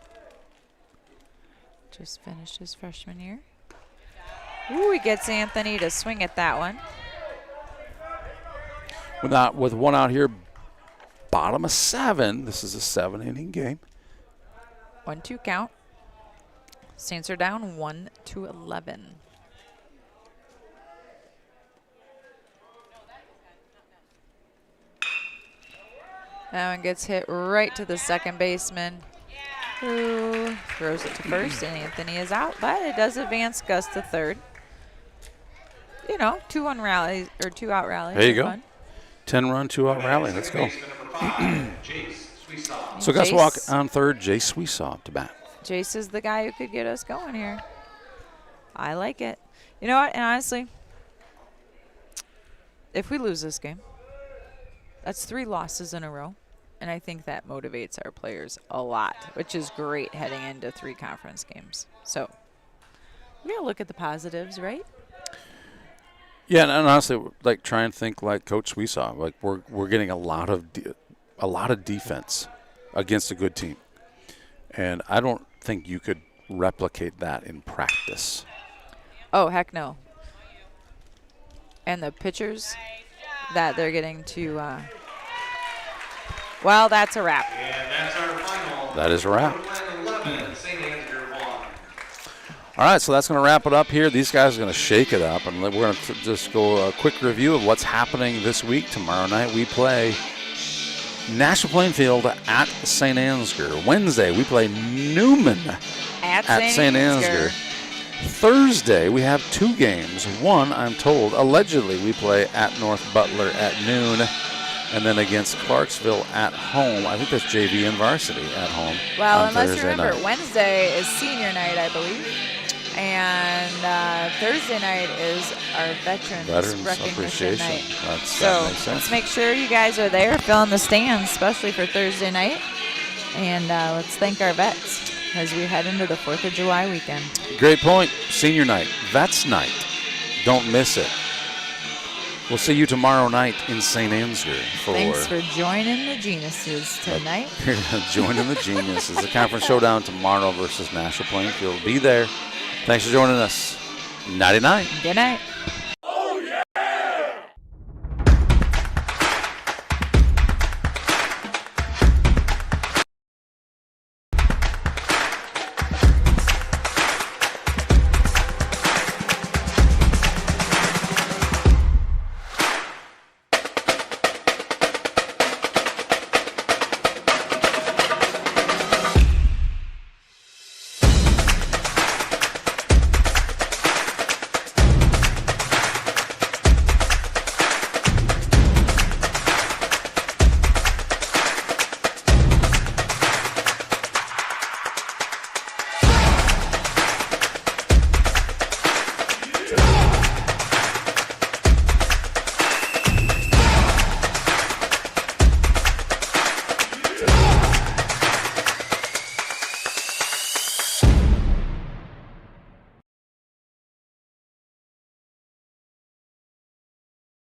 Just finished his freshman year. Ooh, he gets Anthony to swing at that one. With one out here, bottom of 7. This is a 7-inning game. 1-2 count. Saints are down 1-11. That one gets hit right to the second baseman, who throws it to first, and Anthony is out, but it does advance Gus to third. You know, 2-1 rallies, or 2-out rallies. There you go. Fun. 10-run, 2-out rally. Let's go. So Gus Walk on third, Jace Sweesaw to bat. Jace is the guy who could get us going here. I like it. You know what? And honestly, if we lose this game, that's 3 losses in a row. And I think that motivates our players a lot, which is great heading into 3 conference games. So we got to look at the positives, right? Yeah, and honestly, like try and think like Coach Sweesaw. Like we're getting a lot of defense against a good team, and I don't think you could replicate that in practice. Oh, heck no. And the pitchers that they're getting to, well, that's a wrap. And that's our final. That is a wrap. 11, St. Ansgar won. All right, so that's going to wrap it up here. These guys are going to shake it up, and we're going to just go a quick review of what's happening this week. Tomorrow night we play National Plainfield at St. Ansgar. Wednesday we play Newman at St. Ansgar. Thursday we have 2 games. One, I'm told, allegedly we play at North Butler at noon, and then against Clarksville at home. I think that's JV and Varsity at home. Well, on unless you Thursday remember, night. Wednesday is senior night, I believe. And Thursday night is our Veterans Recognition Appreciation. Night. That So makes sense. let's make sure you guys are there filling the stands, especially for Thursday night. And let's thank our vets as we head into the 4th of July weekend. Great point. Senior night, Vets night. Don't miss it. We'll see you tomorrow night in St. Ansgar for Thanks for joining the Geniuses tonight. joining the Geniuses. The conference showdown tomorrow versus National Plainfield. Be there. Thanks for joining us. Nighty night. Good night.